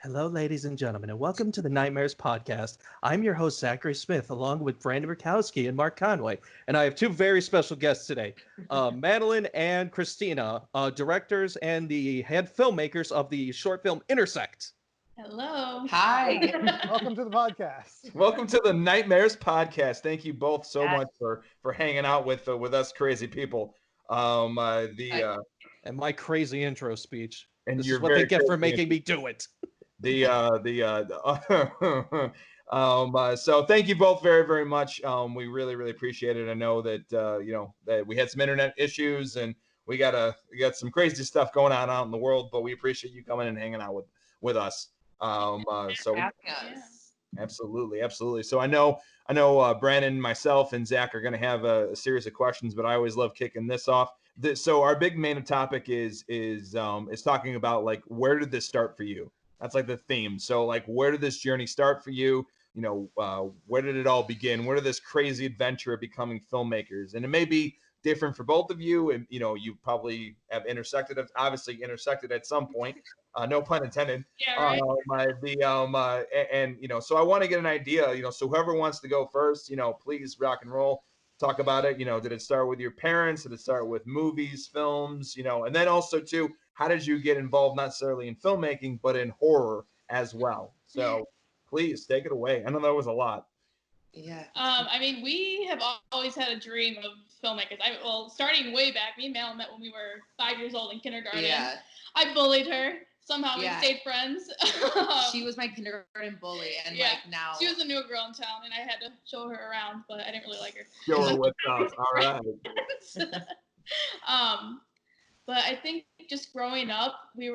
Hello, ladies and gentlemen, and welcome to the Nightmares Podcast. I'm your host, Zachary Smith, along with Brandon Murkowski and Mark Conway. And I have two very special guests today, Madeline and Christina, directors and the head filmmakers of the short film Intersect. Hello. Hi. Welcome to the podcast. Welcome to the Nightmares Podcast. Thank you both so much for hanging out with us crazy people. And my crazy intro speech. And This you're is what they very get for crazy making me do it. So thank you both very, very much. We really, really appreciate it. I know that that we had some internet issues and we got some crazy stuff going on out in the world, but we appreciate you coming and hanging out with us. Absolutely. So I know Brandon, myself, and Zach are going to have a series of questions, but I always love kicking this off. So our big main topic is talking about, like, where did this start for you? That's like the theme. So, like, where did this journey start for you? Where did it all begin? Where did this crazy adventure of becoming filmmakers? And it may be different for both of you, and you probably have intersected at some point. No pun intended. Yeah, right. So I want to get an idea. So whoever wants to go first, please rock and roll. Talk about it. Did it start with your parents? Did it start with movies, films? And then also too, how did you get involved not necessarily in filmmaking, but in horror as well? So please take it away. I know that was a lot. Yeah. We have always had a dream of filmmakers. Starting way back, me and Mal met when we were 5 years old in kindergarten. Yeah. I bullied her. Somehow we stayed friends. She was my kindergarten bully, and now she was a new girl in town, and I had to show her around, but I didn't really like her. Show her what's up. All right. But I think just growing up, we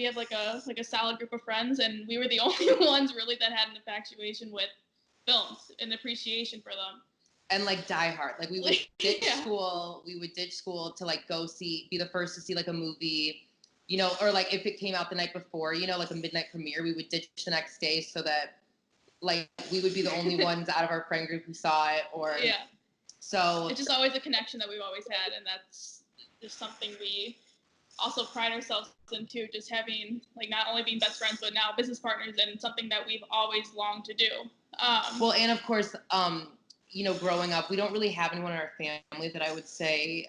had like a solid group of friends, and we were the only ones really that had an infatuation with films and appreciation for them. And like die hard, like we would ditch school. We would ditch school to like go be the first to see like a movie. Or like if it came out the night before, like a midnight premiere, we would ditch the next day so that like we would be the only ones out of our friend group who saw it. So it's just always a connection that we've always had, and that's just something we also pride ourselves into, just having like not only being best friends but now business partners, and something that we've always longed to do. And of course, growing up, we don't really have anyone in our family that I would say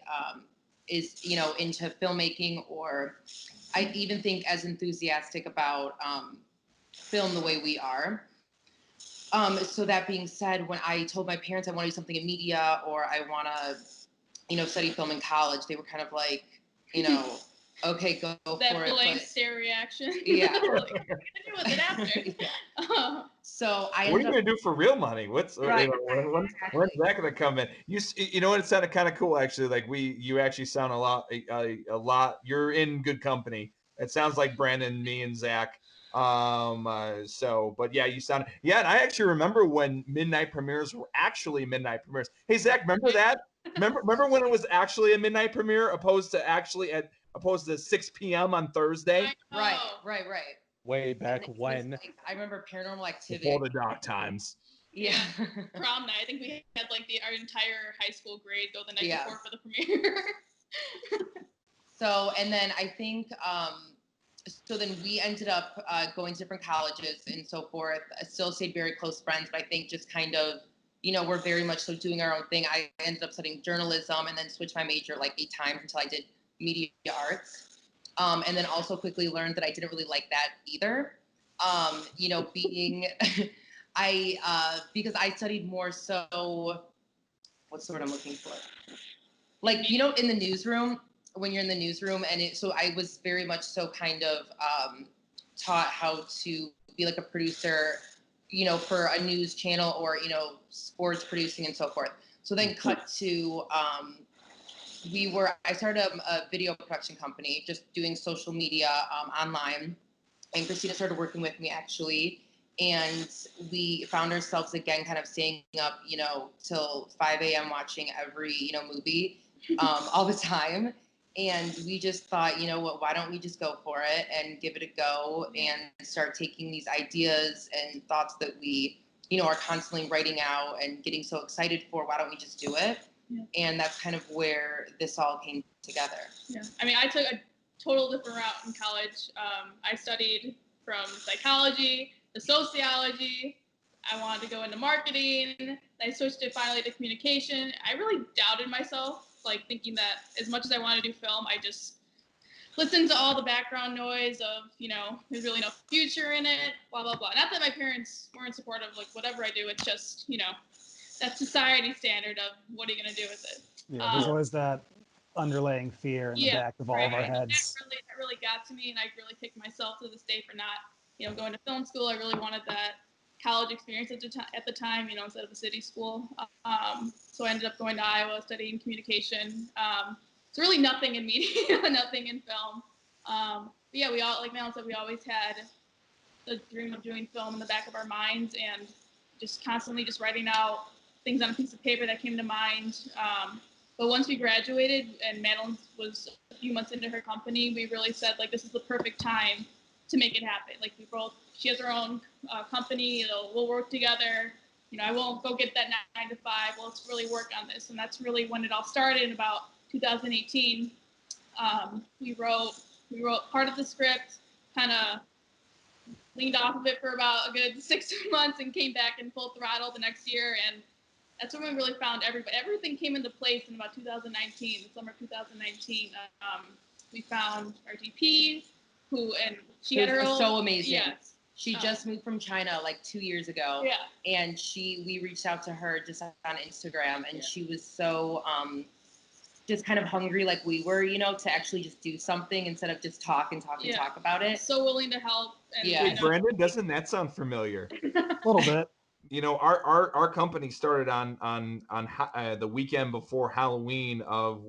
is into filmmaking, or I even think as enthusiastic about film the way we are. So that being said, when I told my parents I want to do something in media, or I want to study film in college, they were kind of like, okay, go for it. That blank stare reaction. Yeah. Like, what are you gonna do with it after? Yeah. So what are you gonna do for real money? When's that gonna come in? You know what? It sounded kind of cool actually. Like you actually sound a lot. You're in good company. It sounds like Brandon, me, and Zach. But yeah, you sound and I actually remember when midnight premieres were actually midnight premieres. Hey Zach, remember that? Remember when it was actually a midnight premiere opposed to 6 p.m. on Thursday? Right. Way back when. I remember Paranormal Activity. Before the dark times. Yeah. Prom night. I think we had like our entire high school grade go the night before for the premiere. So, and then I think, so then we ended up going to different colleges and so forth. I still stayed very close friends, but I think just kind of, we're very much so doing our own thing. I ended up studying journalism and then switched my major like 8 times until I did media arts. And then also quickly learned that I didn't really like that either. Because I studied more so, what's the word I'm looking for? Like, in the newsroom, when you're in the newsroom, so I was very much so kind of taught how to be like a producer, for a news channel or, sports producing and so forth. So then cut to, I started a video production company, just doing social media online. And Christina started working with me actually. And we found ourselves again kind of staying up, till 5 a.m. watching every, movie all the time. And we just thought, why don't we just go for it and give it a go and start taking these ideas and thoughts that we, are constantly writing out and getting so excited for, why don't we just do it? Yeah. And that's kind of where this all came together. Yeah. I took a total different route in college. I studied from psychology to sociology. I wanted to go into marketing. I switched it finally to communication. I really doubted myself, like thinking that as much as I wanted to do film, I just listened to all the background noise of, there's really no future in it, blah, blah, blah. Not that my parents weren't supportive, like whatever I do, it's just, that society standard of what are you going to do with it? Yeah, there's always that underlaying fear in the back of all of our heads. That really got to me, and I really kick myself to this day for not, going to film school. I really wanted that college experience at the time, instead of a city school. So I ended up going to Iowa, studying communication. So really nothing in media, nothing in film. But yeah, we all, like Malin said, we always had the dream of doing film in the back of our minds, and just constantly just writing out things on a piece of paper that came to mind. But once we graduated and Madeline was a few months into her company, we really said, like, this is the perfect time to make it happen. Like, she has her own company, we'll work together. I won't go get that 9 to 5. Well, let's really work on this. And that's really when it all started in about 2018. We wrote part of the script, kind of leaned off of it for about a good 6 months and came back in full throttle the next year. And that's when we really found everybody. Everything came into place in about 2019, the summer of 2019. We found our DP, and she had her own. So amazing. Yes. She just moved from China like 2 years ago. Yeah. And we reached out to her just on Instagram, and she was so just kind of hungry like we were, to actually just do something instead of just talk and talk about it. So willing to help. And, Hey, Brandon, doesn't that sound familiar? A little bit. Our company started on the weekend before Halloween of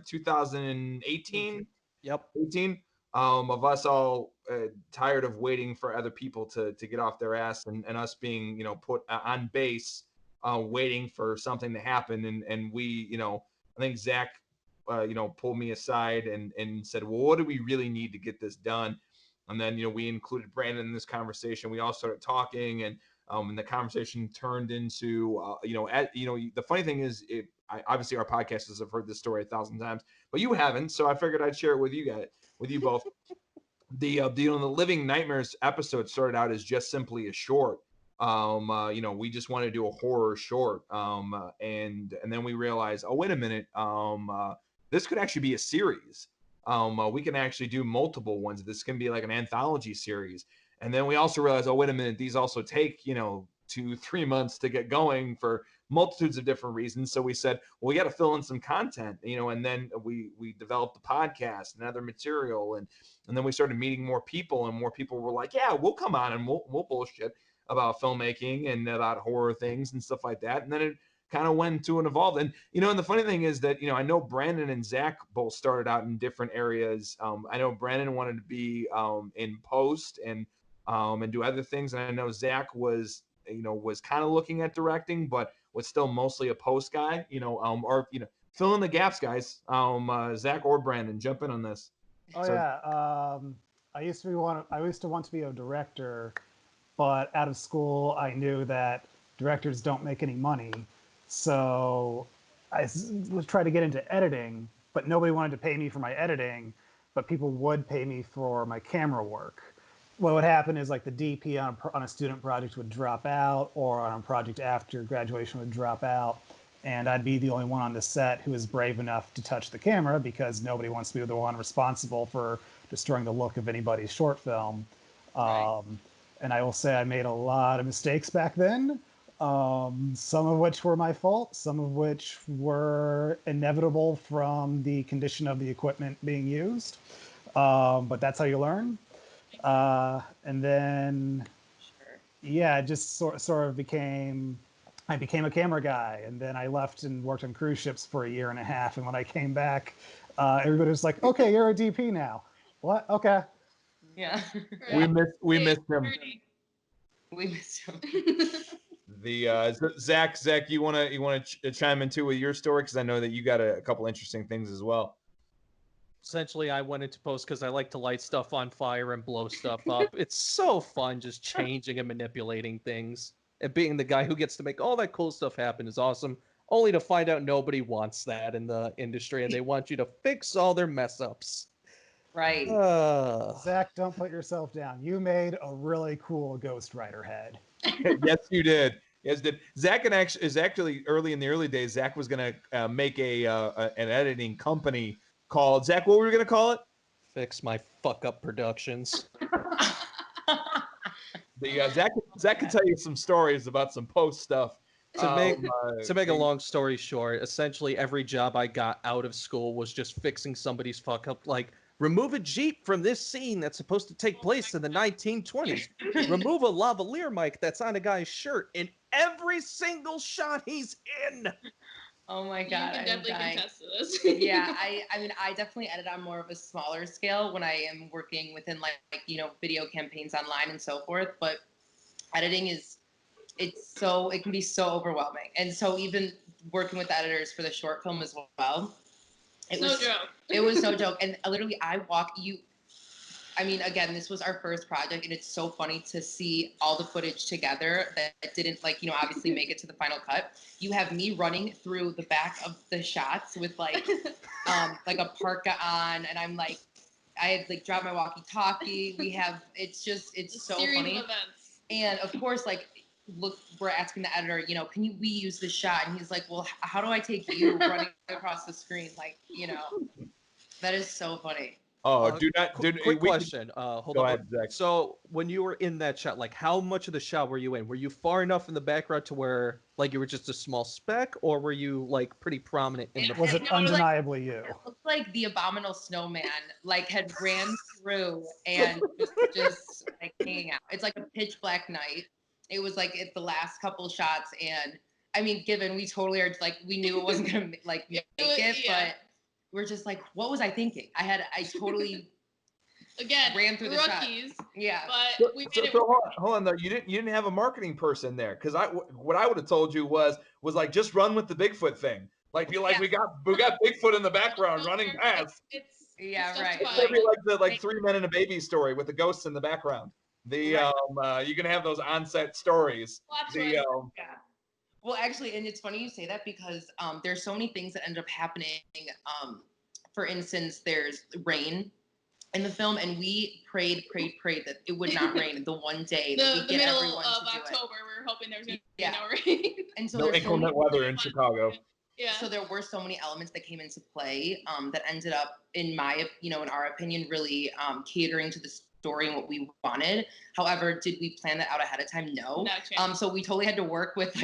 2018. Yep. 18. Of us all tired of waiting for other people to get off their ass, and us being put on base, waiting for something to happen, and we I think Zach pulled me aside and said, well, what do we really need to get this done? And then we included Brandon in this conversation. We all started talking, and the conversation turned into the funny thing is, obviously our podcasters have heard this story 1,000 times, but you haven't, so I figured I'd share it with you both. The Living Nightmares episode started out as just simply a short. We just wanted to do a horror short, and then we realized, oh, wait a minute, this could actually be a series. We can actually do multiple ones. This can be like an anthology series. And then we also realized, oh, wait a minute, these also take 2-3 months to get going for multitudes of different reasons. So we said, well, we got to fill in some content, and then we developed the podcast and other material, and then we started meeting more people, and more people were like, yeah, we'll come on and we'll bullshit about filmmaking and about horror things and stuff like that. And then it kind of went to and evolved. And and the funny thing is that I know Brandon and Zach both started out in different areas. I know Brandon wanted to be in post and do other things, and I know Zach was kind of looking at directing, but was still mostly a post guy. Fill in the gaps, guys. Zach or Brandon, jump in on this. Oh yeah, I used to want to be a director, but out of school I knew that directors don't make any money, so I tried to get into editing, but nobody wanted to pay me for my editing, but people would pay me for my camera work. What would happen is, like, the DP on a student project would drop out, or on a project after graduation would drop out, and I'd be the only one on the set who was brave enough to touch the camera, because nobody wants to be the one responsible for destroying the look of anybody's short film. Right. And I will say I made a lot of mistakes back then, some of which were my fault, some of which were inevitable from the condition of the equipment being used. But that's how you learn. And then, yeah, it just sort of I became a camera guy, and then I left and worked on cruise ships for a year and a half. And when I came back, everybody was like, "Okay, you're a DP now." What? Okay. Yeah. We missed him. We missed him. The Zach, you want to chime in too with your story, because I know that you got a couple interesting things as well. Essentially, I went into post because I like to light stuff on fire and blow stuff up. It's so fun just changing and manipulating things. And being the guy who gets to make all that cool stuff happen is awesome, only to find out nobody wants that in the industry, and they want you to fix all their mess ups. Right. Zach, don't put yourself down. You made a really cool Ghost Rider head. Yes, you did. Yes, did. Zach is actually early in the early days. Zach was gonna make an editing company called Zach. What were we gonna call it? Fix My Fuck Up Productions. Zach can tell you some stories about some post stuff. To make a long story short, essentially every job I got out of school was just fixing somebody's fuck up. Like, remove a Jeep from this scene that's supposed to take place in the 1920s. Remove a lavalier mic that's on a guy's shirt in every single shot he's in. Oh my You god, can I'm definitely dying. contest to this. Yeah, I mean, I definitely edit on more of a smaller scale when I am working within like video campaigns online and so forth. But editing it can be so overwhelming, and so even working with editors for the short film as well, It's no joke. It was no joke, and literally I mean, again, this was our first project, and it's so funny to see all the footage together that didn't, obviously make it to the final cut. You have me running through the back of the shots with like a parka on, and I'm like, I had like dropped my walkie-talkie. It's so funny. Of events. And of course, look, we're asking the editor, can we use this shot? And he's like, well, how do I take you running across the screen? That is so funny. Oh, quick question. Hold go on. ahead, Zach. So when you were in that shot, like how much of the shot were you in? Were you far enough in the background to where like you were just a small speck, or were you like pretty prominent in the? Was it undeniably you? It looked like the abominable snowman had ran through and just like hanging out. It's like a pitch black night. It was like at the last couple shots, and I mean, given we totally are we knew it wasn't gonna make it, but we're just like, what was I thinking? I totally again ran through rookies, the shot. Yeah, but we made it. Hold on though. You didn't have a marketing person there, because what I would have told you was like just run with the Bigfoot thing. Like be like we got Bigfoot in the background running past. It's right. It's gonna be like the 3 Men and a Baby story with the ghosts in the background. You can have those on-set stories. Yeah. Well, actually, and it's funny you say that because there's so many things that end up happening. For instance, there's rain in the film, and we prayed that it would not rain the one day that we the get middle everyone of to do October. We were hoping there was going to be Yeah. no rain. And so No there's so many inclement weather in Chicago. Yeah. So there were so many elements that came into play that ended up, in our opinion, really catering to the story and what we wanted. However, did we plan that out ahead of time? No. So we totally had to work with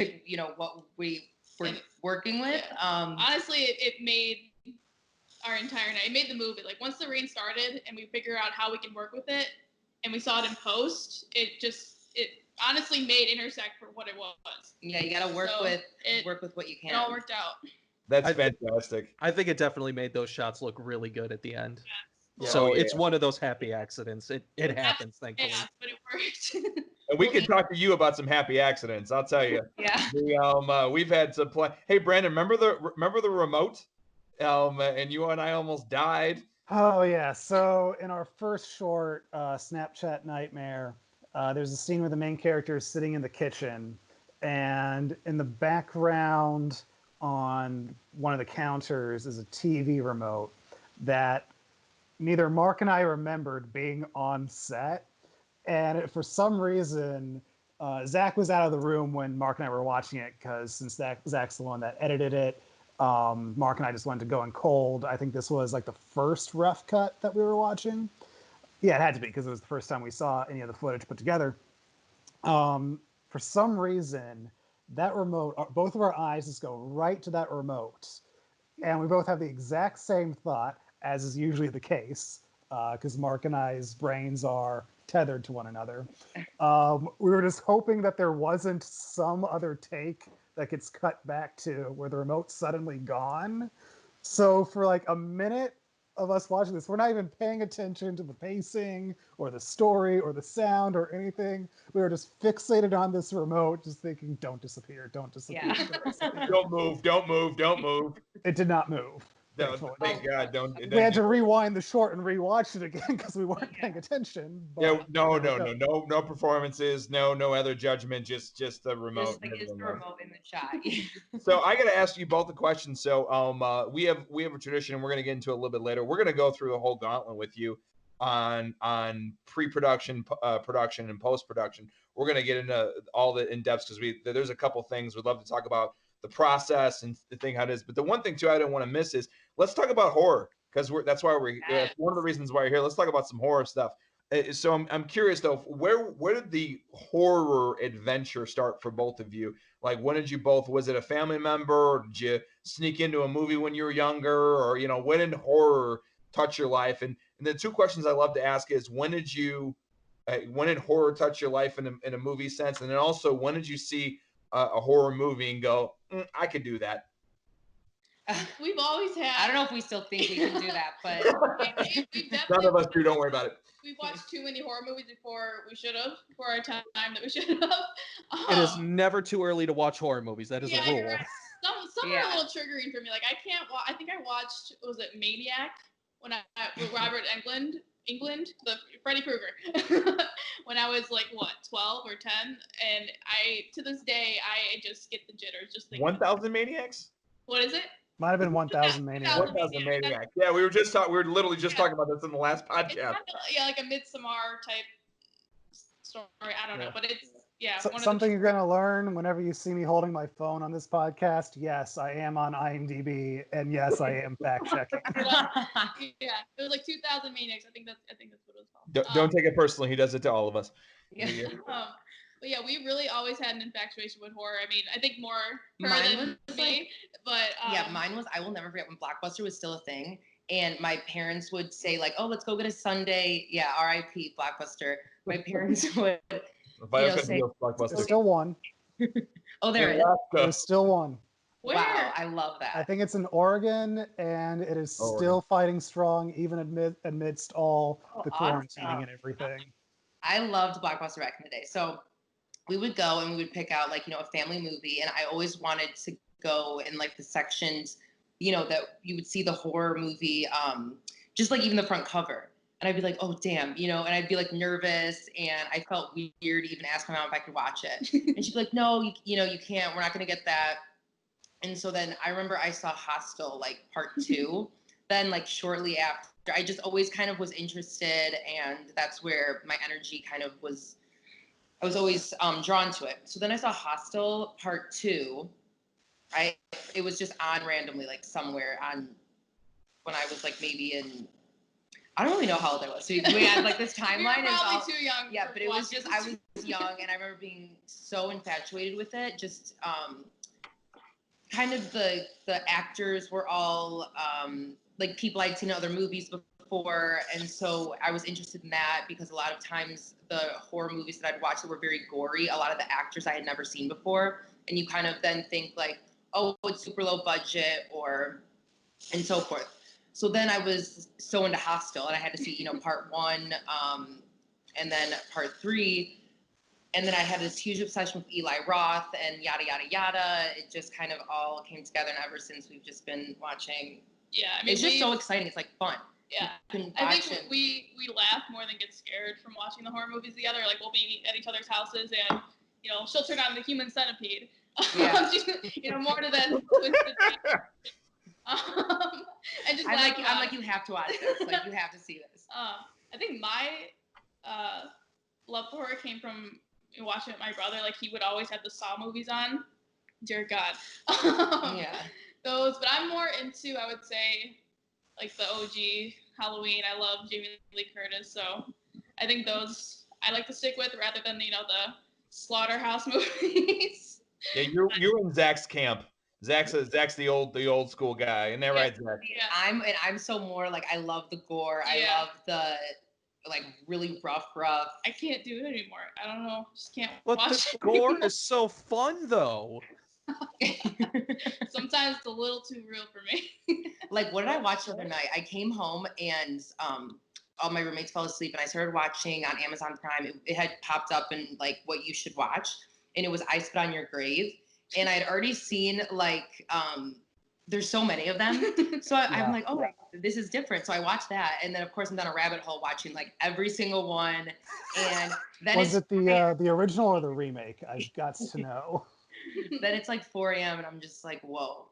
what we were working with. Yeah. Honestly, it made our entire night. It made the movie. Like once the rain started and we figure out how we can work with it, and we saw it in post, it honestly made Intersect for what it was. Yeah, you got to work with what you can. It all worked out. That's fantastic. I think it definitely made those shots look really good at the end. Yes. So it's one of those happy accidents. It happens, thankfully. Yeah, but it worked. And we can talk to you about some happy accidents. I'll tell you. Yeah. We've had some play. Hey, Brandon, remember the remote? And you and I almost died. Oh yeah. So in our first short, Snapchat Nightmare, there's a scene where the main character is sitting in the kitchen, and in the background on one of the counters is a TV remote that neither Mark and I remembered being on set. And for some reason, Zach was out of the room when Mark and I were watching it, because since Zach's the one that edited it, Mark and I just went to going cold. I think this was like the first rough cut that we were watching. Yeah, it had to be, because it was the first time we saw any of the footage put together. For some reason, that remote, both of our eyes just go right to that remote. And we both have the exact same thought, as is usually the case, because Mark and I's brains are tethered to one another. We were just hoping that there wasn't some other take that gets cut back to where the remote's suddenly gone. So for like a minute of us watching this, we're not even paying attention to the pacing or the story or the sound or anything. We were just fixated on this remote, just thinking, don't disappear, don't disappear. Yeah. Don't move. It It did not move. Thankfully. Thank God. Don't. We had to rewind the short and rewatch it again because we weren't paying attention. But Yeah, no performances, no other judgment, just the remote. Just the remote in the shot. So I got to ask you both a question. So we have a tradition, and we're going to get into it a little bit later. We're going to go through the whole gauntlet with you on pre-production, production, and post-production. We're going to get into all the in-depths because there's a couple things we'd love to talk about the process and the thing how it is. But the one thing too I don't want to miss is let's talk about horror because that's why we're Yes. one of the reasons why you're here. Let's talk about some horror stuff. So I'm curious though, where did the horror adventure start for both of you? Like, when did you both? Was it a family member, or did you sneak into a movie when you were younger, or when did horror touch your life? And the two questions I love to ask is when did horror touch your life in a movie sense, and then also when did you see a horror movie and go, I could do that? We've always had. I don't know if we still think we can do that, but we None of us do. Don't worry about it. We've watched too many horror movies before our time that we should have. It is never too early to watch horror movies. That is a rule. Right. Some are a little triggering for me. Like I can't. I think I watched. Was it Maniac with Robert Englund, the Freddy Krueger, when I was like 12 or 10, and to this day I just get the jitters just thinking. 1,000 Maniacs. What is it? Might have been 1,000 Maniacs. 1,000 Maniacs. Yeah, we were literally just talking about this in the last podcast. It's kind of, like a Midsommar type story. I don't know, but it's something you're gonna learn whenever you see me holding my phone on this podcast. Yes, I am on IMDb, and yes, I am fact checking. Yeah, it was like 2,000 Maniacs. I think that's what it was called. Don't take it personally. He does it to all of us. Yeah. But yeah, we really always had an infatuation with horror. I mean, I think more her mine than me, but mine was. I will never forget when Blockbuster was still a thing, and my parents would say like, "Oh, let's go get a Sunday." Yeah, R.I.P. Blockbuster. My parents would, say, There's still one. "Oh, there it is." There's still one. Where? Wow, I love that. I think it's in Oregon, and it is still fighting strong, even amidst all the quarantining and everything. I loved Blockbuster back in the day. So we would go and we would pick out a family movie, and I always wanted to go in like the sections, that you would see the horror movie, just like even the front cover. And I'd be like, oh damn, and I'd be like nervous, and I felt weird even asking my mom if I could watch it. And she'd be like, no, you can't. We're not gonna get that. And so then I remember I saw Hostel like part 2. Then like shortly after, I just always kind of was interested, and that's where my energy kind of was. I was always drawn to it. So then I saw Hostel Part 2. It was just on randomly, like somewhere on when I was like maybe in. I don't really know how old I was. So we had like this timeline. We were probably too young. Yeah, but it was just I was young, and I remember being so infatuated with it. Just kind of the actors were all like people I'd seen in other movies before, and so I was interested in that because a lot of times the horror movies that I'd watch that were very gory, a lot of the actors I had never seen before, and you kind of then think like, oh, it's super low budget and so forth. So then I was so into Hostel, and I had to see part 1, and then part 3. And then I had this huge obsession with Eli Roth and yada, yada, yada. It just kind of all came together. And ever since, we've just been watching. Yeah, I mean, it's just so exciting. It's like fun. Yeah. I think we laugh more than get scared from watching the horror movies together. Like, we'll be at each other's houses, and, she'll turn on the Human Centipede. Yeah. More to that twisted and just I'm like, you have to watch this. Like, you have to see this. I think my love for horror came from watching it with my brother. Like, he would always have the Saw movies on. Dear God. Yeah. Those, but I'm more into, I would say, like the OG Halloween. I love Jamie Lee Curtis, so I think those I like to stick with rather than the slaughterhouse movies. Yeah, you're in Zach's camp. Zach's the old school guy, isn't that right, Zach? Yeah. I'm so more like I love the gore. Yeah. I love the like really rough. I can't do it anymore. I don't know. Just can't But watch the gore is so fun, though. Sometimes it's a little too real for me. Like, what did I watch the other night? I came home and all my roommates fell asleep, and I started watching on Amazon Prime. It had popped up in like what you should watch, and it was I Spit on Your Grave. And I had already seen like there's so many of them. So I'm Yeah. like, oh, this is different. So I watched that, and then of course I'm down a rabbit hole watching like every single one. And then Was it's it the original or the remake? I've got to know. then it's like 4 a.m. and I'm just like, whoa.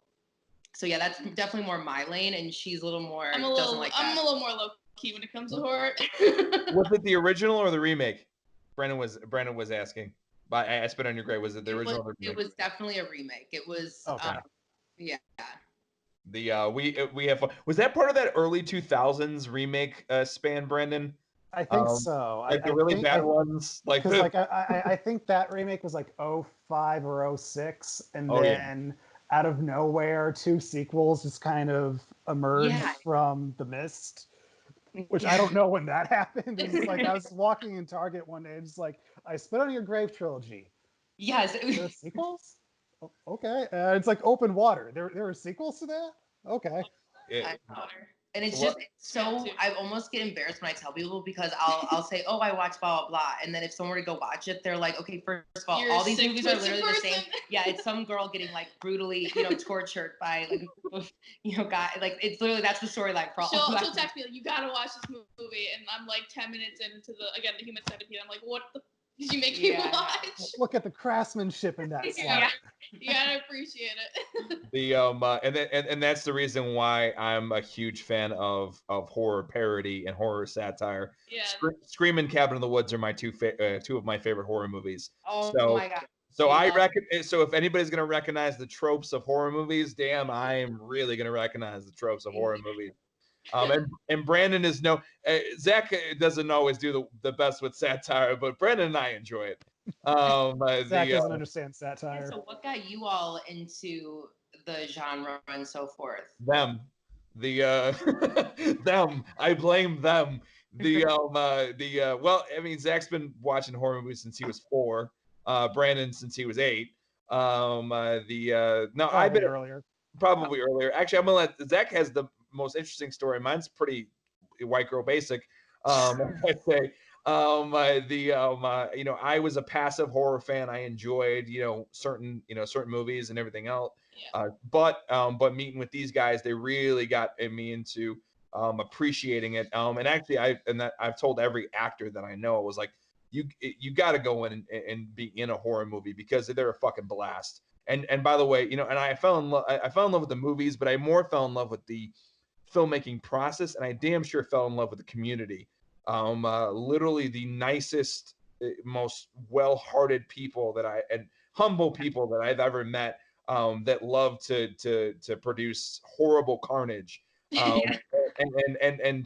So yeah, that's definitely more my lane, and she's a little more I'm a doesn't like that. I'm a little more low key when it comes to horror. Was it the original or the remake? Brandon was asking. But I spit on your grave. Was it the original or the remake? It was definitely a remake. It was Okay. yeah. The we have was that part of that early 2000s remake span, Brandon? I think so. Like the I really think, bad ones, like because the, like I think that remake was like 05 or 06, and Oh, yeah. then out of nowhere, 2 sequels just kind of emerged Yeah. from the mist. Which I don't know when that happened. It's like I was walking in Target one day, and it's like I spit on your grave trilogy. Yes. There are sequels? Oh, okay, it's like Open Water. There are sequels to that? Okay. it, And it's What? just so I almost get embarrassed when I tell people because I'll say, oh, I watched blah blah blah, and then if someone were to go watch it, they're like, okay, first of all, You're all these sick movies are twisted literally the same. person. Yeah, it's some girl getting like brutally, tortured by like guy. Like it's literally that's the storyline for all. She'll text me like, you gotta watch this movie, and I'm like 10 minutes into the Human Centipede. I'm like, what the did you make me watch? Look at the craftsmanship in that slide. Yeah, you gotta appreciate it. The and that's the reason why I'm a huge fan of horror parody and horror satire. Yeah. Scream and Cabin in the Woods are my two of my favorite horror movies. Oh so my god. so I reckon so if anybody's gonna recognize the tropes of horror movies, damn, I am really gonna recognize the tropes of horror movies. And Brandon is Zach doesn't always do the best with satire, but Brandon and I enjoy it. Zach doesn't understand satire. Yeah, so what got you all into the genre and so forth? Them, them. I blame them. Well, I mean, Zach's been watching horror movies since he was 4. Brandon since he was 8. No, I've been Earlier. probably earlier. Actually, I'm gonna let Zach has the most interesting story. Mine's pretty white girl basic. I'd say. I was a passive horror fan. I enjoyed, certain movies and everything else. Yeah. But meeting with these guys, they really got me into appreciating it. And actually, I've told every actor that I know, I was like, you got to go in and be in a horror movie because they're a fucking blast. And by the way, and I fell in love with the movies, but I more fell in love with the filmmaking process, and I damn sure fell in love with the community. Literally the nicest, most well-hearted people and humble people that I've ever met, that love to produce horrible carnage. And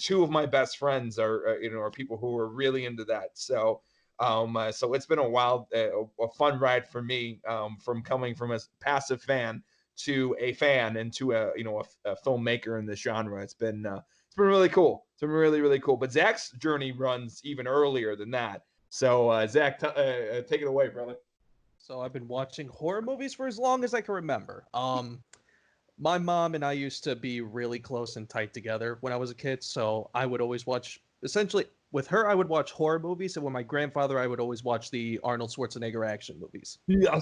2 of my best friends are people who are really into that. So it's been a fun ride for me, from coming from a passive fan to a fan and to a filmmaker in this genre. It's been really cool. It's been really, really cool. But Zach's journey runs even earlier than that. So Zach, take it away, brother. So I've been watching horror movies for as long as I can remember. My mom and I used to be really close and tight together when I was a kid, so I would always watch, essentially, with her, I would watch horror movies, and with my grandfather, I would always watch the Arnold Schwarzenegger action movies. Yeah.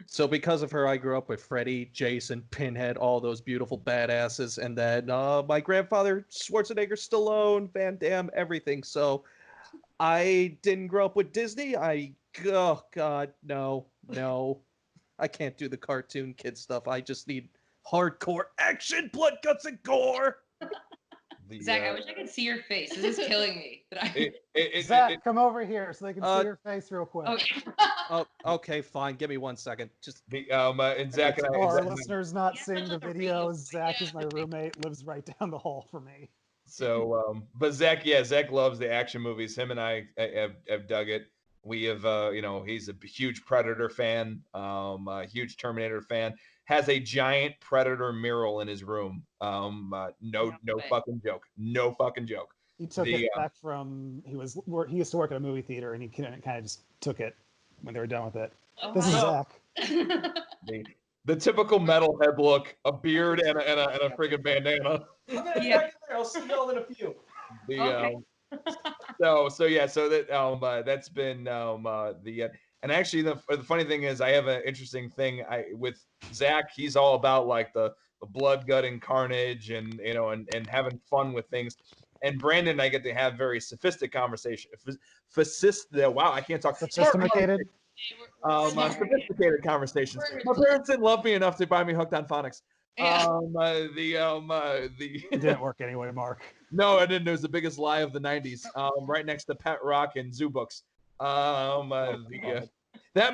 So because of her, I grew up with Freddy, Jason, Pinhead, all those beautiful badasses, and then my grandfather, Schwarzenegger, Stallone, Van Damme, everything. So I didn't grow up with Disney. Oh God, no. I can't do the cartoon kid stuff. I just need hardcore action, blood, guts, and gore. Zach, I wish I could see your face. This is killing me. Zach, come over here so they can see your face real quick. Okay. Oh, okay, fine. Give me 1 second. Just and Zach and I. For our Zach, listeners not Yes, seeing the another video, radio. Zach is my roommate, lives right down the hall from me. So, but Zach loves the action movies. Him and I have dug it. We have, he's a huge Predator fan, a huge Terminator fan. Has a giant Predator mural in his room. No fucking joke. No fucking joke. He took it back from he used to work at a movie theater, and he kind of just took it when they were done with it. Oh, This is wow. Zach. The typical metalhead look, a beard and a friggin' bandana. I'm gonna check it there. I'll see y'all in a few. So that that's been And actually, the funny thing is, I have an interesting thing. With Zach, he's all about like the blood, gut, and carnage, and and having fun with things. And Brandon and I get to have very sophisticated conversation. Wow, I can't talk. Smart Sophisticated. sophisticated conversations. We're My parents didn't love me enough to buy me hooked on phonics. Yeah. It didn't work anyway, Mark. No, I didn't. It was the biggest lie of the '90s. Right next to Pet Rock and Zoo Books. That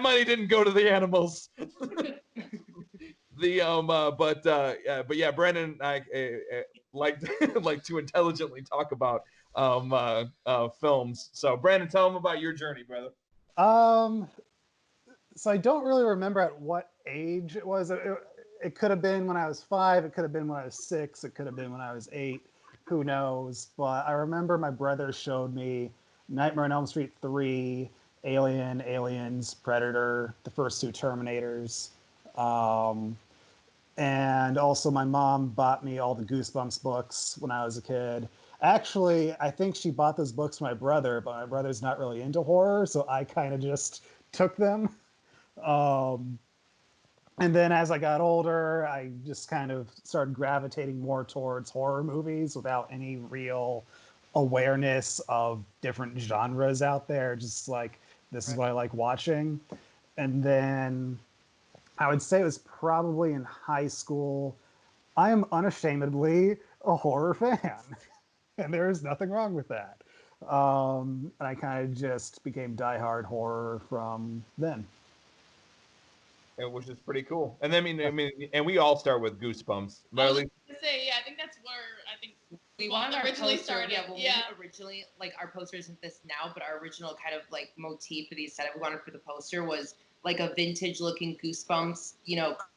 money didn't go to the animals. But yeah, Brandon and I like like to intelligently talk about films. So Brandon, tell them about your journey, brother. So I don't really remember at what age it was. It could have been when I was 5. It could have been when I was 6. It could have been when I was 8. Who knows? But I remember my brother showed me Nightmare on Elm Street 3, Alien, Aliens, Predator, the first 2 Terminators. And also my mom bought me all the Goosebumps books when I was a kid. Actually, I think she bought those books for my brother, but my brother's not really into horror, so I kind of just took them. Um, and then as I got older, I just kind of started gravitating more towards horror movies without any real awareness of different genres out there. Just like, this is what I like watching. And then I would say it was probably in high school. I am unashamedly a horror fan, and there is nothing wrong with that. And I kind of just became diehard horror from then. Which is pretty cool. And and we all start with Goosebumps. I was going to say, yeah, I think that's where we wanted our originally poster, started. Yeah, we originally, like, our poster isn't this now, but our original kind of like motif for the aesthetic we wanted for the poster was like a vintage looking Goosebumps,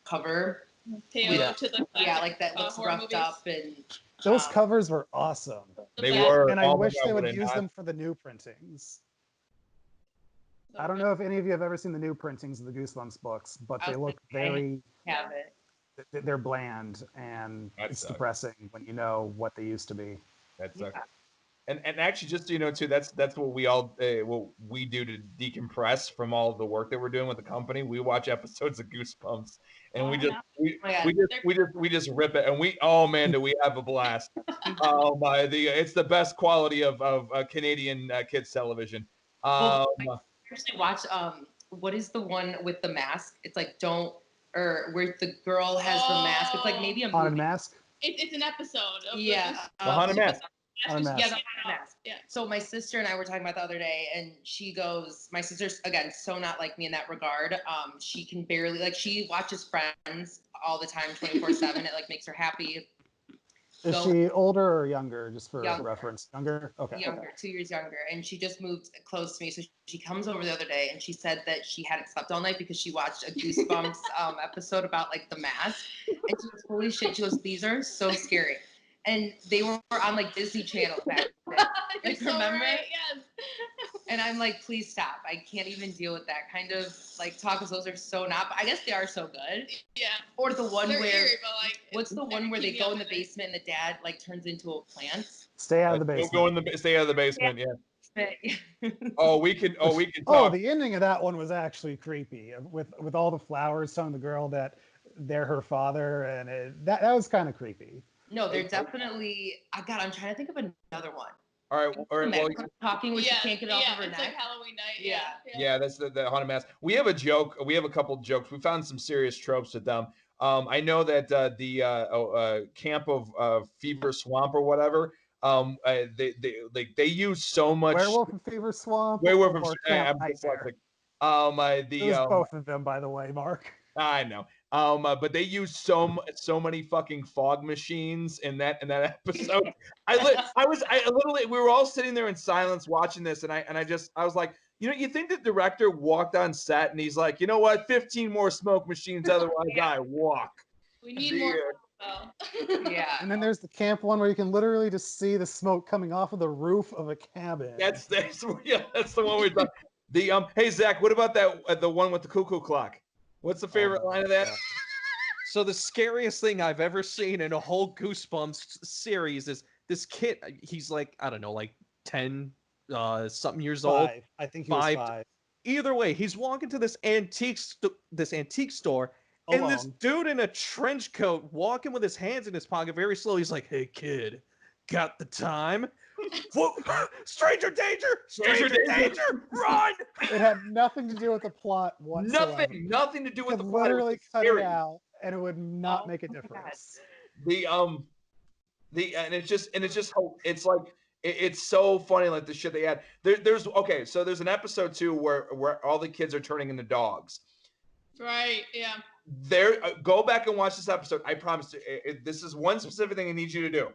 cover. Tale to the like that looks roughed movies. Up and those covers were awesome. They were, and I wish they would use them for the new printings. I don't know if any of you have ever seen the new printings of the Goosebumps books, but they look very. Have it. They're bland, and it's depressing when you know what they used to be. That sucks. And actually, just so you know too, that's what we all what we do to decompress from all of the work that we're doing with the company. We watch episodes of Goosebumps, and we just rip it, and do we have a blast? It's the best quality of Canadian kids television. I actually watch what is the one with the mask? It's like where the girl has the mask. It's like maybe a movie. Haunted Mask. It's an episode. Of the Haunted Mask. Yeah, the mask. Yeah. So my sister and I were talking about the other day, and she goes, my sister's again so not like me in that regard. She can barely she watches Friends all the time, 24/7. It like makes her happy. Is she older or younger? Just for younger. Reference, younger. Okay. Younger, 2 years younger, and she just moved close to me. So she comes over the other day, and she said that she hadn't slept all night because she watched a Goosebumps episode about like the mask, and she goes, "Holy shit!" She goes, "These are so scary." And they were on like Disney Channel back then. Like, so remember? Right, yes. And I'm like, please stop. I can't even deal with that kind of like talk, because those are so not, but I guess they are so good. Yeah. Or the one They're where, eerie, but, like, what's the one where they go in the basement and the dad like turns into a plant? Stay out of the basement. Stay out of the basement. Yeah. We can talk. Oh, the ending of that one was actually creepy, with all the flowers telling the girl that they're her father, and that was kind of creepy. No, they're definitely. God, I'm trying to think of another one. All right. Well, talking when she can't get it off of her it's neck. like Halloween night. Yeah, that's the Haunted Mask. We have a joke. We have a couple jokes. We found some serious tropes with them. I know that the camp of Fever Swamp or whatever. They use so much. Werewolf in Fever Swamp. Werewolf or I'm Nightmare. dyslexic. It was both of them, by the way, Mark. I know. But they use so many fucking fog machines in that episode. I literally, we were all sitting there in silence watching this, and I was like, you think the director walked on set and he's like, you know what, 15 more smoke machines, otherwise I walk. We need more. Yeah. And then there's the camp one where you can literally just see the smoke coming off of the roof of a cabin. That's the one we're talking. Hey Zach, what about the one with the cuckoo clock? What's the favorite line of that? So the scariest thing I've ever seen in a whole Goosebumps series is this kid. He's like, I don't know, like 10 something years old. I think he was 5. Either way, he's walking to this antique store, and this Alone. dude in a trench coat walking with his hands in his pocket very slow. He's like, "Hey kid, got the time?" Whoa, stranger danger! Stranger danger! Run! It had nothing to do with the plot whatsoever. Nothing to do You with could the plot. literally It's cut it scary. out, and it would not Oh make a my God. difference. It's like it's so funny, like the shit they had. There's okay, so there's an episode too where all the kids are turning into dogs. Right. Yeah. Go back and watch this episode. I promise. This is one specific thing I need you to do.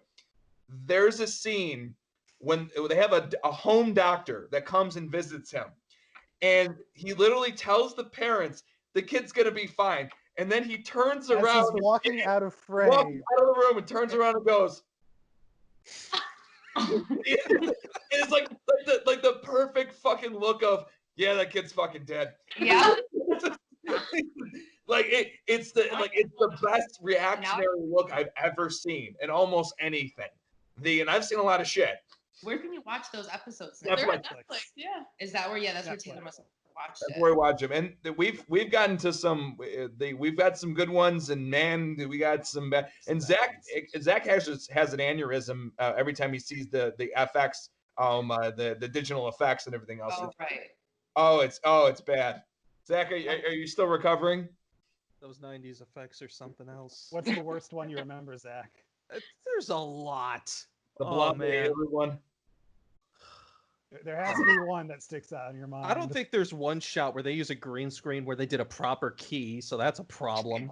There's a scene when they have a home doctor that comes and visits him, and he literally tells the parents the kid's gonna be fine, and then he turns As around, he's walking out of walks frame, out of the room, and turns around and goes. It's like the perfect fucking look of, yeah, that kid's fucking dead. Yeah. It's the best reactionary look I've ever seen in almost anything. And I've seen a lot of shit. Where can you watch those episodes now? Netflix. They're on Netflix. Yeah. Is that where? Yeah, that's where Netflix. Taylor must have watched That's it. where we watch them, and we've gotten to some. We've got some good ones, and man, we got some bad. And Zach has an aneurysm every time he sees the FX, the digital effects and everything else. Oh, right. It's bad. Zach, are you still recovering? Those 90s effects or something else. what's the worst one you remember, Zach? There's a lot. The Oh, blonde man. haired one. There has to be one that sticks out in your mind. I don't think there's one shot where they use a green screen where they did a proper key, so that's a problem.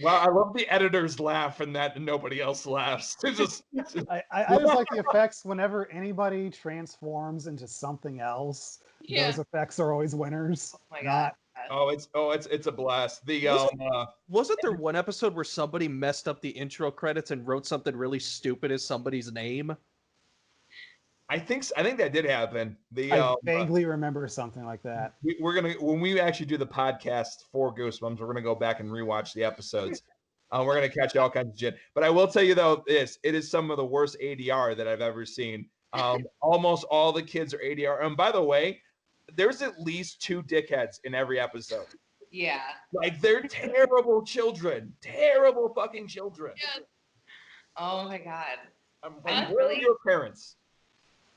Wow, I love the editor's laugh and that nobody else laughs. It's just I just like the effects whenever anybody transforms into something else. Yeah. Those effects are always winners. Oh my God. it's a blast. Wasn't there one episode where somebody messed up the intro credits and wrote something really stupid as somebody's name? I think that did happen. I vaguely remember something like that. We're gonna, when we actually do the podcast for Goosebumps, we're gonna go back and rewatch the episodes. We're gonna catch all kinds of shit. But I will tell you though, it is some of the worst ADR that I've ever seen. Almost all the kids are ADR. And by the way, there's at least 2 dickheads in every episode. Yeah. Like they're terrible children, terrible fucking children. Yeah. Oh my God. Where are your parents?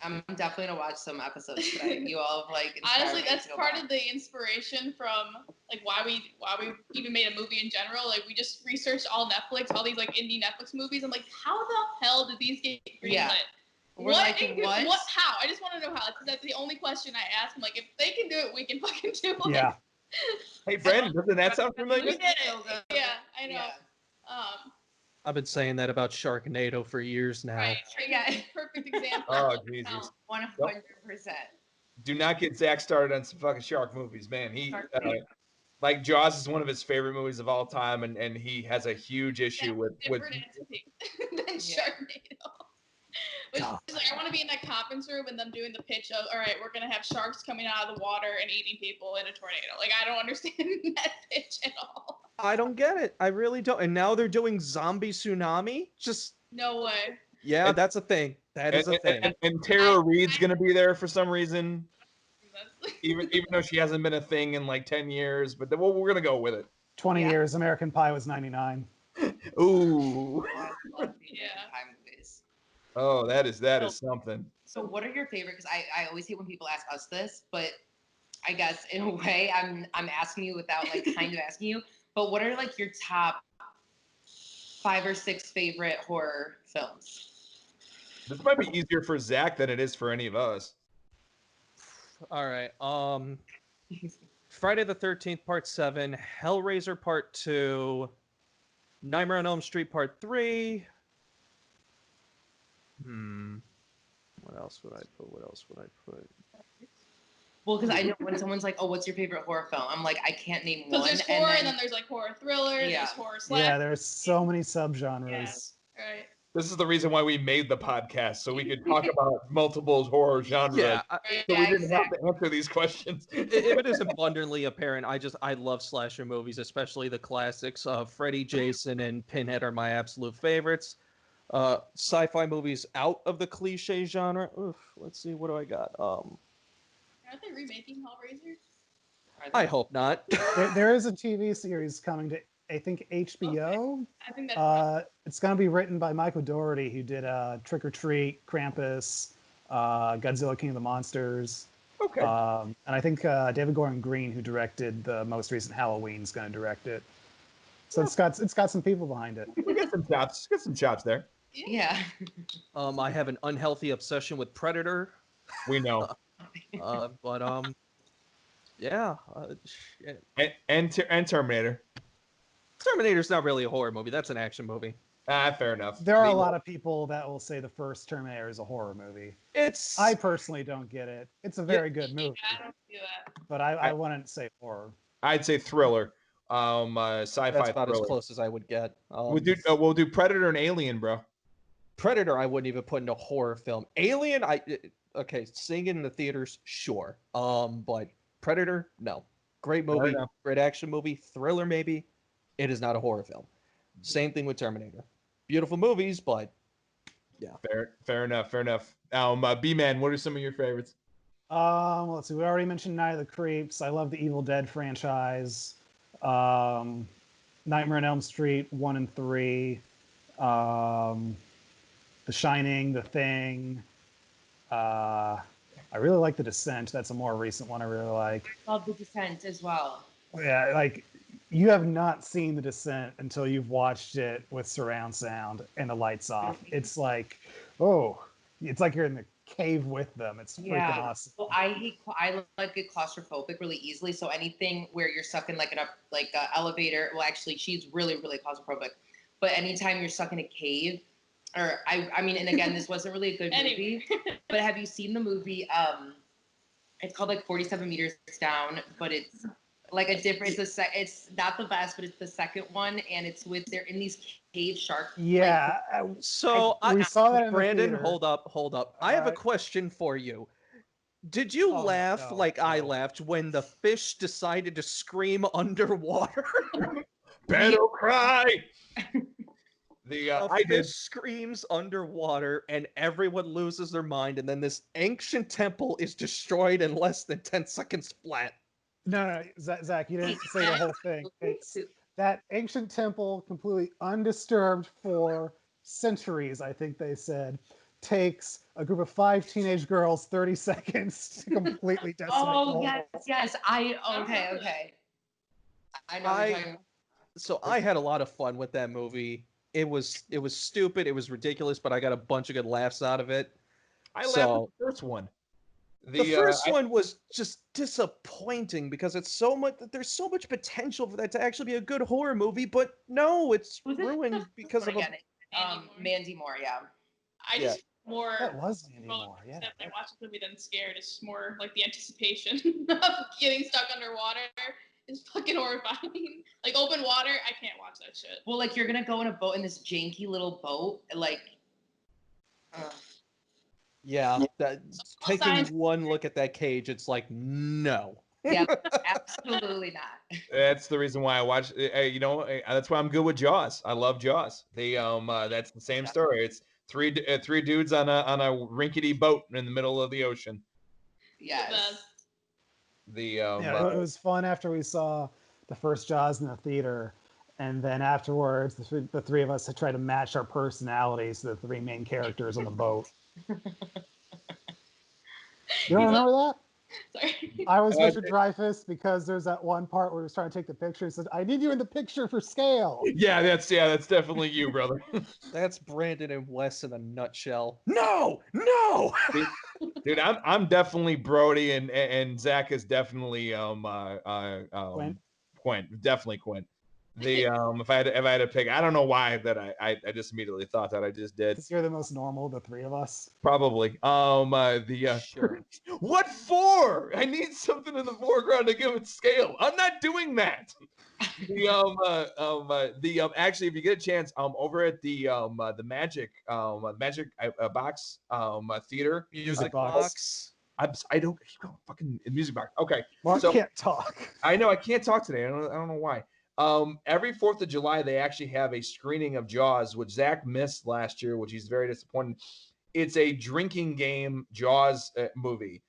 I'm definitely gonna watch some episodes today. You all have like inspired Honestly, me that's to go part back. of the inspiration from like why we even made a movie in general. Like we just researched all these like indie Netflix movies. I'm like, how the hell did these get greenlit? Yeah. We're What? like, what? How? I just want to know how. That's the only question I ask. I'm like, if they can do it, we can fucking do it. Yeah. Hey, Brandon, doesn't that sound We familiar? did it. Yeah, I know. Yeah. I've been saying that about Sharknado for years now. Right. Yeah. Perfect example. Oh, Jesus. 100%. Do not get Zach started on some fucking shark movies, man. He like Jaws is one of his favorite movies of all time, and he has a huge issue with different entity than Sharknado. Which is like, I want to be in that conference room and them doing the pitch of, all right, we're gonna have sharks coming out of the water and eating people in a tornado. Like I don't understand that pitch at all. I don't get it. I really don't. And now they're doing zombie tsunami. Just No way. yeah, that's a thing. That is a thing. And Tara Reid's gonna be there for some reason, That's even though she hasn't been a thing in like 10 years. But we're gonna go with it. 20 years, American Pie was 99. Ooh. I love the Yeah. Pie movies. Oh, that is something. So what are your favorite? Because I always hate when people ask us this, but I guess in a way I'm asking you without like kind of asking you. But what are like your top 5 or 6 favorite horror films? This might be easier for Zach than it is for any of us. All right. Friday the 13th Part 7, Hellraiser Part 2, Nightmare on Elm Street Part 3. What else would I put? Well, because I know when someone's like, "Oh, what's your favorite horror film?" I'm like, I can't name one. Because there's horror and then there's like horror thriller, Yeah. there's horror slash. Yeah, there's so many subgenres. Right. This is the reason why we made the podcast, so we could talk about multiple horror genres. Yeah, So Right. we Yeah, didn't have to answer these questions. if it isn't abundantly apparent, I love slasher movies, especially the classics. Freddy, Jason, and Pinhead are my absolute favorites. Sci-fi movies out of the cliche genre. Oof, let's see, what do I got? Aren't they remaking Hellraiser? I hope not. There is a TV series coming to, I think, HBO. Okay. I think that's It's going to be written by Michael Dougherty, who did Trick or Treat, Krampus, Godzilla King of the Monsters. Okay. And I think David Gordon Green, who directed the most recent Halloween, is going to direct it. So it's got some people behind it. We get some chops. Get some chops there. Yeah. I have an unhealthy obsession with Predator. We know. But yeah, shit. And Terminator. Terminator's not really a horror movie. That's an action movie. Fair enough. There are a lot of people that will say the first Terminator is a horror movie. I personally don't get it. It's a very good movie, I don't do that. but I wouldn't say horror. I'd say thriller. Sci-fi That's about thriller. as close as I would get. We'll do Predator and Alien, bro. Predator, I wouldn't even put in a horror film. Alien, okay, seeing it in the theaters, sure. But Predator, no. Great movie, great action movie, thriller maybe. It is not a horror film. Same thing with Terminator. Beautiful movies, but yeah. Fair enough. B-Man, what are some of your favorites? Let's see. We already mentioned Night of the Creeps. I love the Evil Dead franchise. Nightmare on Elm Street 1 and 3. The Shining, The Thing. I really like The Descent. That's a more recent one I really like. I love The Descent as well. Yeah, like you have not seen The Descent until you've watched it with surround sound and the lights off. It's like, it's like you're in the cave with them. It's freaking awesome. Well, I like get claustrophobic really easily. So anything where you're stuck in like an elevator. Well, actually, she's really really claustrophobic. But anytime you're stuck in a cave, or I mean, and again, this wasn't really a good movie. But have you seen the movie? It's called like 47 Meters Down, but it's like a different. It's not the best, but it's the second one, and it's with they're in these cave shark. Yeah. So we saw that in Brandon, the theater. hold up. I have a question for you. Did you laugh like I laughed when the fish decided to scream underwater? Battle cry. I did. Screams underwater and everyone loses their mind, and then this ancient temple is destroyed in less than 10 seconds flat. No, Zach, you didn't say the whole thing. It's that ancient temple, completely undisturbed for centuries, I think they said, takes a group of 5 teenage girls 30 seconds to completely decimate. Oh, yes. Okay. I know what you're talking about. So I had a lot of fun with that movie. It was stupid, it was ridiculous, but I got a bunch of good laughs out of it. I laughed at the first one. The first one was just disappointing because there's so much potential for that to actually be a good horror movie, but no, it's ruined because of Mandy Moore. Yeah, I just more. That was Mandy Moore. Yeah. Except I watched the movie than scared. It's more like the anticipation of getting stuck underwater is fucking horrifying. Like open water, I can't watch that shit. Well, like you're gonna go in a boat in this janky little boat, like. Yeah, taking one look at that cage, it's like, no. Yeah, absolutely not. That's the reason why I watch. That's why I'm good with Jaws. I love Jaws. That's the same story. It's three dudes on a rinkety boat in the middle of the ocean. Yes. It was fun after we saw the first Jaws in the theater. And then afterwards, the three of us had tried to match our personalities to the 3 main characters on the boat. You don't remember that? Sorry. I was Richard Dreyfuss because there's that one part where he was trying to take the picture. He said, "I need you in the picture for scale." Yeah, that's definitely you, brother. That's Brandon and Wes in a nutshell. No. Dude, I'm definitely Brody, and Zach is definitely Quint. Definitely Quint. If I had to pick, I don't know why that I just immediately thought that I just did. Because you're the most normal of the 3 of us. Probably. Sure. What for? I need something in the foreground to give it scale. I'm not doing that. Actually, if you get a chance, over at the Magic Box theater, Music Box. I don't fucking Music Box. Okay, Mark can't talk. I know I can't talk today. I don't know why. Every 4th of July, they actually have a screening of Jaws, which Zach missed last year, which he's very disappointed. It's a drinking game Jaws movie.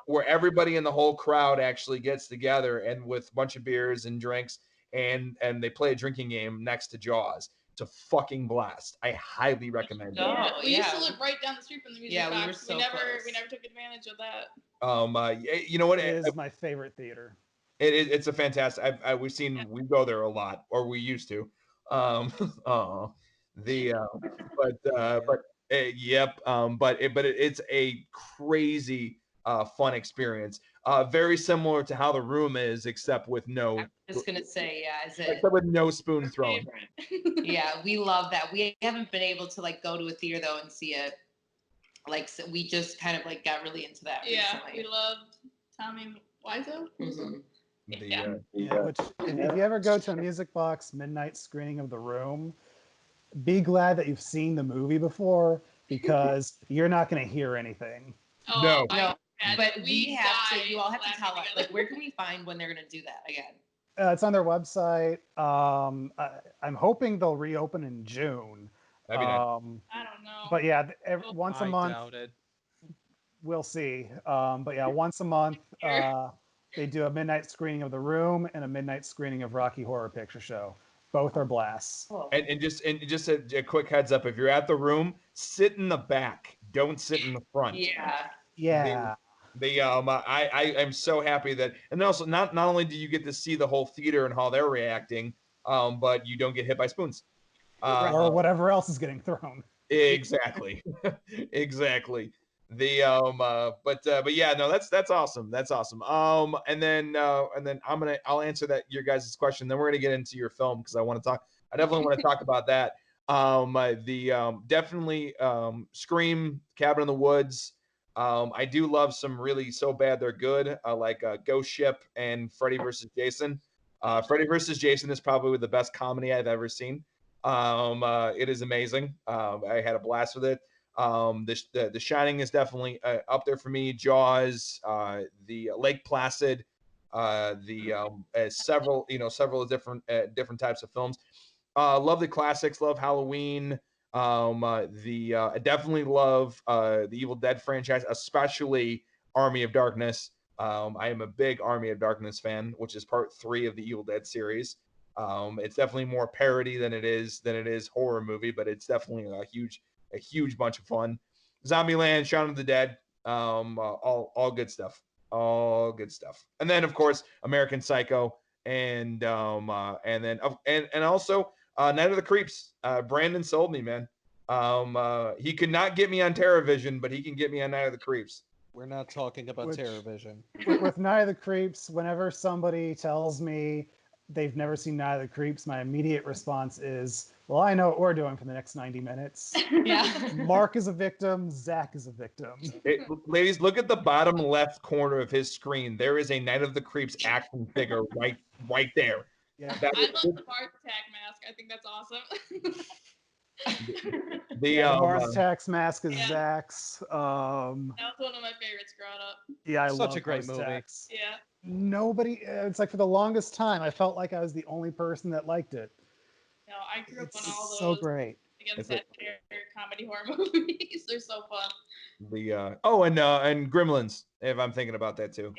where everybody in the whole crowd actually gets together and with a bunch of beers and drinks and they play a drinking game next to Jaws. It's a fucking blast. I highly recommend it. Yeah, Oh, we used to yeah. live right down the street from the music Yeah, we box. were so we never close. took advantage of that. You know what? It is my favorite theater. It's a fantastic. We go there a lot, or we used to. Oh, the yep. It's a crazy fun experience. Very similar to how The Room is, except with no. I'm just gonna say, yeah, is it? Except with no spoon thrown. Yeah, we love that. We haven't been able to like go to a theater though and see it. Like so we just kind of like got really into that recently. We loved Tommy Wiseau. Mhm. Which, if you ever go to a music box midnight screening of The Room, be glad that you've seen the movie before because you're not going to hear anything. Oh, No. No, God, but we have to. died You all have to laughing tell us. together. Like, where can we find when they're gonna do that again? It's on their website. I'm hoping they'll reopen in June. That'd be nice. I don't know. But yeah, once a I month, doubt it. we'll see. But yeah, once a month, they do a midnight screening of The Room and a midnight screening of Rocky Horror Picture Show. Both are blasts. Oh. And just a quick heads up: if you're at The Room, sit in the back. Don't sit in the front. Yeah. Yeah. I'm so happy that, and then also not only do you get to see the whole theater and how they're reacting, but you don't get hit by spoons. Or whatever else is getting thrown. Exactly. Exactly. But yeah, no, that's awesome. That's awesome. And then I'll answer that your guys' question. Then we're gonna get into your film because I definitely want to talk about that. Definitely Scream, Cabin in the Woods. I do love some really so bad they're good, like Ghost Ship and Freddy versus Jason. Freddy versus Jason is probably the best comedy I've ever seen. It is amazing. I had a blast with it. The Shining is definitely up there for me. Jaws, the Lake Placid, several different types of films. Love the classics. Love Halloween. I definitely love the Evil Dead franchise, especially Army of Darkness. I am a big Army of Darkness fan, which is part 3 of the Evil Dead series. It's definitely more parody than it is horror movie, but it's definitely a huge bunch of fun. Zombieland, Shaun of the Dead, all good stuff, all good stuff. And then of course American Psycho, and also Night of the Creeps. Brandon sold me, man. He could not get me on TerraVision, but he can get me on Night of the Creeps. We're not talking about TerraVision. With Night of the Creeps, whenever somebody tells me they've never seen Night of the Creeps, my immediate response is, well, I know what we're doing for the next 90 minutes. Yeah. Mark is a victim. Zach is a victim. Ladies, look at the bottom left corner of his screen. There is a Night of the Creeps action figure right there. Yeah. I love the Mars Attack mask. I think that's awesome. The Mars Attacks mask is Yeah. Zach's. That was one of my favorites growing up. Yeah, I Such love a great Mars movie. Attacks. Yeah. Nobody. It's like for the longest time, I felt like I was the only person that liked it. No, I grew up on all It's those so great. against satire comedy horror movies. They're so fun. And Gremlins, if I'm thinking about that too.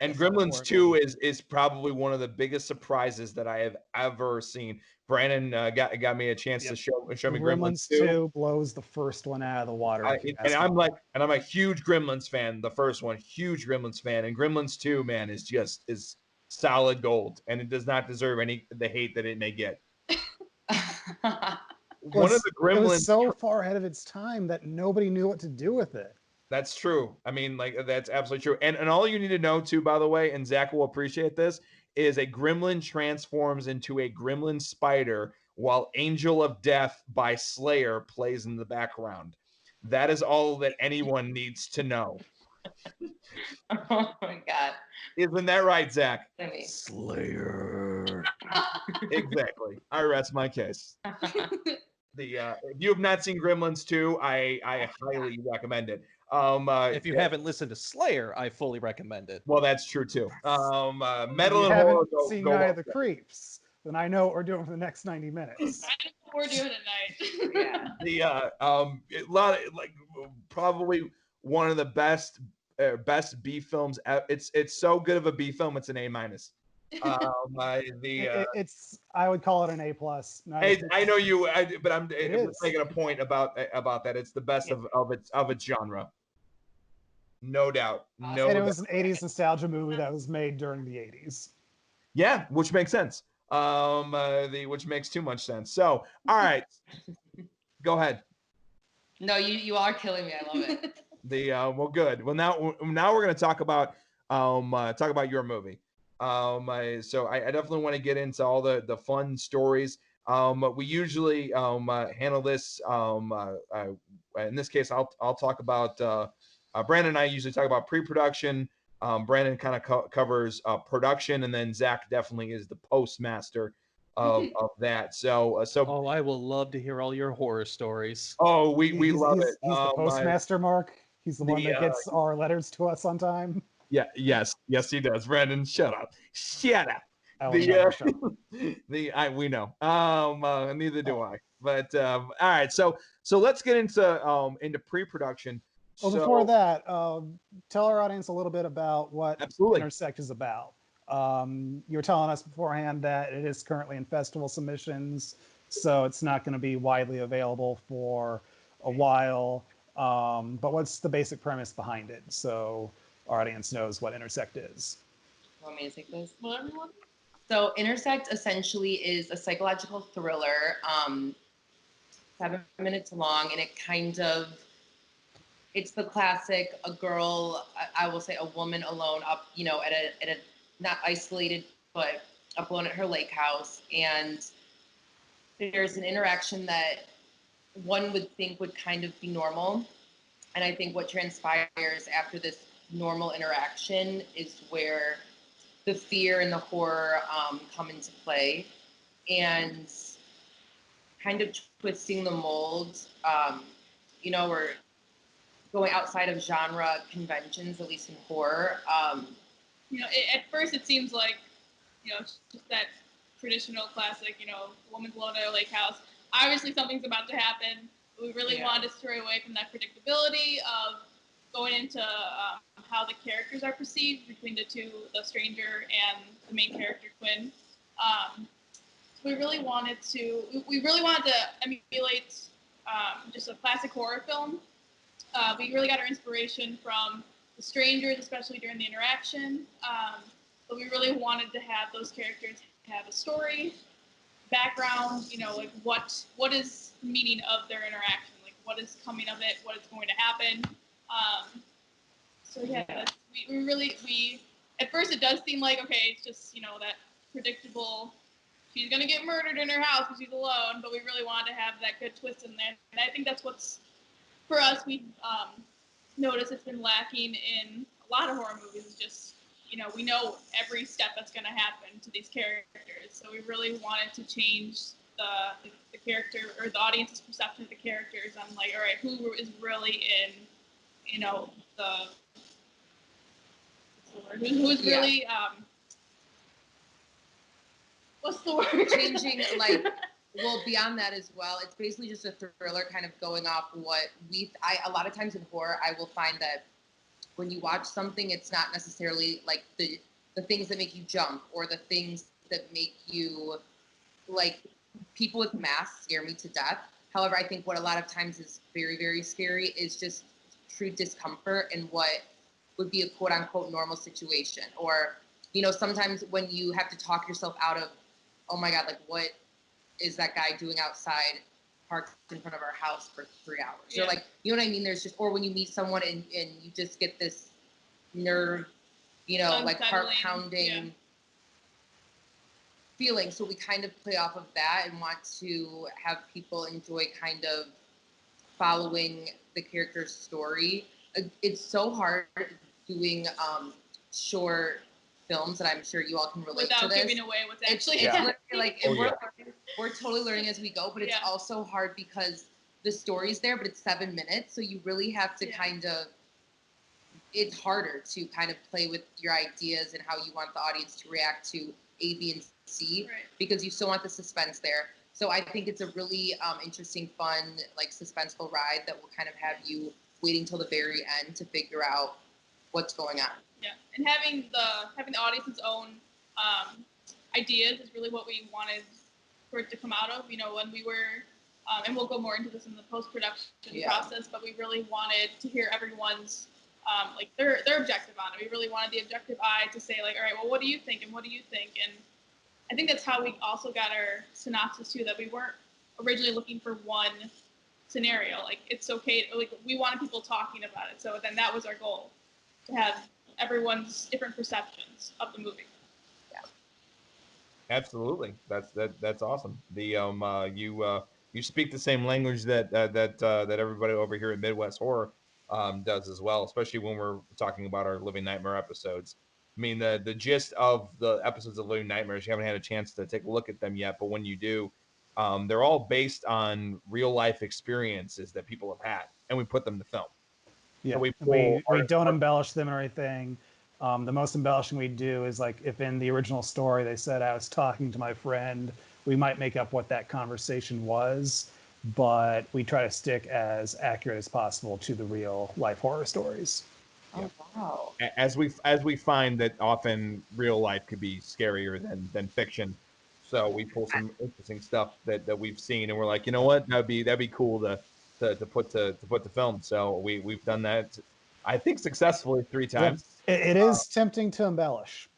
And Gremlins 2 is probably one of the biggest surprises that I have ever seen. Brandon got me a chance to show me Gremlins 2. Blows the first one out of the water. I'm a huge Gremlins fan. The first one, huge Gremlins fan, and Gremlins 2, man, is solid gold, and it does not deserve the hate that it may get. One of the Gremlins, it was so far ahead of its time that nobody knew what to do with it. That's true. I mean, like, that's absolutely true. And all you need to know too, by the way, and Zach will appreciate this, is a gremlin transforms into a gremlin spider while Angel of Death by Slayer plays in the background. That is all that anyone needs to know. Oh my God. Isn't that right, Zach? Slayer. Exactly. I rest my case. If you have not seen Gremlins 2, I highly recommend it. If you haven't listened to Slayer, I fully recommend it. Well, that's true too. Metal and and horror. Seen Night of the Creeps, then I know what we're doing for the next 90 minutes. I know what we're doing tonight. Yeah. A lot of, like, probably one of the best B films. It's so good of a B film. It's an A minus. It's I would call it an A plus. I know you, but I'm is. making a point about that. It's the best of its genre, no doubt. No, And it doubt. was an 80s nostalgia movie that was made during the 80s. Yeah, which makes sense. Which makes too much sense. So, all right, go ahead. No, you are killing me. I love it. Well, good. Well, now we're gonna talk about your movie. So I definitely want to get into all the fun stories. We usually handle this. In this case, I'll talk about. Brandon and I usually talk about pre-production. Brandon kind of covers production, and then Zach definitely is the postmaster of that. So Oh, I will love to hear all your horror stories. oh, we love it. He's the postmaster, Mark. He's the one that gets our letters to us on time. Yeah, yes, he does. Brandon, shut up. I will never shut up. We know. Neither do I. But all right, so let's get into pre-production. Well, So before that, tell our audience a little bit about what absolutely. Intersect is about. You were telling us beforehand that it is currently in festival submissions, so it's not going to be widely available for a while. But what's the basic premise behind it, so our audience knows what Intersect is? You want me to take this? Well, everyone. So Intersect essentially is a psychological thriller, 7 minutes long, and it's the classic, a girl, I will say a woman alone up, at a not isolated, but up alone at her lake house. And there's an interaction that one would think would kind of be normal. And I think what transpires after this normal interaction is where the fear and the horror come into play, and kind of twisting the mold. We're going outside of genre conventions, at least in horror. At first it seems like, it's just that traditional classic, woman's alone at a lake house. Obviously something's about to happen. But we really wanted to stray away from that predictability of going into how the characters are perceived between the stranger and the main character, Quinn. So we really wanted to emulate just a classic horror film. We really got our inspiration from the strangers, especially during the interaction. But we really wanted to have those characters have a story, background, like what is the meaning of their interaction, like what is coming of it, what is going to happen. So yeah, we at first it does seem like, okay, it's just, that predictable, she's going to get murdered in her house because she's alone, but we really wanted to have that good twist in there. And I think that's what's, for us, we noticed it's been lacking in a lot of horror movies. Is just, we know every step that's going to happen to these characters. So we really wanted to change the character, or the audience's perception of the characters on, like, all right, who is really in, who's really, what's the word? Changing, like, well, beyond that as well, it's basically just a thriller kind of going off what a lot of times in horror, I will find that when you watch something, it's not necessarily like the things that make you jump, or the things that make you, like, people with masks scare me to death. However, I think what a lot of times is very, very scary is just true discomfort in what would be a quote unquote normal situation. Or, sometimes when you have to talk yourself out of, oh my God, like, what is that guy doing outside parked in front of our house for 3 hours? Yeah. Or, like, you know what I mean? There's just, or when you meet someone and you just get this nerve, like heart pounding feeling. So we kind of play off of that and want to have people enjoy kind of following the character's story. It's so hard doing short films, that I'm sure you all can relate without to this. Giving away what's actually it's literally like, we're totally learning as we go, but it's also hard because the story's there, but it's 7 minutes, so you really have to kind of, it's harder to kind of play with your ideas and how you want the audience to react to A, B, and C, because you still want the suspense there. So I think it's a really interesting, fun, like, suspenseful ride that will kind of have you waiting till the very end to figure out what's going on. Yeah, and having the audience's own ideas is really what we wanted for it to come out of. You know, when we were, and we'll go more into this in the post-production process, but we really wanted to hear everyone's like their objective on it. We really wanted the objective eye to say like, all right, well, what do you think, and what do you think? And I think that's how we also got our synopsis too. That we weren't originally looking for one scenario. Like, it's okay. Like, we wanted people talking about it. So then that was our goal, to have everyone's different perceptions of the movie. Absolutely, that's awesome. You speak the same language that everybody over here at Midwest Horror does as well, especially when we're talking about our Living Nightmare episodes. I mean, the gist of the episodes of Living Nightmares, you haven't had a chance to take a look at them yet, but when you do, they're all based on real life experiences that people have had, and we put them to film. Yeah, So we don't embellish them or anything. The most embellishing we do is like if in the original story they said I was talking to my friend, we might make up what that conversation was, but we try to stick as accurate as possible to the real life horror stories. Oh, wow. As we find that often real life could be scarier than fiction. So we pull some interesting stuff that we've seen, and we're like, you know what, that'd be cool to put to film. So we've done that, I think, successfully 3 Yep, times. it is tempting to embellish.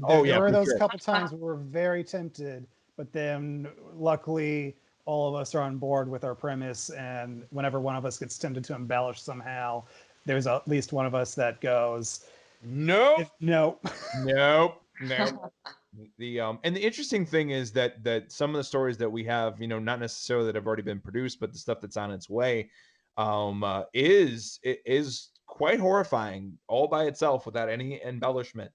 Oh yeah, There were for those sure. couple times we were very tempted, but then luckily all of us are on board with our premise, and whenever one of us gets tempted to embellish somehow, there's at least one of us that goes, Nope. no. Nope. Nope. And the interesting thing is that some of the stories that we have, not necessarily that have already been produced, but the stuff that's on its way, is quite horrifying all by itself without any embellishment.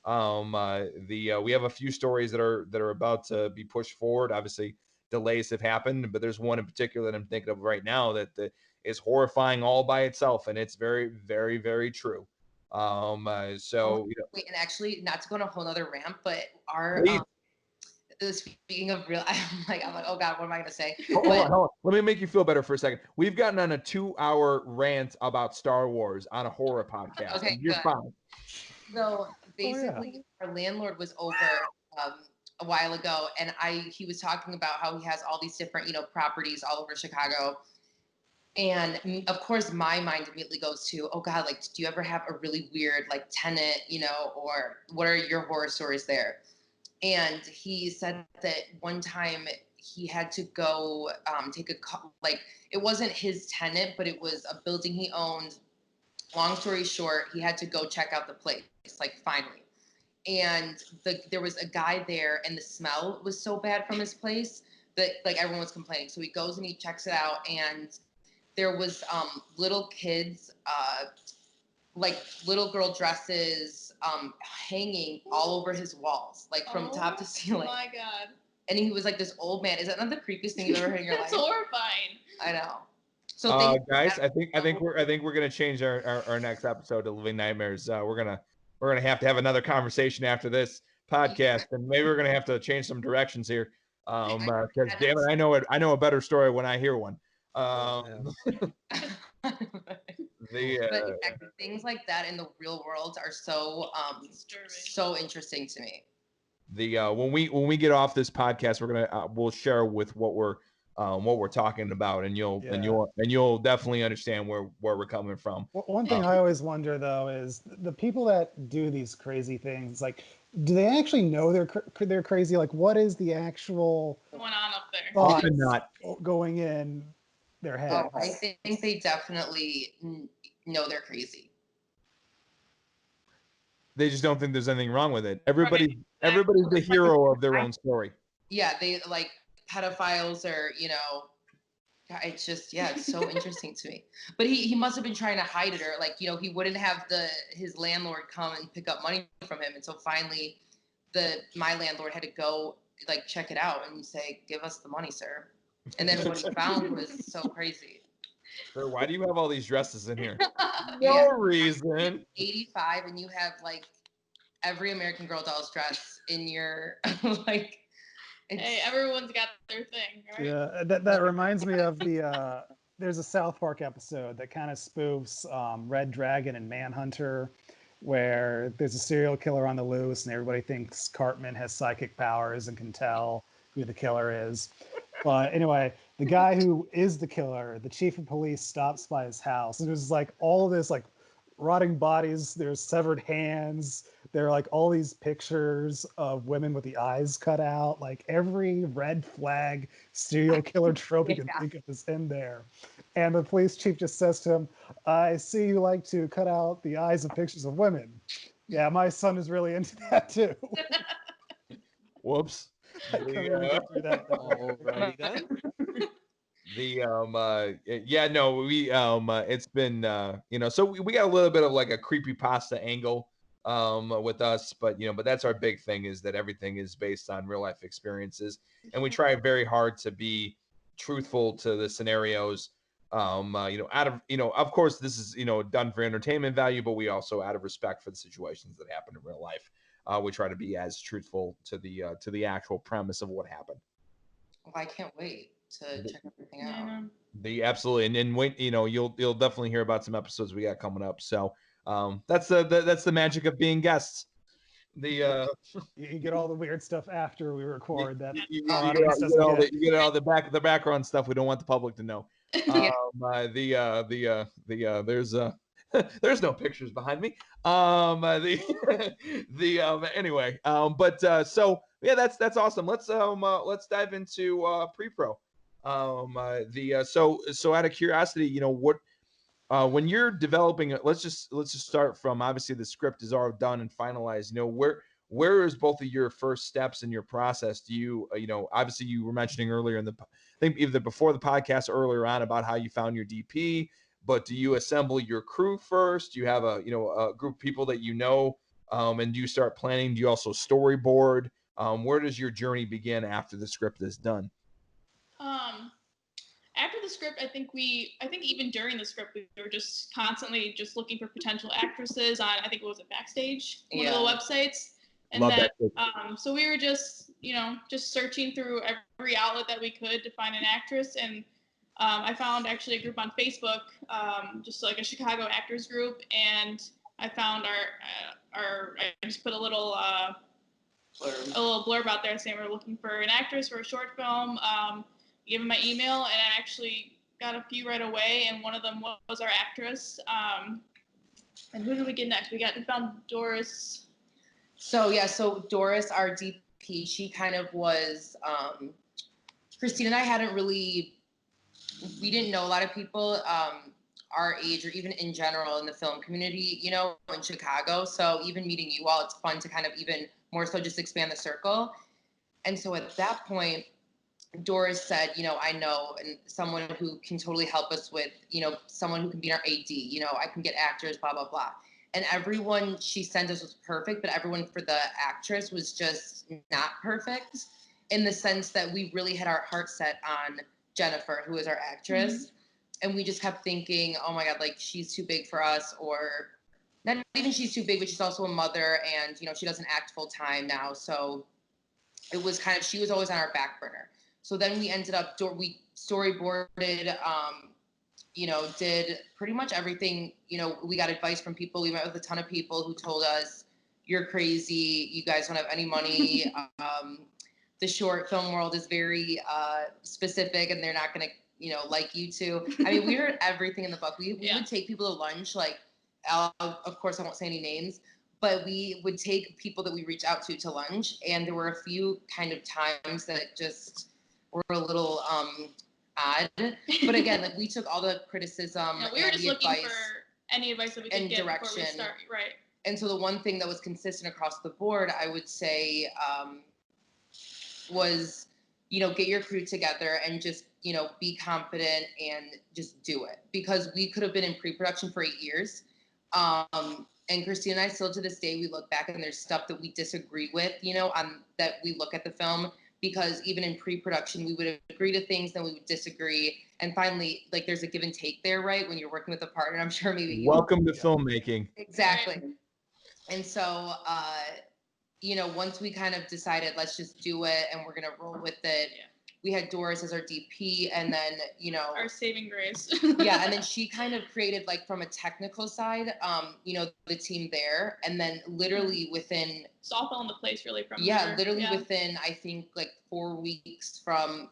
We have a few stories that are about to be pushed forward. Obviously, delays have happened, but there's one in particular that I'm thinking of right now that is horrifying all by itself, and it's very, very, very true. Wait, and actually, not to go on a whole nother rant, but our speaking of real, I'm like, oh god, what am I gonna say? Hold on. Let me make you feel better for a second. We've gotten on a 2-hour rant about Star Wars on a horror podcast. Okay, and you're good. fine. So basically, our landlord was over a while ago, and he was talking about how he has all these different, properties all over Chicago. And of course, my mind immediately goes to, oh God, like, do you ever have a really weird, like, tenant, or what are your horror stories there? And he said that one time he had to go take a call, like, it wasn't his tenant, but it was a building he owned. Long story short, he had to go check out the place, like, finally. And there was a guy there, and the smell was so bad from his place that, like, everyone was complaining. So he goes and he checks it out, and there was little kids, like little girl dresses, hanging all over his walls, like from top to ceiling. Oh my god! And he was like this old man. Is that not the creepiest thing you've ever heard in your life? It's horrifying. I know. So guys, I think we're gonna change our next episode to Living Nightmares. We're gonna have to have another conversation after this podcast, and maybe we're gonna have to change some directions here. Because damn it, I know a better story when I hear one. But things like that in the real world are so interesting to me. When we get off this podcast, we'll share with what we're talking about, and you'll definitely understand where we're coming from. One thing I always wonder though is the people that do these crazy things, like, do they actually know they're crazy? Like, what is the actual going on up there? Often not going in their head. Oh, I think they definitely know they're crazy. They just don't think there's anything wrong with it. Everybody's the hero of their own story. Yeah, they like pedophiles, or it's just, it's so interesting to me. But he must have been trying to hide it, or like, he wouldn't have his landlord come and pick up money from him until finally my landlord had to go like check it out and say, give us the money, sir. And then what he found was so crazy. Sir, why do you have all these dresses in here? No reason. 85, and you have like every American Girl dolls dress in your like. Hey, everyone's got their thing, right? Yeah, that reminds me of the there's a South Park episode that kind of spoofs Red Dragon and Manhunter, where there's a serial killer on the loose, and everybody thinks Cartman has psychic powers and can tell who the killer is. But anyway, the guy who is the killer, the chief of police, stops by his house, and there's like all this like rotting bodies. There's severed hands. There are like all these pictures of women with the eyes cut out. Like every red flag serial killer trope you can think of is in there. And the police chief just says to him, "I see you like to cut out the eyes of pictures of women. Yeah, my son is really into that too." Whoops. I couldn't even get through that. Alrighty then. Yeah, no, we it's been so we got a little bit of like a creepy pasta angle with us, but but that's our big thing, is that everything is based on real life experiences, and we try very hard to be truthful to the scenarios. Out of of course this is done for entertainment value, but we also, out of respect for the situations that happen in real life, we try to be as truthful to the actual premise of what happened. Well, I can't wait to check everything out. Absolutely, and then wait, you'll definitely hear about some episodes we got coming up. So that's the magic of being guests. You get all the weird stuff after we record. That you get all the background stuff we don't want the public to know. There's there's no pictures behind me. Anyway, so yeah, that's awesome. Let's dive into pre-pro. So out of curiosity, what when you're developing it, let's just start from, obviously the script is all done and finalized. Where is both of your first steps in your process? Do you obviously you were mentioning earlier I think either before the podcast or earlier on about how you found your DP, but do you assemble your crew first? Do you have a group of people that and do you start planning? Do you also storyboard? Where does your journey begin after the script is done? After the script, I think even during the script, we were just constantly just looking for potential actresses on, I think it was Backstage, one of the websites. And Love then, so we were just searching through every outlet that we could to find an actress. And I found actually a group on Facebook, just like a Chicago actors group. And I found I just put a little blurb out there saying we're looking for an actress for a short film. Gave them my email, and I actually got a few right away, and one of them was our actress. And who did we get next? We found Doris. So Doris, our DP, she kind of was. Christine and I we didn't know a lot of people our age, or even in general in the film community, in Chicago. So even meeting you all, it's fun to kind of even more so just expand the circle. And so at that point, Doris said, I know, and someone who can totally help us with, someone who can be our AD, I can get actors, blah, blah, blah. And everyone she sent us was perfect, but everyone for the actress was just not perfect, in the sense that we really had our heart set on Jennifer, who is our actress. Mm-hmm. And we just kept thinking, oh my God, like she's too big for us, or not even she's too big, but she's also a mother, and, she doesn't act full time now. So it was she was always on our back burner. So then we ended up, we storyboarded, did pretty much everything. We got advice from people. We met with a ton of people who told us, you're crazy. You guys don't have any money. The short film world is very specific, and they're not going to, like you too. I mean, we heard everything in the book. We would take people to lunch. Like, of course, I won't say any names, but we would take people that we reach out to lunch. And there were a few kind of times that just were a little odd, but again, like we took all the criticism. We were just looking for any advice that we could get direction. Before we start, right? And so the one thing that was consistent across the board, I would say, was get your crew together and just be confident and just do it, because we could have been in pre-production for 8 years. And Christine and I still to this day, we look back and there's stuff that we disagree with, on that we look at the film. Because even in pre-production, we would agree to things, then we would disagree. And finally, like there's a give and take there, right? When you're working with a partner, I'm sure maybe welcome to filmmaking. Exactly. And so, once we kind of decided, let's just do it and we're going to roll with it. we had Doris as our DP, and then, you know, our saving grace. yeah, and then she kind of created, like, from a technical side, you know, the team there, and then literally within, it's all fell into place really from yeah, there. literally within, I think, like 4 weeks from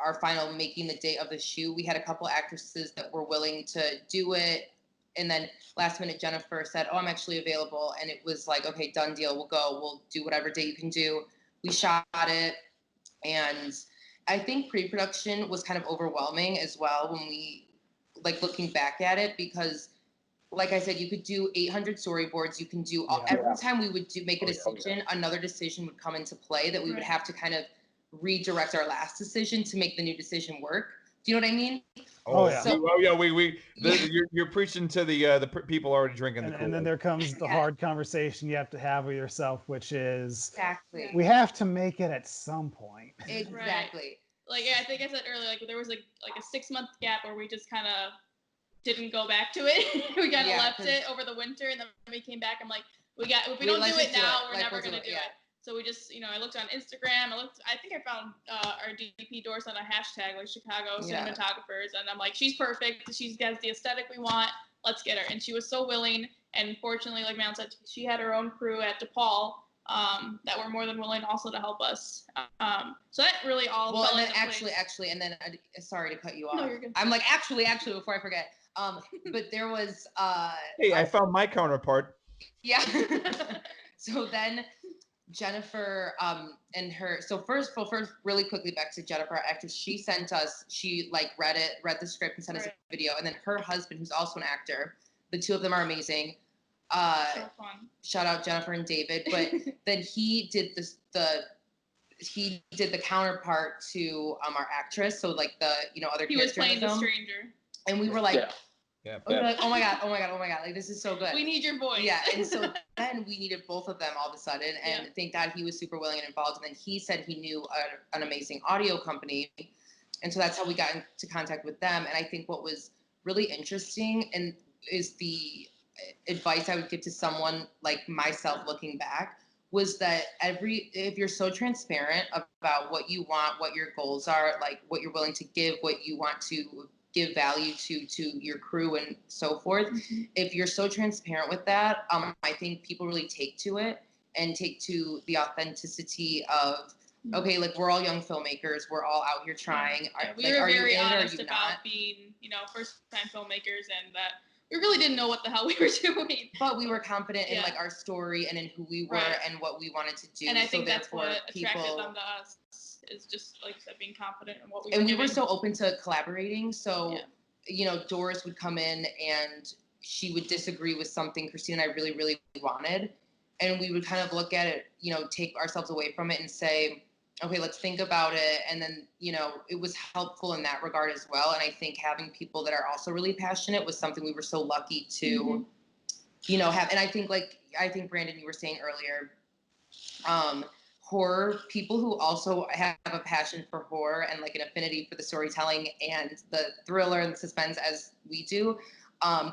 our final making the date of the shoot, we had a couple actresses that were willing to do it. And then last minute, Jennifer said, "Oh, I'm actually available." And it was like, "Okay, done deal. We'll go. We'll do whatever date you can do." We shot it. And I think pre-production was kind of overwhelming as well when we, like, looking back at it, because like I said, you could do 800 storyboards. You can do every time we would make a decision, another decision would come into play that we would have to kind of redirect our last decision to make the new decision work. Do you know what I mean? Oh, yeah. So, You're preaching to the people already drinking the Kool-Aid. And then there comes the hard conversation you have to have with yourself, which is exactly, we have to make it at some point. exactly. Like, I think I said earlier, like, there was like a 6-month gap where we just kind of didn't go back to it. We kind of left it over the winter, and then we came back. I'm like, if we don't do it now, we're never gonna do it. So we just, you know, I looked on Instagram. I think I found our DP Doris on a hashtag, like Chicago cinematographers, and I'm like, she's perfect. She has the aesthetic we want. Let's get her. And she was so willing. And fortunately, like Mal said, she had her own crew at DePaul that were more than willing also to help us. So that really all fell and then into actually, and then sorry to cut you off. No, you're good. I'm like, actually, before I forget. But there was hey, I found my counterpart. Yeah. So then Jennifer and her, so first really quickly back to Jennifer, our actress, she sent us, she like read the script and sent us a video, and then her husband, who's also an actor, the two of them are amazing. So fun. Shout out Jennifer and David. But then he did the counterpart to our actress, so like the, you know, other he character was playing in the film. the stranger, and we were like, we're like, oh my god, like, this is so good. We need your voice. Yeah, and so then we needed both of them all of a sudden, and thank God he was super willing and involved. And then he said he knew an amazing audio company, and so that's how we got into contact with them. And I think what was really interesting and is the advice I would give to someone like myself looking back was that if you're so transparent about what you want, what your goals are, like what you're willing to give, what you want to give value to your crew and so forth. If you're so transparent with that, I think people really take to it and take to the authenticity of, okay, like, we're all young filmmakers, we're all out here trying. We were very honest about being, you know, first-time filmmakers, and that we really didn't know what the hell we were doing. But we were confident in like our story and in who we were and what we wanted to do. And I think that's what attracted them to us, is just like I said, being confident in what we were doing. And we were so open to collaborating. So, you know, Doris would come in and she would disagree with something Christina and I really, really wanted. And we would kind of look at it, you know, take ourselves away from it and say, okay, let's think about it. And then, you know, it was helpful in that regard as well. And I think having people that are also really passionate was something we were so lucky to, you know, have. And I think, Brandon, you were saying earlier, horror, people who also have a passion for horror and like an affinity for the storytelling and the thriller and the suspense as we do,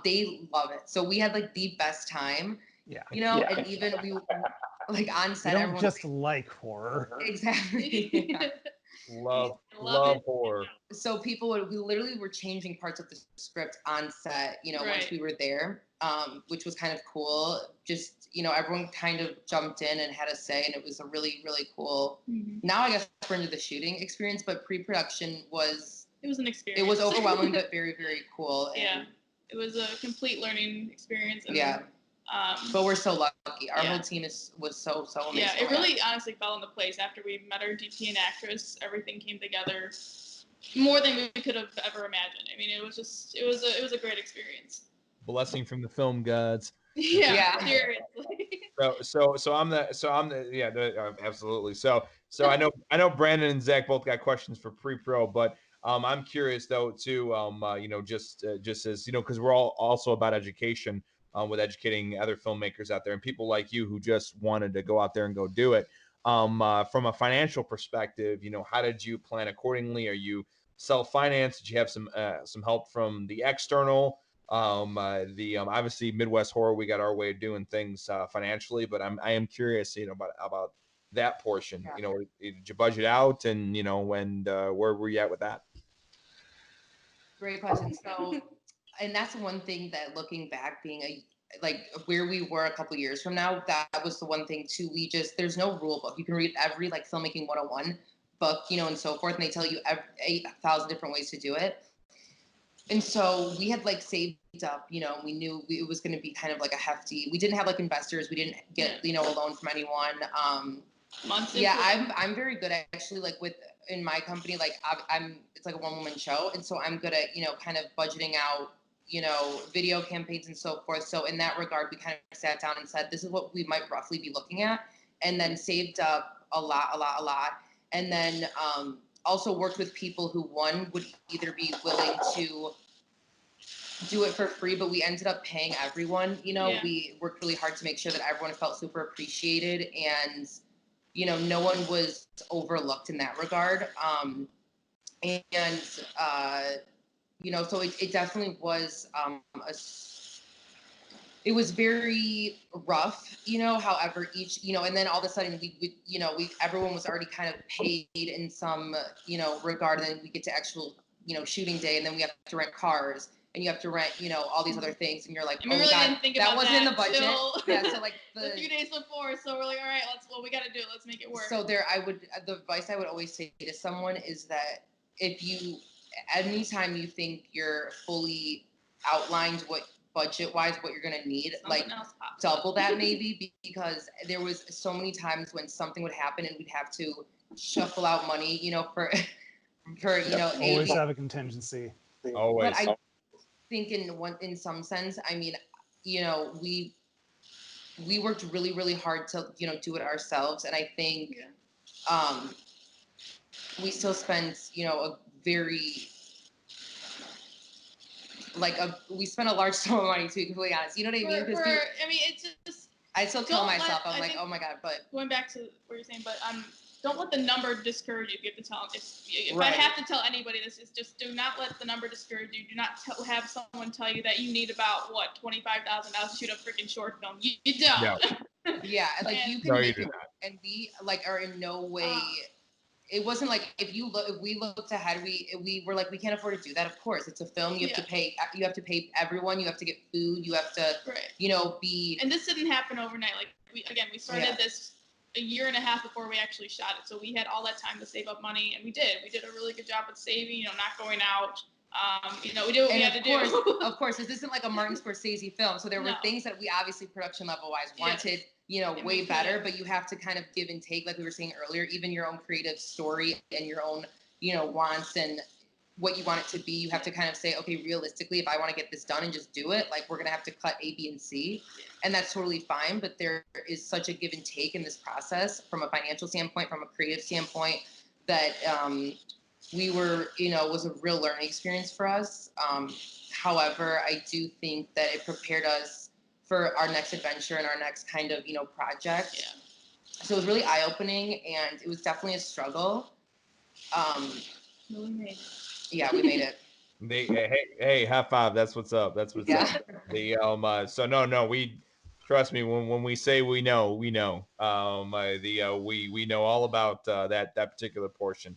they love it. So we had like the best time, you know, and even we like on set, everyone just like horror. Exactly. Love horror. So we literally were changing parts of the script on set, you know, once we were there, which was kind of cool. Just, you know, everyone kind of jumped in and had a say, and it was a really, really cool. Now I guess we're into the shooting experience, but pre-production it was an experience. It was overwhelming, but very, very cool. And it was a complete learning experience. And but we're so lucky. Our whole team was so amazing. Yeah, it really honestly fell into place after we met our DP and actress. Everything came together more than we could have ever imagined. I mean, it was a great experience. Blessing from the film gods. Seriously. So I'm the absolutely. So I know Brandon and Zach both got questions for pre-pro, but I'm curious though too. You know, just as you know, because we're all also about education. With educating other filmmakers out there and people like you who just wanted to go out there and go do it. From a financial perspective, you know, how did you plan accordingly? Are you self-financed? Did you have some help from the external? Obviously Midwest Horror, we got our way of doing things financially, but I am curious, you know, about that portion? Yeah. You know, did you budget out, and you know, and where were you at with that? Great question. So, and that's one thing that looking back, being a like where we were a couple years from now, that was the one thing too. We just there's no rule book. You can read every like filmmaking 101 book, you know, and so forth, and they tell you 8,000 different ways to do it. And so we had like saved up, you know, we knew it was going to be kind of like a hefty. We didn't have like investors. We didn't get, you know, a loan from anyone. Months Yeah, into it. I'm very good actually like with in my company like I'm it's like a one woman show, and so I'm good at, you know, kind of budgeting out, you know, video campaigns and so forth. So in that regard, we kind of sat down and said this is what we might roughly be looking at, and then saved up a lot, and then also worked with people who one would either be willing to do it for free, but we ended up paying everyone. You know, Yeah. we worked really hard to make sure that everyone felt super appreciated, and you know, no one was overlooked in that regard. And you know, so it definitely was it was very rough, you know. However, each, you know, and then all of a sudden we you know, we everyone was already kind of paid in some, you know, regard, and then we get to actual, you know, shooting day, and then we have to rent cars, and you have to rent, you know, all these other things, and you're like, And oh we really God, didn't think that about wasn't in the that budget. till Yeah, so like a few days before. So we're like, all right, we got to do it. Let's make it work. So there, the advice I would always say to someone is that if you, anytime you think you're fully outlined what budget wise what you're gonna need, like Something else pops up. double that maybe, because there was so many times when something would happen and we'd have to shuffle out money, you know, for you know, Always have a contingency. Always. but I think in some sense, I mean, you know, we worked really hard to, you know, do it ourselves, and I think Yeah. we still spend, you know, a very like we spent a large sum of money, to be completely honest. You know what I mean? Because I mean, it's just I still tell don't let- myself, I'm I like, think- oh my God, but going back to what you're saying, but don't let the number discourage you. If you have to tell, if Right. I have to tell anybody this, is just do not let the number discourage you. Do not have someone tell you that you need about what $25,000 to shoot a freaking short film. You don't. yeah, like And- you can No, you make do it, and we like are in no way. It wasn't like if we looked ahead, we were like, we can't afford to do that. Of course, it's a film. You have to pay. You have to pay everyone. You have to get food. You have to, Right. you know, be. And this didn't happen overnight. Like we started this a year and a half before we actually shot it. So we had all that time to save up money, and we did. We did a really good job with saving. You know, not going out. You know, we did what we had to do. Of course, this isn't like a Martin Scorsese film. So there were No. things that we obviously production level wise wanted, Yes. you know, And way we better, couldn't. but you have to kind of give and take, like we were saying earlier, even your own creative story and your own, you know, wants and what you want it to be. You have to kind of say, okay, realistically, if I want to get this done and just do it, like we're going to have to cut A, B, and C. And that's totally fine. But there is such a give and take in this process from a financial standpoint, from a creative standpoint, that we were, you know, was a real learning experience for us. However, I do think that it prepared us for our next adventure and our next kind of, you know, project. Yeah. So it was really eye-opening, and it was definitely a struggle. We made it. Yeah, we made it. Hey, high five. That's what's up. That's what's Yeah. up. The so no, we trust me when we say we know, we know. We know all about that particular portion.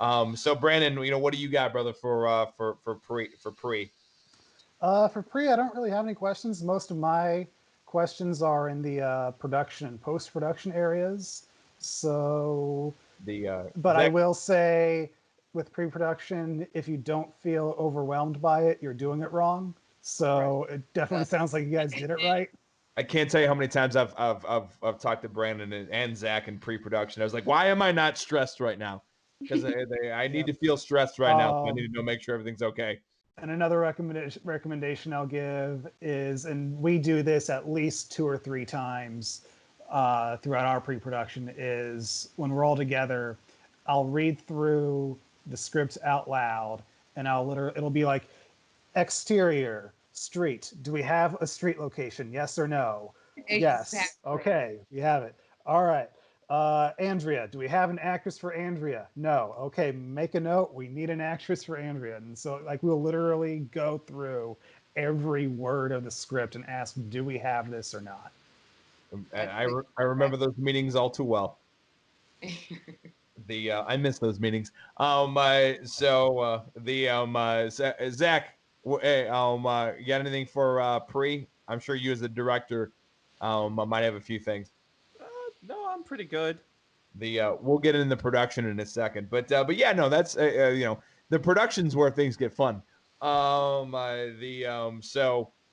So Brandon, you know, what do you got, brother, for pre? For pre, I don't really have any questions. Most of my questions are in the production and post-production areas. So, but I will say, with pre-production, if you don't feel overwhelmed by it, you're doing it wrong. So it definitely sounds like you guys did it right. I can't tell you how many times I've talked to Brandon and Zach in pre-production. I was like, why am I not stressed right now? Because I need to feel stressed right now. So I need to make sure everything's okay. And another recommendation I'll give is, and we do this at least 2 or 3 times throughout our pre-production, is when we're all together, I'll read through the script out loud, and it'll be like, exterior, street. Do we have a street location? Yes or no? Yes. Exactly. Okay, we have it. All right. Andrea, do we have an actress for Andrea? No. Okay, make a note. We need an actress for Andrea. And so, like, we'll literally go through every word of the script and ask, do we have this or not? And I remember those meetings all too well. I miss those meetings. Zach, you got anything for pre? I'm sure you as a director might have a few things. No, I'm pretty good. We'll get into production in a second, but yeah, no, that's the production's where things get fun. So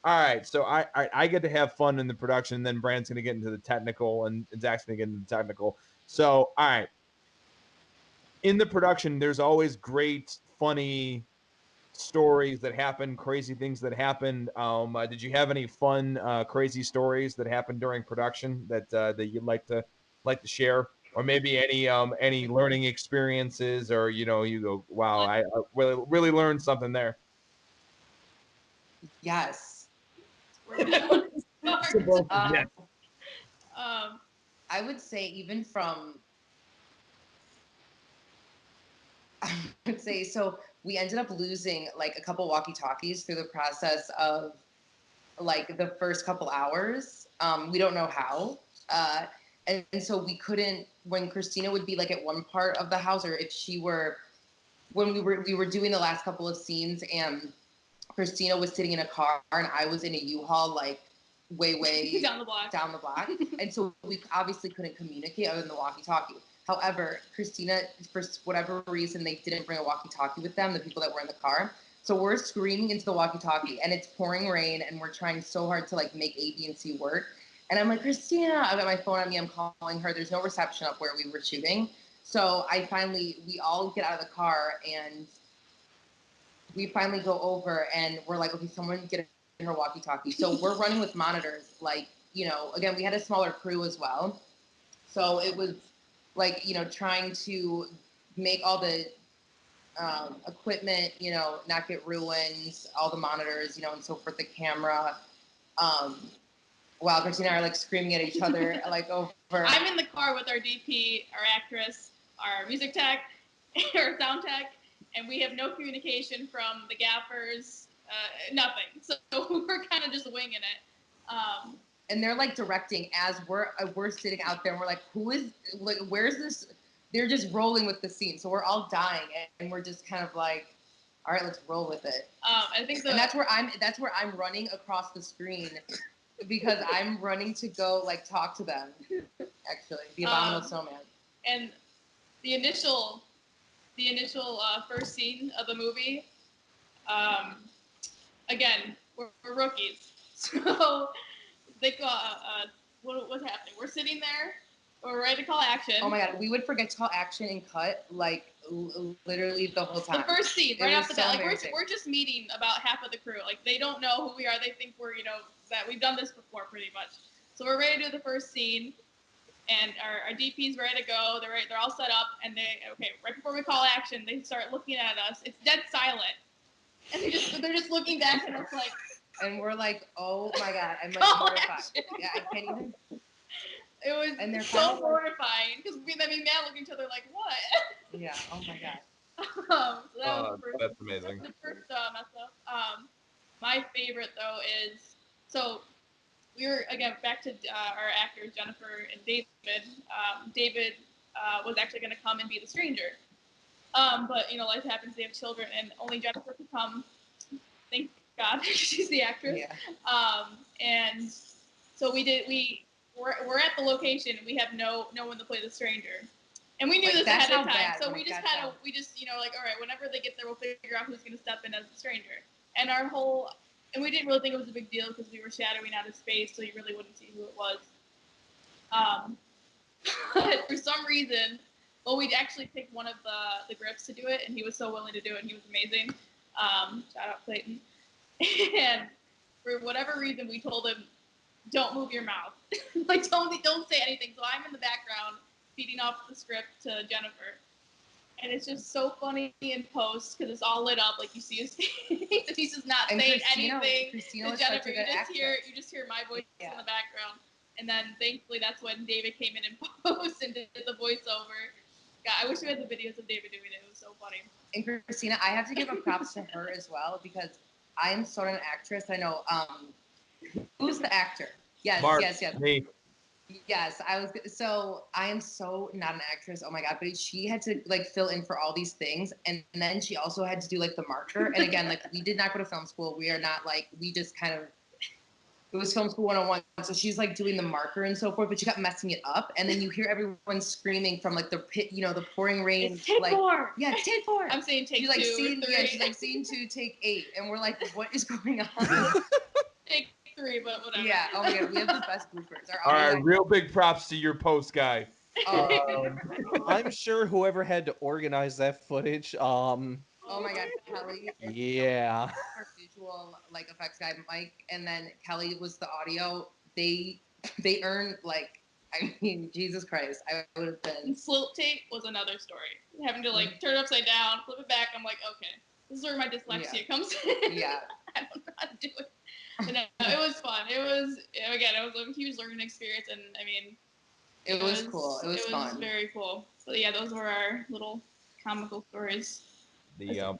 all right, so I get to have fun in the production, then Brand's gonna get into the technical, and Zach's gonna get into the technical. So all right, in the production, there's always great, funny stories that happen, crazy things that happen. Did you have any fun, crazy stories that happened during production that you'd like to share, or maybe any learning experiences, or you go, wow, I really learned something there. Yes. Where we want to start. Yeah. Um, I would say even from I would say so we ended up losing like a couple walkie-talkies through the process of like the first couple hours. We don't know how. And so we couldn't when Christina would be like at one part of the house, or if she were when we were doing the last couple of scenes and Christina was sitting in a car and I was in a U-Haul like way down the block. And so we obviously couldn't communicate other than the walkie-talkie. However, Christina, for whatever reason, they didn't bring a walkie-talkie with them, the people that were in the car. So we're screaming into the walkie-talkie and it's pouring rain and we're trying so hard to like make A, B, and C work. And I'm like, Christina, I've got my phone on me, I'm calling her. There's no reception up where we were shooting. So we all get out of the car and we finally go over and we're like, okay, someone get her walkie-talkie. So we're running with monitors. Like, again, we had a smaller crew as well. So it was like, trying to make all the equipment, not get ruined, all the monitors, and so forth, the camera. While Christina and I are like screaming at each other, like over. I'm in the car with our DP, our actress, our music tech, our sound tech, and we have no communication from the gaffers, nothing. So we're kind of just winging it. And they're like directing as we're sitting out there and we're like, where's this? They're just rolling with the scene. So we're all dying and we're just kind of like, all right, let's roll with it. I think and that's where I'm running across the screen because I'm running to go like talk to them. Actually, the Abominable Snowman. And the initial first scene of the movie, again, we're rookies, so they go. What's happening? We're sitting there. We're ready to call action. Oh my god, we would forget to call action and cut like literally the whole time. The first scene, right off the bat, like we're just meeting about half of the crew. Like they don't know who we are. They think we're that we've done this before pretty much. So we're ready to do the first scene, and our DP's ready to go. They're ready. They're all set up, and right before we call action, they start looking at us. It's dead silent, and they're just looking back at us like. And we're like, oh my god, I'm like mortified. Yeah, I can't even. It was and they're so mortifying because we mad look at each other like, what? Yeah. Oh my god. So that was the first. That's amazing. The first mess up. My favorite though is so we were again back to our actors Jennifer and David. David was actually going to come and be the stranger, but life happens. They have children, and only Jennifer could come. Thank God, she's the actress. Yeah. And so we're at the location and we have no one to play the stranger. And we knew this ahead of time. So we just like, all right, whenever they get there, we'll figure out who's going to step in as the stranger. And we didn't really think it was a big deal because we were shadowing out of space, so you really wouldn't see who it was. But for some reason, we'd actually picked one of the grips to do it, and he was so willing to do it, and he was amazing. Shout out Clayton. And for whatever reason, we told him, don't move your mouth. Like, don't say anything. So I'm in the background feeding off the script to Jennifer. And it's just so funny in post because it's all lit up. Like, you see his face, and he's just not saying anything to Jennifer. You just hear my voice in the background. And then, thankfully, that's when David came in post and did the voiceover. God, I wish we had the videos of David doing it. It was so funny. And Christina, I have to give a props to her as well because I am sort of an actress. I know. Who's the actor? Yes, Mark, yes. Me. Yes, so I am so not an actress. Oh my god! But she had to like fill in for all these things, and then she also had to do like the marker. And again, like we did not go to film school. We are not like we just kind of it was film school 101. So she's like doing the marker and so forth, but she kept messing it up. And then you hear everyone screaming from like the pit, the pouring rain. It's take like 4. Yeah, take 4. I'm saying take she's like 2 scene, or 3. Yeah, she's like scene 2, take 8, and we're like, what is going on? Take 3, but whatever. Yeah. Oh my god, we have the best bloopers. All right, real big props to your post guy. I'm sure whoever had to organize that footage, Oh my god, Kelly. yeah. Our visual like effects guy, Mike, and then Kelly was the audio. They earned like, I mean, Jesus Christ, I would have been. And slope tape was another story. Having to like turn it upside down, flip it back. I'm like, okay, this is where my dyslexia comes in. Yeah. I don't know how to do it. But no, it was fun. It was a huge learning experience, and I mean, it was cool. It was fun. It was very cool. So yeah, those were our little comical stories. I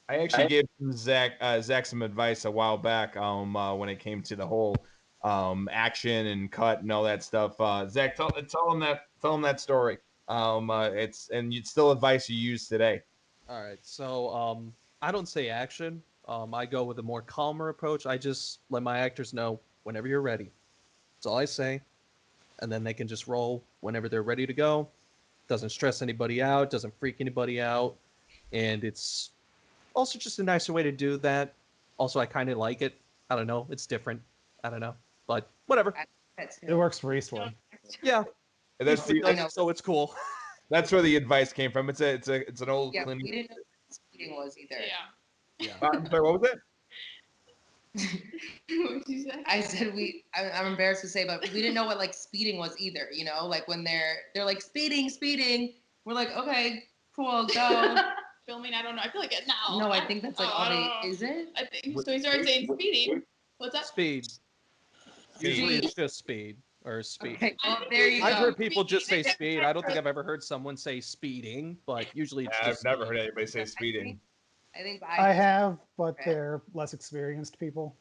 actually gave Zach some advice a while back when it came to the whole action and cut and all that stuff. Zach, tell him that story. It's still advice you use today. All right. So I don't say action. I go with a more calmer approach. I just let my actors know whenever you're ready. That's all I say. And then they can just roll whenever they're ready to go. Doesn't stress anybody out, doesn't freak anybody out. And it's also just a nicer way to do that. Also, I kind of like it. I don't know. It's different. I don't know. But whatever. It works for Eastwood. Yeah. That's so it's cool. That's where the advice came from. It's an old Yeah, Clint. we didn't know what speeding was either. Yeah. I'm sorry, what was it? What did you say? I said I'm embarrassed to say, but we didn't know what like speeding was either. Like when they're like speeding. We're like, okay, cool, go. Filming, I don't know. I feel like it now. No, I think that's like all they. Is it? I think so. He started saying speeding. What's that? Speed. Usually it's just speed or speed. Okay, well, there you I've go. heard people just say speed. I don't think I've ever heard someone say speeding, but usually it's I've just never speed. heard anybody say speeding. I think I have, but they're less experienced people.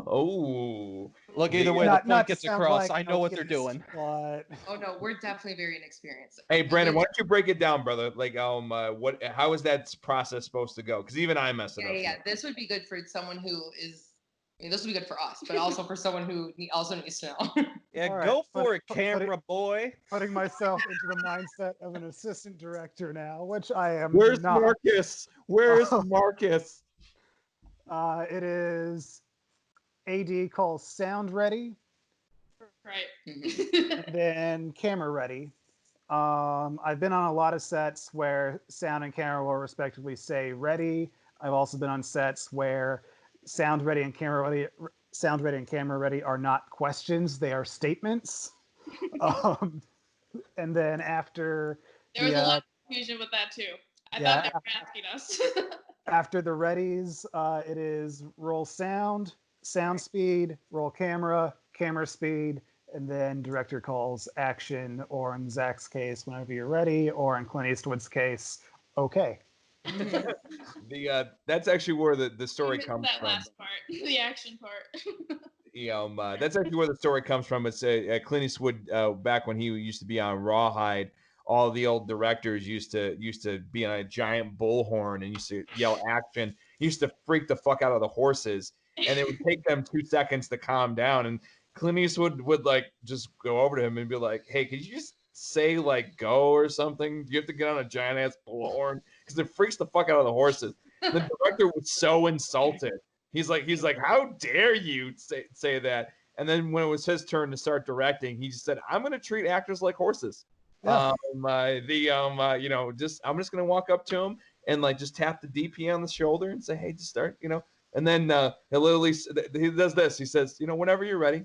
Oh, Look, either way, the Not point to gets sound across. like I know what they're elitist, doing. But Oh no, we're definitely very inexperienced. hey Brandon, why don't you break it down, brother? Like, how is that process supposed to go? Because even I mess it up. Yeah. This would be good for someone who is. I mean, this would be good for us, but also for someone who also needs to know. Yeah, All right, go for it, camera boy. putting myself into the mindset of an assistant director now, which I am Where's not. Marcus? Where's Marcus? It is AD calls sound ready, Right. and then camera ready. I've been on a lot of sets where sound and camera will respectively say ready. I've also been on sets where sound ready and camera ready are not questions; they are statements. And then after there was a lot of confusion with that too. I thought they were asking us. After the readies, it is roll sound, sound speed, roll camera, camera speed, and then director calls action, or in Zach's case, whenever you're ready, or in Clint Eastwood's case, okay. That's actually where the story comes that from. last part, the action part. That's actually where the story comes from. It's Clint Eastwood back when he used to be on Rawhide. All the old directors used to be on a giant bullhorn and used to yell action. He used to freak the fuck out of the horses, and it would take them 2 seconds to calm down. And Clint Eastwood would like just go over to him and be like, "Hey, could you just say like go or something? Do you have to get on a giant ass bullhorn because it freaks the fuck out of the horses?" The director was so insulted. He's like, "How dare you say that?" And then when it was his turn to start directing, he just said, "I'm going to treat actors like horses." Yeah. I'm just gonna walk up to him and like just tap the DP on the shoulder and say, "Hey, just start," and then he does this. He says, "Whenever you're ready,"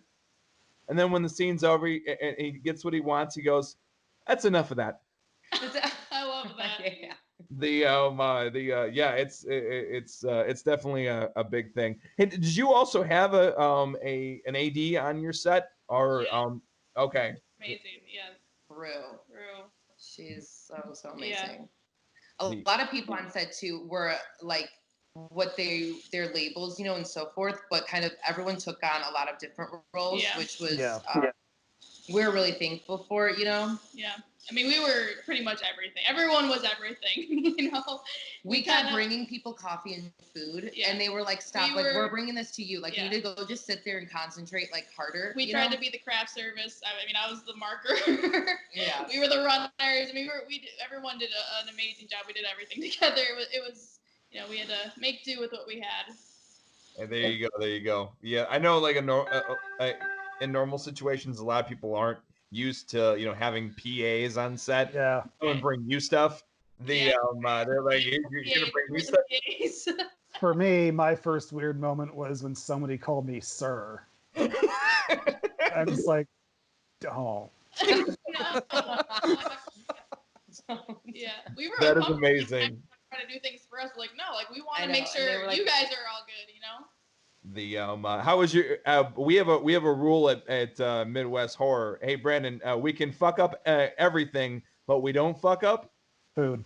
and then when the scene's over, he gets what he wants. He goes, "That's enough of that." I love that. It's definitely a big thing. Hey, did you also have an AD on your set or okay? Amazing, yes. Rue. She's so amazing. Yeah. A lot of people on set too were like what their labels, you know, and so forth. But kind of everyone took on a lot of different roles, which was we're really thankful for it, you know. Yeah. I mean, we were pretty much everything. Everyone was everything, you know. We kept bringing people coffee and food, and they were like, "Stop! We're bringing this to you. Like, you need to go just sit there and concentrate, like harder." We tried to be the craft service. I mean, I was the marker. Yeah. We were the runners. I mean, everyone did an amazing job. We did everything together. It was, you know, we had to make do with what we had. And there you go. There you go. Yeah, I know. Like in normal situations, a lot of people aren't used to, you know, having PAs on set. Yeah. Someone bring you stuff. They're like, you're gonna bring me stuff. For me, my first weird moment was when somebody called me sir. I was like, oh. Yeah, we were. That is amazing. Trying to do things for us, like no, like we want to make sure like, you guys are all good, you know. The how was your we have a rule at Midwest Horror. Hey Brandon, we can fuck up everything, but we don't fuck up food.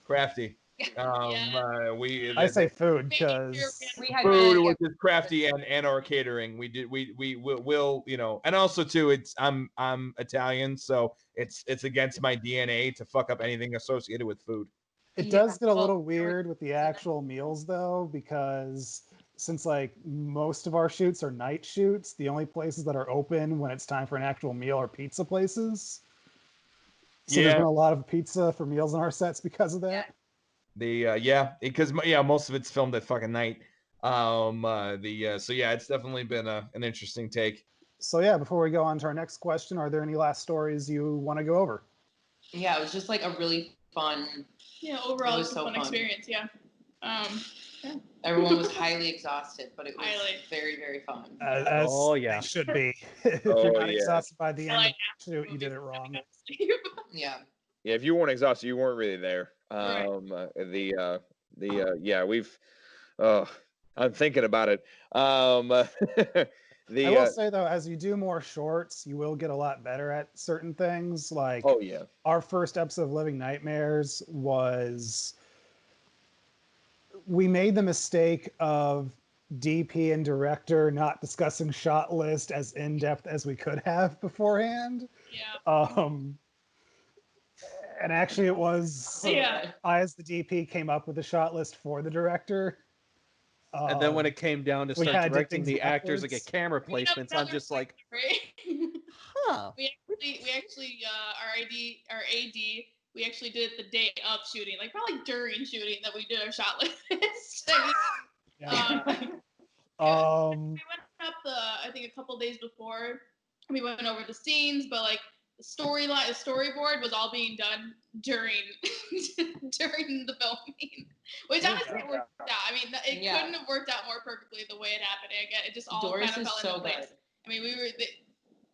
Crafty. I say food because food, which is crafty, and our catering. We will, you know, and also too, it's I'm Italian, so it's against my DNA to fuck up anything associated with food. It does get a little weird with the actual meals though, because since like most of our shoots are night shoots, the only places that are open when it's time for an actual meal are pizza places. So there's been a lot of pizza for meals on our sets because of that. Because most of it's filmed at fucking night. So yeah, it's definitely been an interesting take. So yeah, before we go on to our next question, are there any last stories you want to go over? Yeah, it was just like a really fun. Yeah, overall, it was a fun experience. Yeah. Everyone was highly exhausted, but it was very, very fun. As they should be. If you're not exhausted by the end of the shoot, you did it wrong. Yeah. Yeah, if you weren't exhausted, you weren't really there. Right. We've. I'm thinking about it. I will say though, as you do more shorts, you will get a lot better at certain things. Like, our first episode of Living Nightmares was, we made the mistake of DP and director not discussing shot list as in depth as we could have beforehand. Yeah. And actually, it was I, as the DP, came up with the shot list for the director. And then when it came down to start directing the actors and get camera placements, I'm just like, huh. We actually our AD, we actually did it the day of shooting, like probably during shooting that we did our shot list. We went up I think a couple days before. We went over the scenes, but like the storyboard was all being done during the filming, which honestly worked out. I mean, it couldn't have worked out more perfectly the way it happened. It just all Doris kind of fell into place. Good. I mean,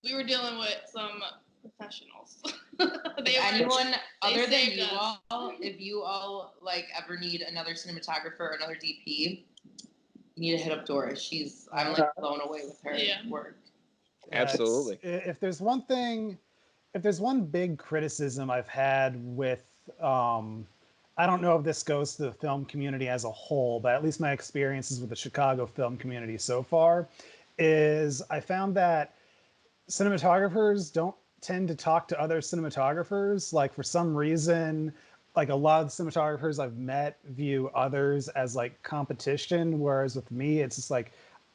we were dealing with some professionals. Anyone other than you all, if you all like ever need another cinematographer or another DP, you need to hit up Doris. I'm like blown away with her work. Absolutely. If there's one big criticism I've had with, I don't know if this goes to the film community as a whole, but at least my experiences with the Chicago film community so far, is I found that cinematographers don't tend to talk to other cinematographers. Like, for some reason, like a lot of the cinematographers I've met view others as like competition, whereas with me, it's just like,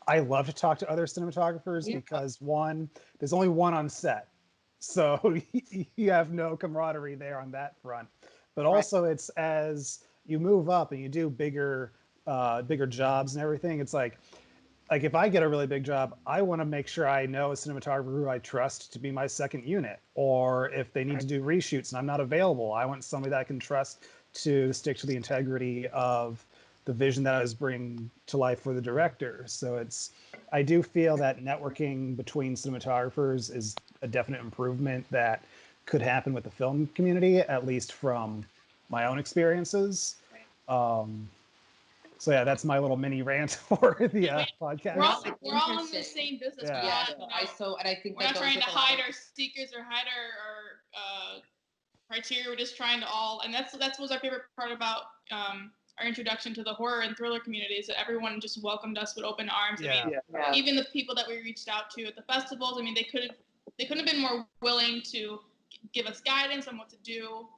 I love to talk to other cinematographers because one, there's only one on set. So you have no camaraderie there on that front. But also it's as you move up and you do bigger jobs and everything, it's like if I get a really big job, I want to make sure I know a cinematographer who I trust to be my second unit. Or if they need to do reshoots and I'm not available, I want somebody that I can trust to stick to the integrity of the vision that I was bringing to life for the director. So I do feel that networking between cinematographers is a definite improvement that could happen with the film community, at least from my own experiences. So yeah, that's my little mini rant for the podcast. We're all in the same business. Yeah. And I think we're not trying to hide our secrets or hide our criteria. We're just trying to all, and that's was our favorite part about our introduction to the horror and thriller communities, that everyone just welcomed us with open arms. Yeah. I mean, Yeah. even the people that we reached out to at the festivals, I mean, they couldn't have been more willing to give us guidance on what to do,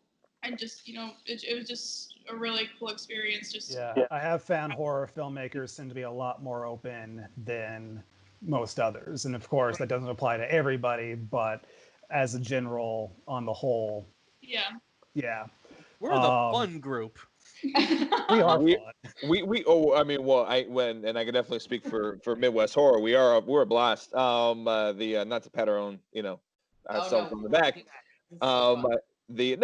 and just, it was just a really cool experience. I have found horror filmmakers tend to be a lot more open than most others, and of course that doesn't apply to everybody, but as a general, on the whole, Yeah. We're the fun group. We are We- fun. I mean, well, and I can definitely speak for Midwest horror. We're a blast. Not to pat our own, ourselves on the back. We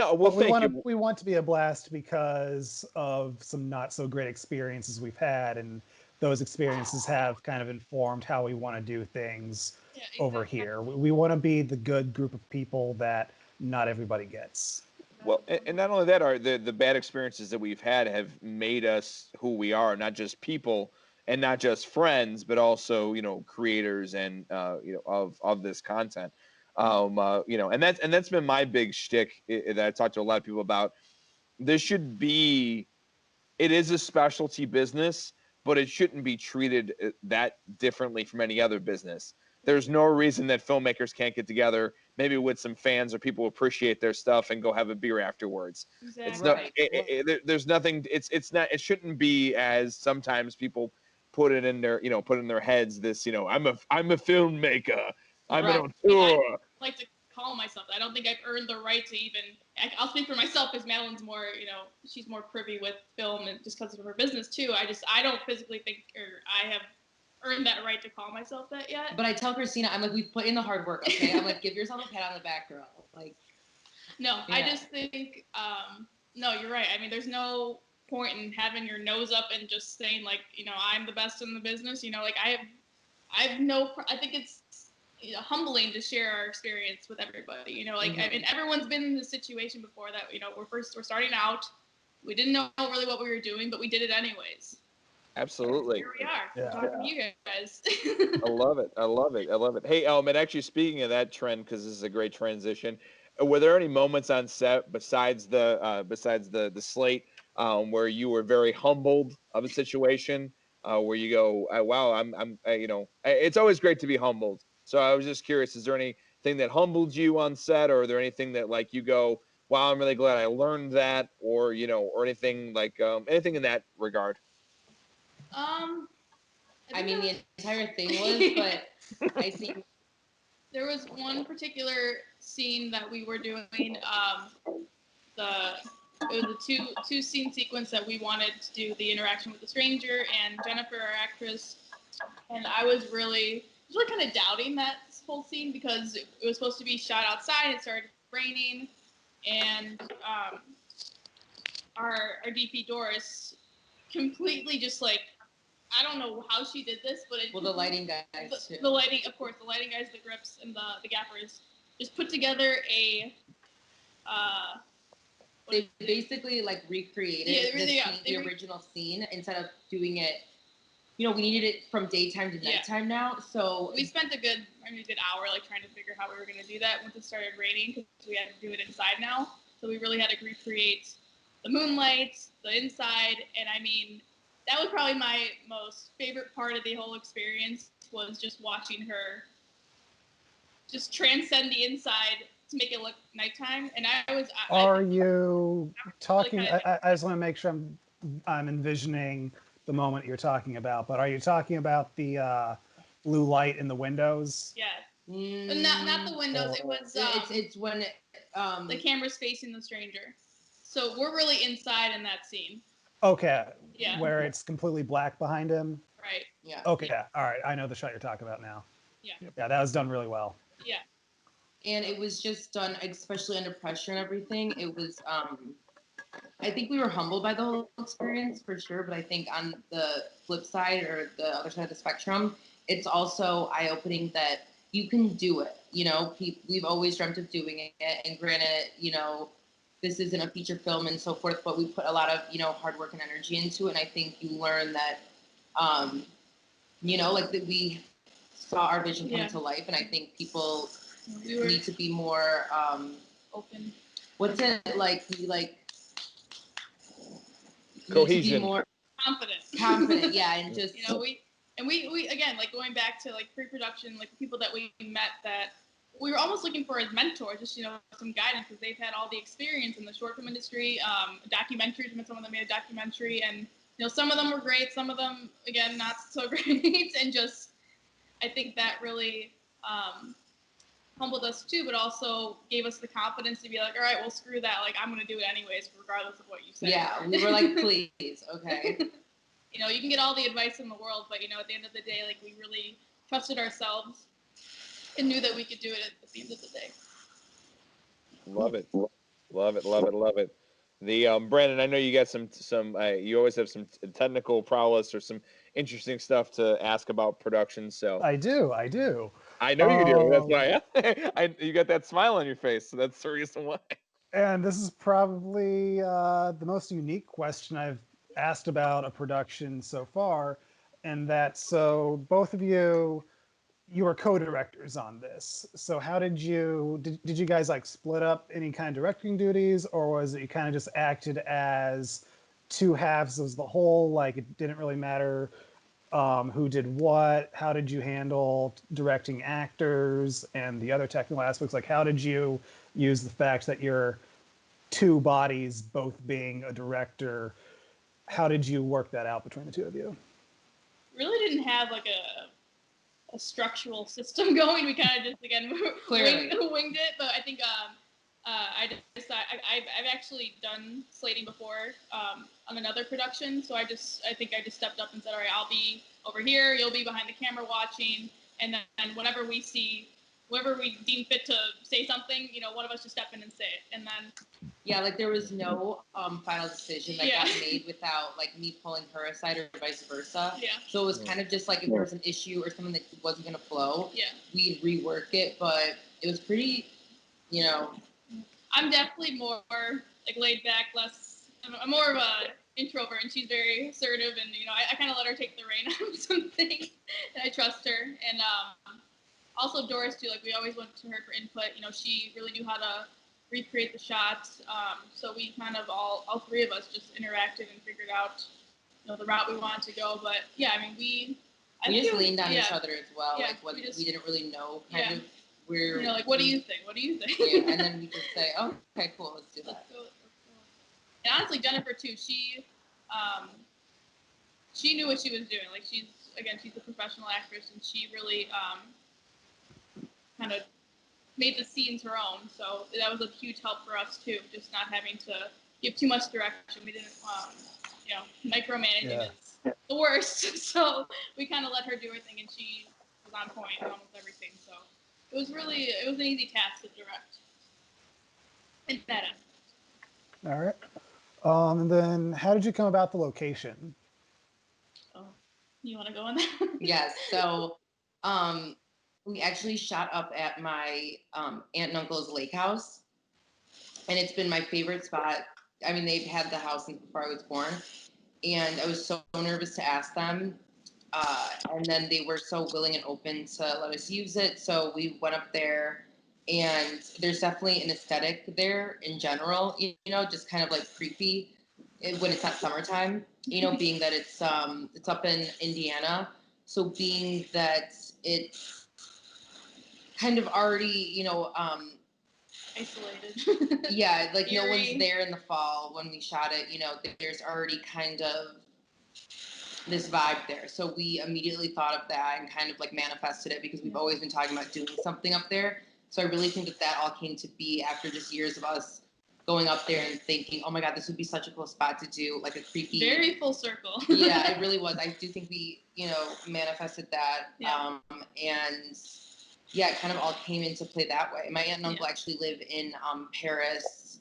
want to be a blast because of some not so great experiences we've had, and those experiences have kind of informed how we want to do things over here. We want to be the good group of people that not everybody gets. Well, and not only that, are the bad experiences that we've had have made us who we are, not just people and not just friends, but also, creators and of this content. And that's been my big shtick that I talked to a lot of people about. This should be, it is a specialty business, but it shouldn't be treated that differently from any other business. There's no reason that filmmakers can't get together, maybe with some fans or people who appreciate their stuff, and go have a beer afterwards. Exactly. It's not. There's nothing. It's not. It shouldn't be as sometimes people put it in their put in their heads. This I'm a filmmaker. I'm an auteur. I like to call myself. I don't think I've earned the right to even. I'll speak for myself because Madeline's more, she's more privy with film, and just because of her business too. I don't physically think, or I have earned that right to call myself that yet. But I tell Christina, I'm like, we've put in the hard work, okay? I'm like, give yourself a pat on the back, girl. Like, no, I just think, no, you're right. I mean, there's no point in having your nose up and just saying like, I'm the best in the business. Like I think it's humbling to share our experience with everybody. I mean, everyone's been in this situation before that. We're starting out. We didn't know really what we were doing, but we did it anyways. Absolutely. Here we are. Talking to you guys. I love it. I love it. I love it. Hey, and actually, speaking of that trend, because this is a great transition, were there any moments on set besides the slate where you were very humbled of a situation, where you go, wow, it's always great to be humbled. So I was just curious, is there anything that humbled you on set, or are there anything that like you go, wow, I'm really glad I learned that, or or anything like anything in that regard? I mean, the entire thing was, but I think there was one particular scene that we were doing. It was a two scene sequence that we wanted to do the interaction with the stranger and Jennifer, our actress, and I was really kind of doubting that whole scene because it was supposed to be shot outside. It started raining, and our DP Doris completely just like, I don't know how she did this, but the lighting guys too. The lighting, of course, the lighting guys, the grips, and the gaffers just put together a. They basically like recreated the original scene instead of doing it. We needed it from daytime to nighttime now, so we spent a good hour like trying to figure out how we were going to do that once it started raining because we had to do it inside now. So we really had to recreate the moonlight, the inside, and I mean, that was probably my most favorite part of the whole experience was just watching her just transcend the inside to make it look nighttime. And Are you talking? Really I just want to make sure I'm envisioning the moment you're talking about. But are you talking about the blue light in the windows? Yeah. Not the windows. It was. It's when the camera's facing the stranger, so we're really inside in that scene. Okay. Yeah. Where it's completely black behind him. Right. Yeah. Okay. Yeah. All right. I know the shot you're talking about now. Yeah. Yeah, that was done really well. Yeah. And it was just done, especially under pressure and everything. It was. I think we were humbled by the whole experience for sure, but I think on the flip side or the other side of the spectrum, it's also eye-opening that you can do it. We've always dreamt of doing it, and granted, this isn't a feature film and so forth, but we put a lot of hard work and energy into it. And I think you learn that, like that we saw our vision come to life, and I think people need to be more open. What's it like? need to be Cohesion. more confident. yeah, and just we again, like going back to like pre-production, like people that we met that we were almost looking for as mentors, just some guidance, because they've had all the experience in the short film industry, documentaries. We met someone that made a documentary, and some of them were great, some of them again not so great, and just I think that really humbled us too, but also gave us the confidence to be like, all right, well, screw that. Like, I'm going to do it anyways, regardless of what you say. Yeah, we were like, please, okay. You can get all the advice in the world, but, at the end of the day, like, we really trusted ourselves and knew that we could do it at the end of the day. Love it. Love it. Love it. Love it. The Brandon, I know you got some you always have some technical prowess or some interesting stuff to ask about production. So I do. I know you do. That's why you got that smile on your face. So that's the reason why. And this is probably the most unique question I've asked about a production so far, and that so both of you were co-directors on this. So how did you guys like split up any kind of directing duties, or was it you kind of just acted as two halves of the whole? Like it didn't really matter who did what? How did you handle directing actors and the other technical aspects? Like how did you use the fact that you're two bodies, both being a director? How did you work that out between the two of you? Really didn't have like a structural system going. We kind of just again winged it. But I think I've actually done slating before on another production, so I think I just stepped up and said, all right, I'll be over here, you'll be behind the camera watching, and then whenever we deem fit to say something, one of us just step in and say it, and then. Yeah, like there was no final decision that got made without like me pulling her aside or vice versa. Yeah. So it was kind of just like if there was an issue or something that wasn't gonna flow, we'd rework it. But it was pretty, I'm definitely more like laid back, less. I'm more of a introvert, and she's very assertive, and I kind of let her take the reign on some things, and I trust her. And also Doris too. Like we always went to her for input. She really knew how to recreate the shots. So we kind of all three of us just interacted and figured out the route we wanted to go. But yeah, I mean we just leaned on each other as well. Yeah, like what we didn't really know kind of where like what do you think? What do you think? Yeah, and then we just say, oh, okay, cool, let's do that. Let's go. And honestly, Jennifer too. She knew what she was doing. Like she's a professional actress, and she really kind of made the scenes her own. So that was a huge help for us too. Just not having to give too much direction. We didn't, micromanaging is the worst. So we kind of let her do everything, and she was on point on almost everything. So it was an easy task to direct. In that aspect. All right. And then how did you come about the location? Oh, you want to go on that? Yes. So, we actually shot up at my aunt and uncle's lake house, and it's been my favorite spot. I mean, they've had the house since before I was born, and I was so nervous to ask them. And then they were so willing and open to let us use it. So we went up there, and there's definitely an aesthetic there in general, just kind of like creepy when it's not summertime, being that it's up in Indiana. So being that it's kind of already, isolated. Yeah, like no one's there in the fall when we shot it, there's already kind of this vibe there. So we immediately thought of that and kind of like manifested it because we've always been talking about doing something up there. So I really think that all came to be after just years of us going up there and thinking, oh my God, this would be such a cool spot to do like a creepy. Very full circle. Yeah, it really was. I do think we, manifested that. Yeah. And yeah, it kind of all came into play that way. My aunt and uncle actually live in Paris,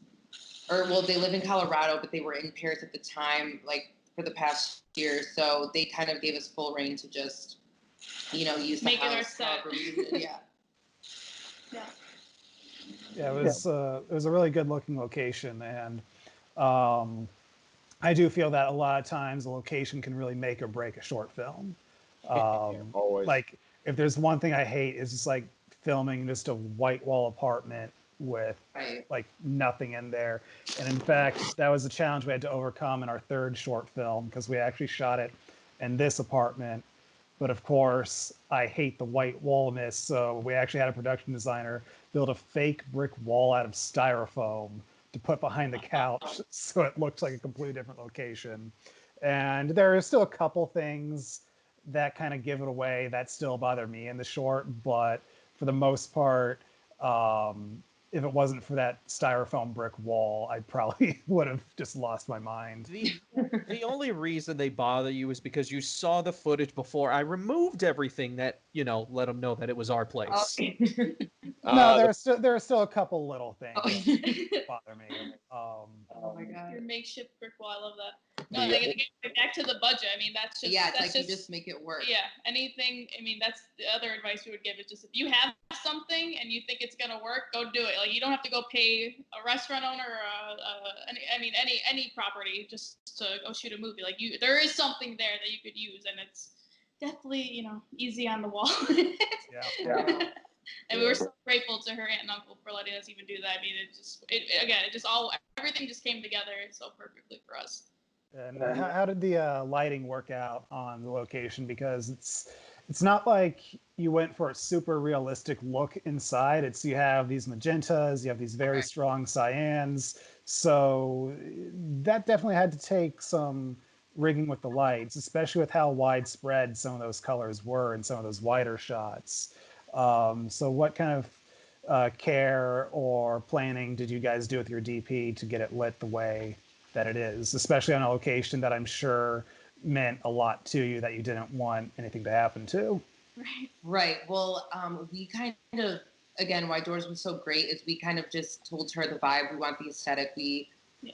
they live in Colorado, but they were in Paris at the time, like for the past year. So they kind of gave us full reign to just, use the Make house. It our set. Yeah. Yeah. Yeah, it was a really good looking location, and I do feel that a lot of times a location can really make or break a short film. Always. Like if there's one thing I hate is just like filming just a white wall apartment with Right. like nothing in there. And in fact, that was a challenge we had to overcome in our third short film because we actually shot it in this apartment. But of course, I hate the white wall mist, so we actually had a production designer build a fake brick wall out of styrofoam to put behind the couch so it looked like a completely different location. And there are still a couple things that kind of give it away that still bother me in the short, but for the most part, if it wasn't for that styrofoam brick wall, I probably would have just lost my mind. The only reason they bother you is because you saw the footage before I removed everything that, let them know that it was our place. No, The there are still a couple little things Oh. that bother me. Oh my god. Your makeshift brick wall, I love that. The- No, like, back to the budget. I mean, that's just Yeah, it's that's like you just make it work. yeah. Anything. I mean, that's the other advice we would give is just if you have something and you think it's gonna work, go do it. Like you don't have to go pay a restaurant owner or any property just to go shoot a movie. Like there is something there that you could use, and it's definitely easy on the wall. Yeah. And we were so grateful to her aunt and uncle for letting us even do that. I mean, everything just came together so perfectly for us. And how did the lighting work out on the location? Because it's not like you went for a super realistic look inside. It's you have these magentas, you have these very strong cyans. So that definitely had to take some rigging with the lights, especially with how widespread some of those colors were in some of those wider shots. So what kind of care or planning did you guys do with your DP to get it lit the way that it is, especially on a location that I'm sure meant a lot to you that you didn't want anything to happen to? Right. Right. Well, we kind of, again, why Doors was so great is we kind of just told her the vibe. We want the aesthetic. Yeah.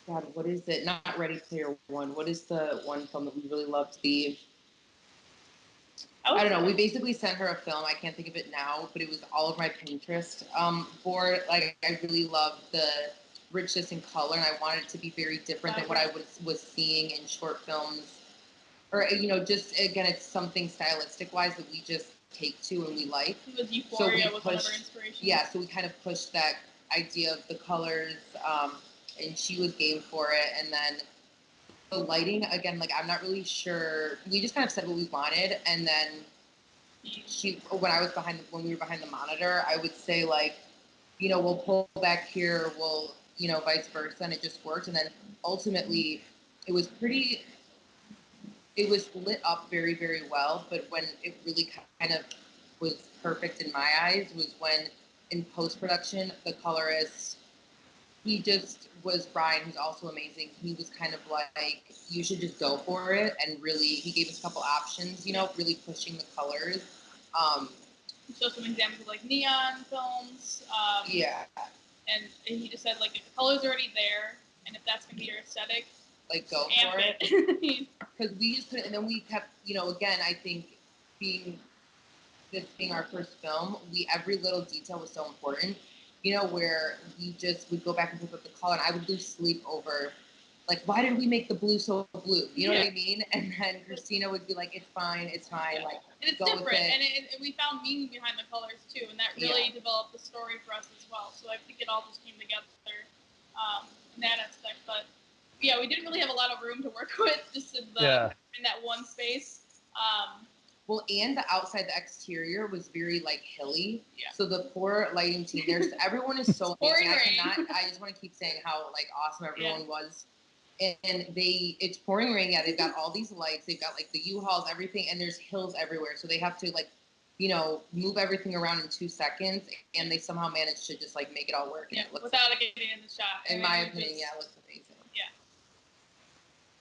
God, what is it? Not Ready Player One. What is the one film that we really loved? I don't know. We basically sent her a film. I can't think of it now, but it was all of my Pinterest board. Like, I really loved the richness in color, and I wanted it to be very different than what I was seeing in short films. Or, just, again, it's something stylistic wise that we just take to and we like. It was Euphoria was one of our inspirations. Yeah, so we kind of pushed that idea of the colors, and she was game for it. And then the lighting, again, like I'm not really sure. We just kind of said what we wanted, and then when we were behind the monitor, I would say like, we'll pull back here, we'll, vice versa, and it just worked. And then ultimately, it was lit up very, very well. But when it really kind of was perfect in my eyes was when in post production, the colorist, he just was Brian, who's also amazing. He was kind of like, you should just go for it. And really, he gave us a couple options, really pushing the colors. Show some examples of like neon films. Yeah. And he just said like if the color's already there, and if that's gonna be your aesthetic, like go for it. Because we just put it, and then we kept, again, I think this being our first film, every little detail was so important. Where we just would go back and pick up the color, and I would lose sleep over, like, why did we make the blue so blue? You know what I mean? And then Christina would be like, it's fine. Yeah. Like, and it's go different, with it. And we found meaning behind the colors too, and that really developed the story for us as well. So I think it all just came together in that aspect. But yeah, we didn't really have a lot of room to work with, just in that one space. Well, and the outside, the exterior was very like hilly. Yeah. So the poor lighting team, everyone is so amazing. I just want to keep saying how like awesome everyone was. And it's pouring rain. Yeah, they've got all these lights. They've got like the U-Hauls, everything, and there's hills everywhere. So they have to like, move everything around in 2 seconds, and they somehow managed to just like make it all work. Yeah, without it getting in the shot. In my opinion, it looks amazing.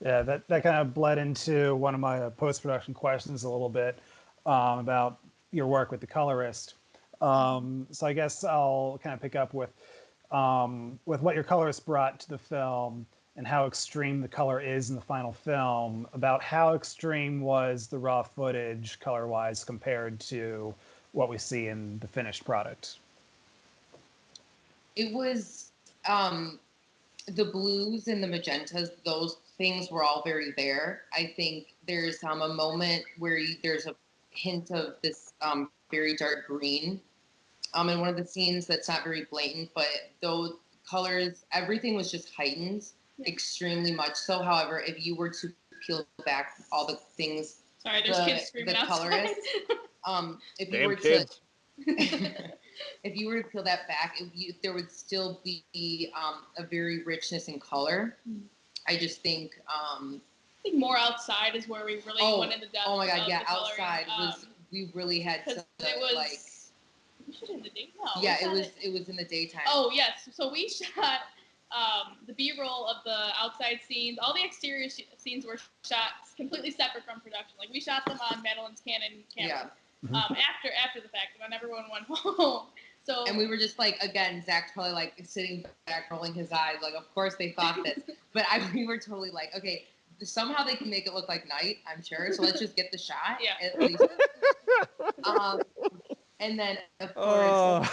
Yeah, that kind of bled into one of my post-production questions a little bit about your work with the colorist. So I guess I'll kind of pick up with what your colorist brought to the film and how extreme the color is in the final film. About how extreme was the raw footage color-wise compared to what we see in the finished product? It was the blues and the magentas, those things were all very there. I think there's a moment where there's a hint of this very dark green In one of the scenes that's not very blatant, but those colors, everything was just heightened extremely much so. However, if you were to peel back all the things, sorry, there's kids screaming outside. If you Damn were kids. to if you were to peel that back, there would still be a very richness in color. I just think more outside is where we really went into depth. Oh my god, yeah, outside was we really had to it was, like. We should in the day. No, yeah, it was in the daytime. Oh yes, so we shot the B-roll of the outside scenes. All the exterior scenes were shot completely separate from production. Like we shot them on Madeline's Canon camera. Yeah. After the fact, when everyone went home. So and we were just like, again, Zach's probably like sitting back, rolling his eyes, like, of course they thought this. But we were totally like, okay, somehow they can make it look like night, I'm sure. So let's just get the shot. Yeah. At least. And then of course.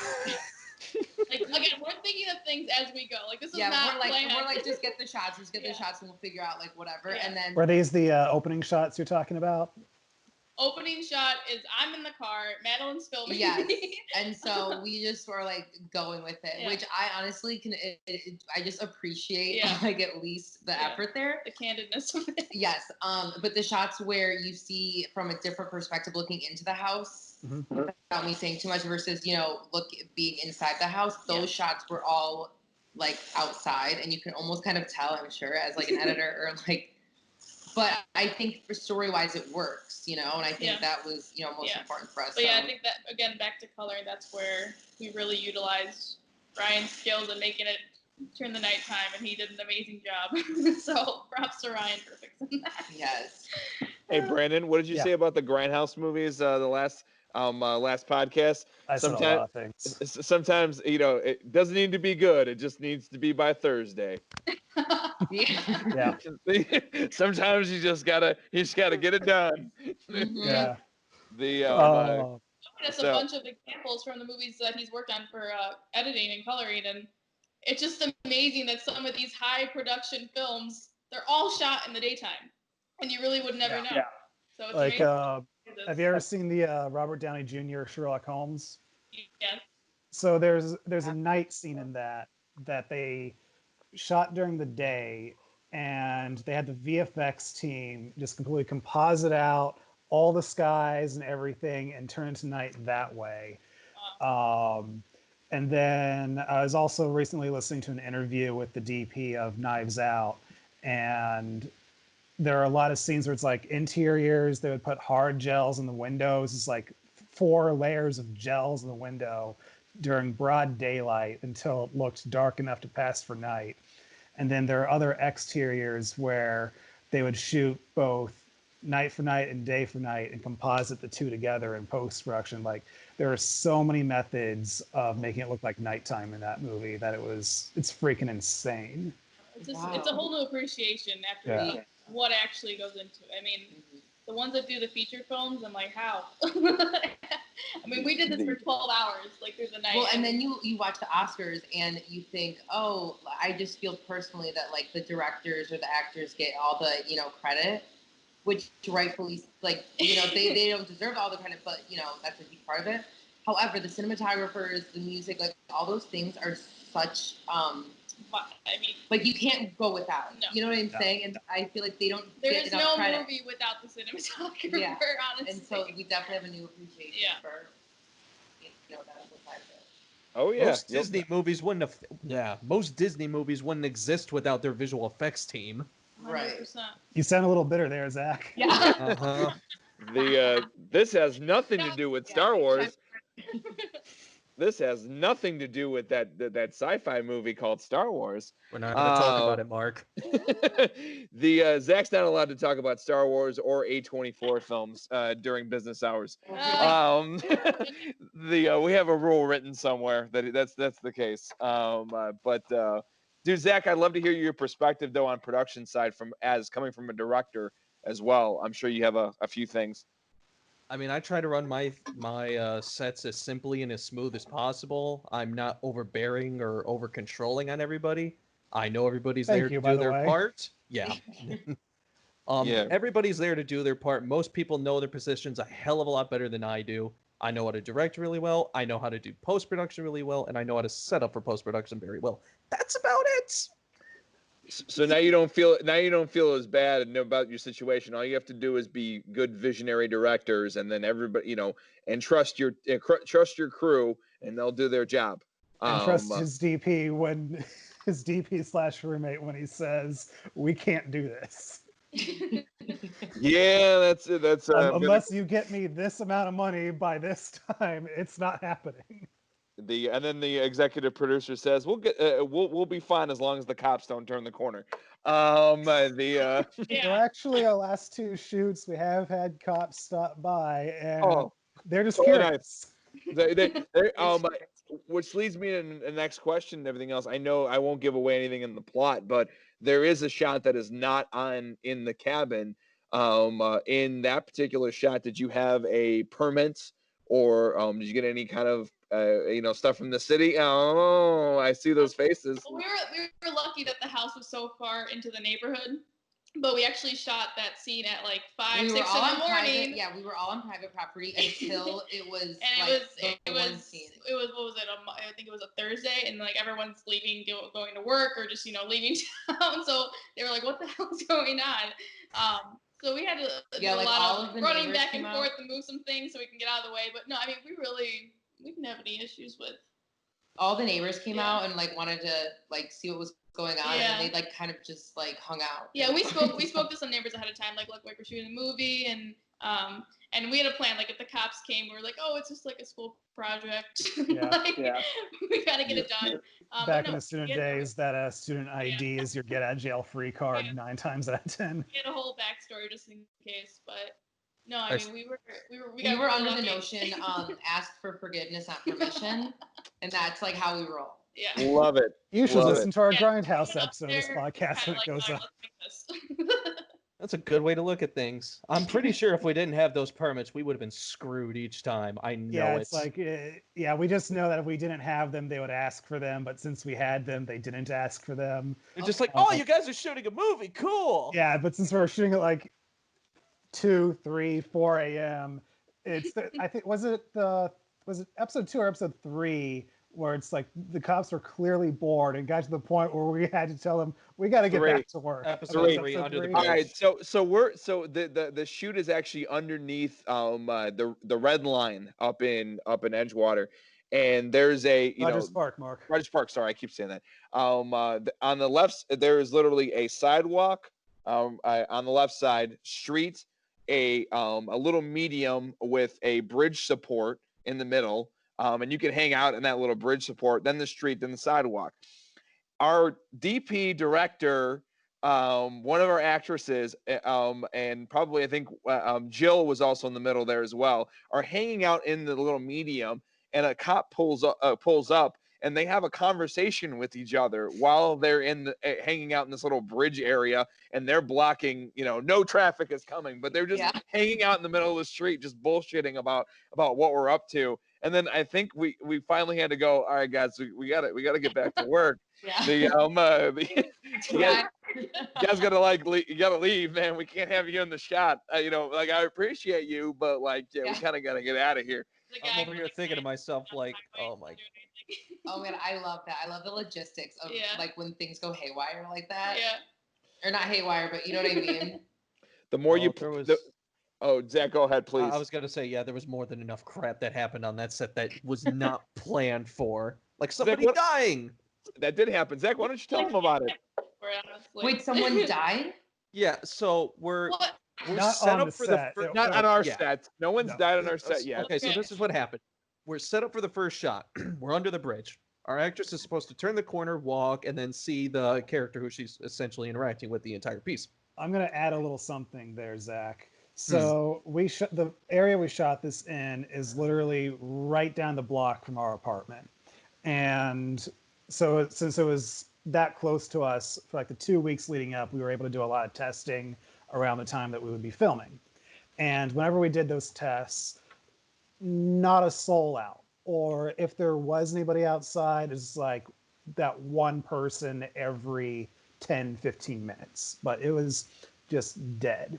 Like again, we're thinking of things as we go. Like this is not we're like just get the shots, the shots, and we'll figure out like whatever. Yeah. And then were these the opening shots you're talking about? Opening shot is I'm in the car, Madeline's filming. Yes, and so we just were like going with it, which I honestly can. I just appreciate like at least the effort there, the candidness of it. Yes, but the shots where you see from a different perspective, looking into the house, without me saying too much, versus being inside the house. Those shots were all like outside, and you can almost kind of tell, I'm sure, as like an editor or like. But I think for story-wise, it works, and I think that was, most important for us. But I think that, again, back to color, that's where we really utilized Ryan's skills in making it turn the nighttime, and he did an amazing job. So props to Ryan for fixing that. Yes. Hey, Brandon, what did you say about the Grindhouse movies the last podcast? I said a lot of things. Sometimes, it doesn't need to be good. It just needs to be by Thursday. Yeah. Sometimes you just gotta get it done. Yeah. That's a bunch of examples from the movies that he's worked on for editing and coloring, and it's just amazing that some of these high production films, they're all shot in the daytime, and you really would never know. Yeah. So it's like, amazing. have you ever seen the Robert Downey Jr. Sherlock Holmes? Yeah. So there's a night scene in that they shot during the day, and they had the VFX team just completely composite out all the skies and everything and turn it to night that way. And then I was also recently listening to an interview with the DP of Knives Out, and there are a lot of scenes where it's like interiors, they would put hard gels in the windows. It's like 4 layers of gels in the window during broad daylight until it looked dark enough to pass for night. And then there are other exteriors where they would shoot both night for night and day for night and composite the two together in post-production. Like, there are so many methods of making it look like nighttime in that movie that it's freaking insane. It's a whole new appreciation after what actually goes into it. I mean, the ones that do the feature films, I'm like, how? I mean, we did this for 12 hours, like through the night. Well, and then you watch the Oscars and you think, oh, I just feel personally that like the directors or the actors get all the, credit, which rightfully, like, they don't deserve all the credit, but, that's a huge part of it. However, the cinematographers, the music, like all those things are such, I mean, like you can't go without. No. You know what I'm saying? And I feel like they don't. There is no movie without the cinematographer, honestly. And so we definitely have a new appreciation for that whole side of it. Oh yeah, most Disney movies wouldn't exist without their visual effects team. 100%. Right. You sound a little bitter there, Zach. Yeah. This has nothing to do with Star Wars. This has nothing to do with that sci-fi movie called Star Wars. We're not going to talk about it, Mark. Zach's not allowed to talk about Star Wars or A24 films during business hours. We have a rule written somewhere that's the case. Dude, Zach, I'd love to hear your perspective though on production side coming from a director as well. I'm sure you have a few things. I mean, I try to run my sets as simply and as smooth as possible. I'm not overbearing or over controlling on everybody. I know everybody's there to do their part. Yeah. Everybody's there to do their part. Most people know their positions a hell of a lot better than I do. I know how to direct really well. I know how to do post production really well, and I know how to set up for post production very well. That's about it. So now you don't feel as bad and know about your situation. All you have to do is be good visionary directors, and then everybody, and trust your crew, and they'll do their job. And trust his DP when his DP slash roommate when he says we can't do this. Yeah, that's it. That's unless you get me this amount of money by this time, it's not happening. and then the executive producer says we'll be fine as long as the cops don't turn the corner. Yeah. So actually, our last two shoots, we have had cops stop by, and they're just totally curious. Which leads me to the next question and everything else. I know I won't give away anything in the plot, but there is a shot that is not in the cabin. In that particular shot, did you have a permit, or did you get any kind of stuff from the city? Oh, I see those faces. Well, we were lucky that the house was so far into the neighborhood, but we actually shot that scene at like 5, 6 in the morning. We were all on private property until it was. And it was what was it? I think it was a Thursday, and like everyone's leaving, going to work, or just leaving town. So they were like, "What the hell's going on?" So we had to do a lot of running back and forth to move some things so we can get out of the way. But no, I mean, we didn't have any issues with. All the neighbors came out and like wanted to like see what was going on, and they like kind of just like hung out. Yeah, we spoke to some neighbors ahead of time, like we're shooting a movie, and we had a plan. Like if the cops came, we were like, oh, it's just like a school project. We gotta get it done. Back in the student days, that student ID is your get out of jail free card 9 times out of 10. We had a whole backstory just in case, but no, I mean we were under the notion ask for forgiveness, not permission, and that's like how we roll. Yeah, love it. You should listen to our Grindhouse episode of this podcast when it goes up. That's a good way to look at things. I'm pretty sure if we didn't have those permits, we would have been screwed each time. I know it's like, we just know that if we didn't have them, they would ask for them. But since we had them, they didn't ask for them. They're just like, oh, you guys are shooting a movie. Cool. Yeah, but since we're shooting at like 2, 3, 4 a.m., I think, was it episode 2 or episode 3 where it's like the cops were clearly bored and got to the point where we had to tell them we got to get back to work. Episode 3 under the bridge. All right, so the shoot is actually underneath the red line up in Edgewater, and there's a Rogers Park, Mark. Rogers Park. Sorry, I keep saying that. On the left, there is literally a sidewalk. On the left side, street, a little medium with a bridge support in the middle. And you can hang out in that little bridge support, then the street, then the sidewalk. Our DP director, one of our actresses, and probably I think Jill was also in the middle there as well, are hanging out in the little medium, and a cop pulls up, and they have a conversation with each other while they're hanging out in this little bridge area, and they're blocking, no traffic is coming, but they're just hanging out in the middle of the street, just bullshitting about what we're up to. And then I think we finally had to go. All right, guys, we gotta get back to work. You guys gotta leave, man. We can't have you in the shot. I appreciate you, but we kind of gotta get out of here. I'm over here thinking to myself, like, oh my. Oh man, I love that. I love the logistics of like when things go haywire like that. Yeah. Or not haywire, but you know what I mean. The more Zach, go ahead, please. I was going to say, there was more than enough crap that happened on that set that was not planned for. Like somebody dying. That did happen. Zach, why don't you tell them about it? Wait, someone died? Yeah, so we're not set on up for set. Not on our set. No one's died on our set yet. Okay, so this is what happened. We're set up for the first shot. We're under the bridge. Our actress is supposed to turn the corner, walk, and then see the character who she's essentially interacting with the entire piece. I'm going to add a little something there, Zach. So the area we shot this in is literally right down the block from our apartment. And so since it was that close to us for like the 2 weeks leading up, we were able to do a lot of testing around the time that we would be filming. And whenever we did those tests, not a soul out. Or if there was anybody outside, it's like that one person every 10, 15 minutes. But it was just dead.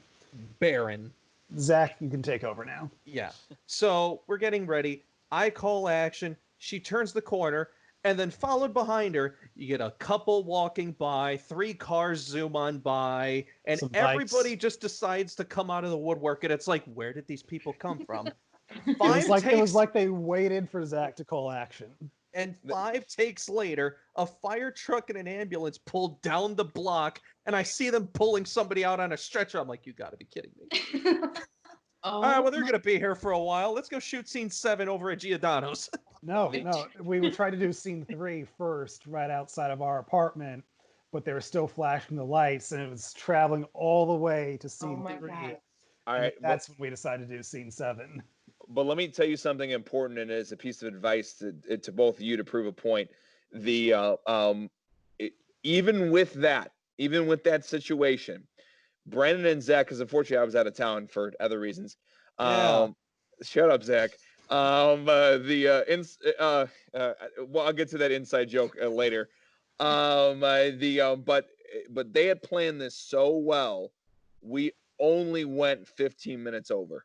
Barren. Zach, you can take over now. Yeah. So we're getting ready. I call action. She turns the corner, and then followed behind her, you get a couple walking by, 3 cars zoom on by, and Some everybody bikes. just decides to come out of the woodwork. And it's like, where did these people come from? It Five was takes like they waited for Zach to call action. and 5 takes later, a fire truck and an ambulance pull down the block, and I see them pulling somebody out on a stretcher. I'm like, you got to be kidding me. All right, well, they're going to be here for a while. Let's go shoot scene 7 over at Giordano's. No, we would try to do scene 3 first, right outside of our apartment, but they were still flashing the lights, and it was traveling all the way to scene my 3. God. All And right, that's when we decided to do scene 7. but let me tell you something important, and as a piece of advice to both of you to prove a point. The even with that situation, Brandon and Zach, because unfortunately I was out of town for other reasons. Yeah. Shut up, Zach. Well, I'll get to that inside joke later. But they had planned this so well. We only went 15 minutes over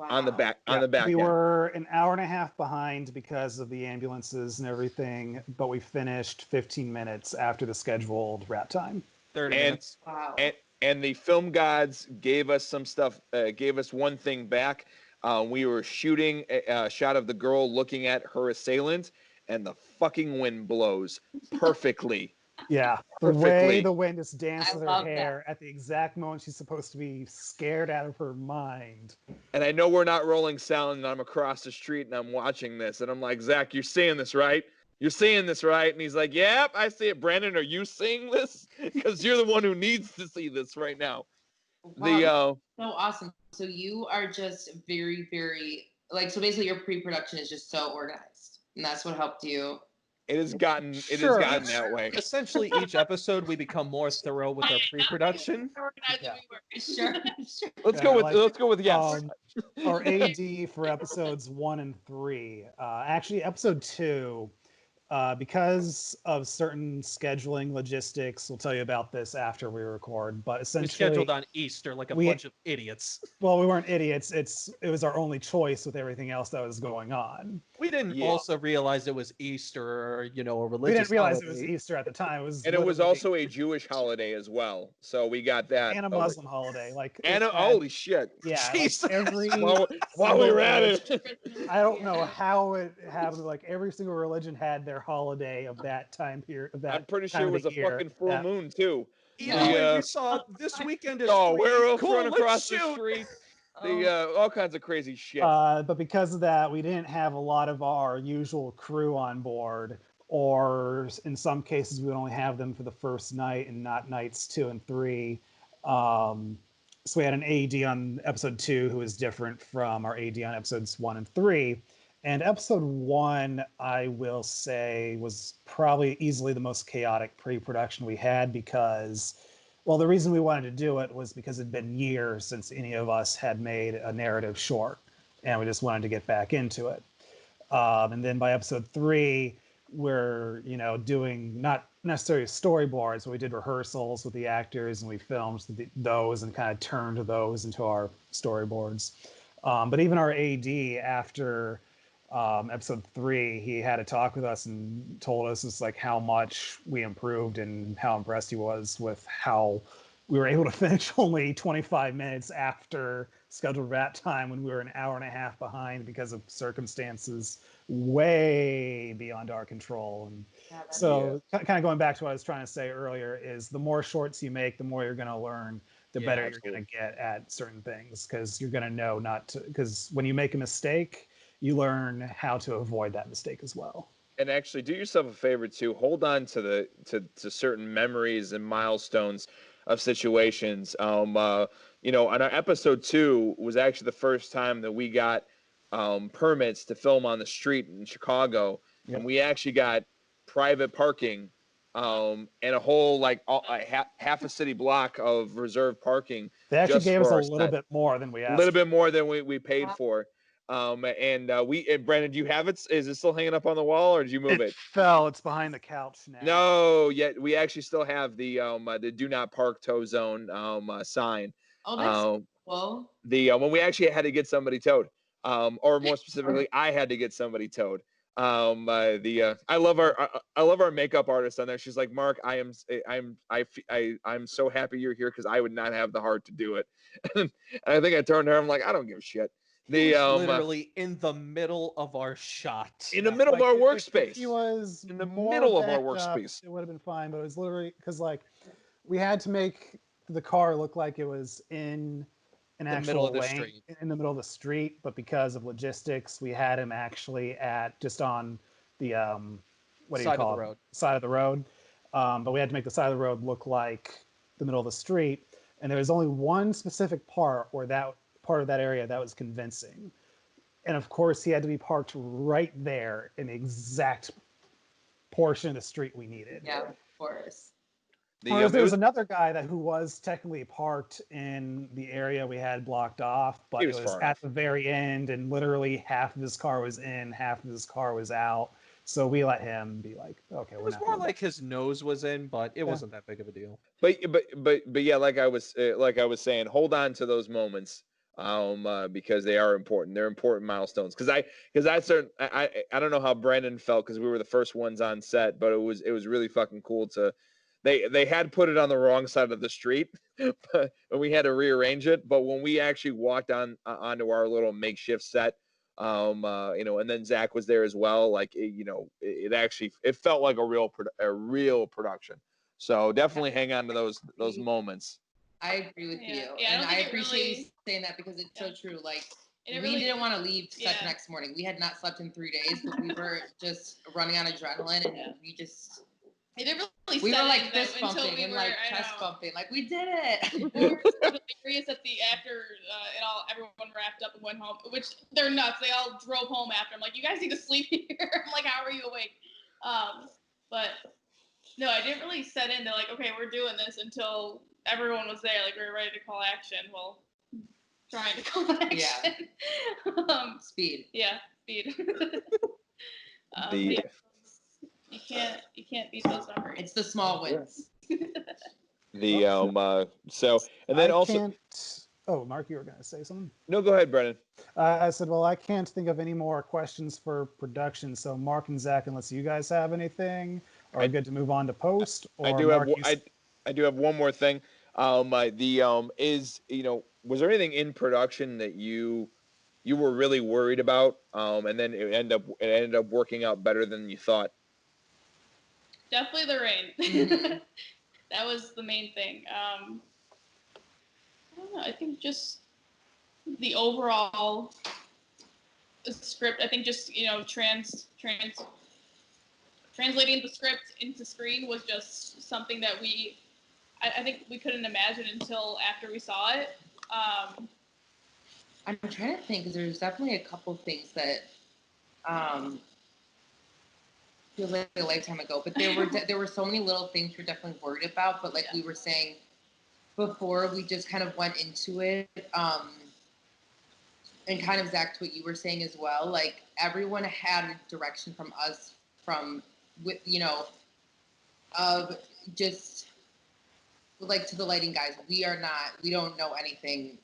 on the back We end. were an hour and a half behind because of the ambulances and everything, but we finished 15 minutes after the scheduled wrap time. 30 And minutes. Wow. and the film gods gave us some stuff. Gave us one thing back. We were shooting a shot of the girl looking at her assailant, and the fucking wind blows perfectly. Yeah, the way Perfectly. the wind just danced I with her love hair at the exact moment she's supposed to be scared out of her mind. And I know we're not rolling sound, and I'm across the street and I'm watching this, and I'm like, Zach, you're seeing this, right? You're seeing this, right? And he's like, yep, I see it. Brandon, are you seeing this? Because you're the one who needs to see this right now. Wow, so awesome. So you are just very, very so basically your pre-production is just so organized, and that's what helped you. It has gotten Sure. that way. Essentially, each episode we become more thorough with our pre-production. Organized Yeah. we were. Sure, sure. Let's Yeah, go with like, yes. Our AD for episodes 1 and 3. Actually, episode 2, because of certain scheduling logistics, we'll tell you about this after we record. But We essentially, scheduled on Easter like a we- bunch of idiots. well, we weren't idiots. It was our only choice with everything else that was going on. We didn't Yeah. also realize it was Easter or, a religious We didn't realize it was holiday. Easter at the time. It was And it was literally also a Jewish holiday as well. So we got that. and a Muslim holiday. Like And it had- holy shit. yeah, Jesus. like every While we were at it. I don't know how it happened. Like every single religion had their holiday of that time period. Of that I'm pretty time sure it of was the a year. fucking full Yeah. moon too. Either The, way, we saw this weekend is Oh, free. werewolf Cool, run let's across the shoot. street. Oh. All kinds of crazy shit. But because of that, we didn't have a lot of our usual crew on board, or in some cases, we would only have them for the first night and not nights 2 and 3. So we had an AD on episode 2 who was different from our AD on episodes 1 and 3. And episode 1, I will say, was probably easily the most chaotic pre-production we had because, well, the reason we wanted to do it was because it'd been years since any of us had made a narrative short, and we just wanted to get back into it. And then by episode 3, we're doing not necessarily storyboards, but we did rehearsals with the actors and we filmed those and kind of turned those into our storyboards. But even our AD after episode 3, he had a talk with us and told us just like how much we improved and how impressed he was with how we were able to finish only 25 minutes after scheduled wrap time when we were an hour and a half behind because of circumstances way beyond our control. And so kind of going back to what I was trying to say earlier is the more shorts you make, the more you're going to learn, the better you're going to get at certain things because you're going to know not to, because when you make a mistake, you learn how to avoid that mistake as well. And actually, do yourself a favor too. Hold on to to certain memories and milestones of situations. On our episode 2 was actually the first time that we got permits to film on the street in Chicago, and we actually got private parking and a whole half a city block of reserved parking. They actually just gave us for a our little set. bit more than we A asked. little bit more than we paid for. And Brandon, do you have it? Is it still hanging up on the wall, or did you move it? Fell. It's behind the couch now. No, yet we actually still have the do not park tow zone sign. Oh, that's Um, cool. the when we actually had to get somebody towed, or more specifically, I had to get somebody towed. I love our makeup artist on there. She's like, Mark, I'm so happy you're here because I would not have the heart to do it. And I think I turned to her. I'm like, I don't give a shit. He was literally in the middle of our shot. In the middle of our If workspace. he was In the more middle of our backed up, workspace. it would have been fine. But it was literally because like we had to make the car look like it was in an The actual middle of the lane street. in the middle of the street. But because of logistics, we had him actually at just on the what do you Side of call the it? road. Side of the road. But we had to make the side of the road look like the middle of the street. And there was only one specific part where that part of that area that was convincing. And of course, he had to be parked right there in the exact portion of the street we needed. Yeah, of course. Whereas there was another guy who was technically parked in the area we had blocked off, but it was at the very end, and literally half of his car was in, half of his car was out. So we let him be like, okay, It was more like his nose was in, but it wasn't that big of a deal. But yeah, like I was saying, hold on to those moments, because they are important. They're important milestones. Because I don't know how Brandon felt because we were the first ones on set, but it was really fucking cool to. They had put it on the wrong side of the street, but and we had to rearrange it. But when we actually walked onto our little makeshift set, and then Zach was there as well. Like it actually felt like a real production. So definitely hang on to those moments. I agree with you. Yeah, and I appreciate you saying that because it's so true. Like, we didn't want to leave set the next morning. We had not slept in 3 days, but we were just running on adrenaline, and we just. It didn't really we were like though, fist bumping and like chest bumping, like we did it. We were so delirious after everyone wrapped up and went home, which they're nuts. They all drove home after. I'm like, you guys need to sleep here. I'm like, how are you awake? But no, I didn't really set into like, okay, we're doing this until everyone was there. Like we were ready to call action. Well, trying to call action. Yeah. Speed. Yeah, speed. You can't beat those numbers. It's the small wins. So and then Oh, Mark, you were going to say something? No, go ahead, Brennan. I said, well, I can't think of any more questions for production. So Mark and Zach, unless you guys have anything, are good to move on to post? Or I do have one more thing. Was there anything in production that you were really worried about, and then it ended up working out better than you thought? Definitely the rain. That was the main thing. I don't know. I think just the overall script. I think just translating the script into screen was just something that I think we couldn't imagine until after we saw it. I'm trying to think because there's definitely a couple things that feels like a lifetime ago, but there were so many little things we're definitely worried about. But like we were saying before, we just kind of went into it, and kind of Zach, to what you were saying as well. Like everyone had direction from us, of just like to the lighting guys. We don't know anything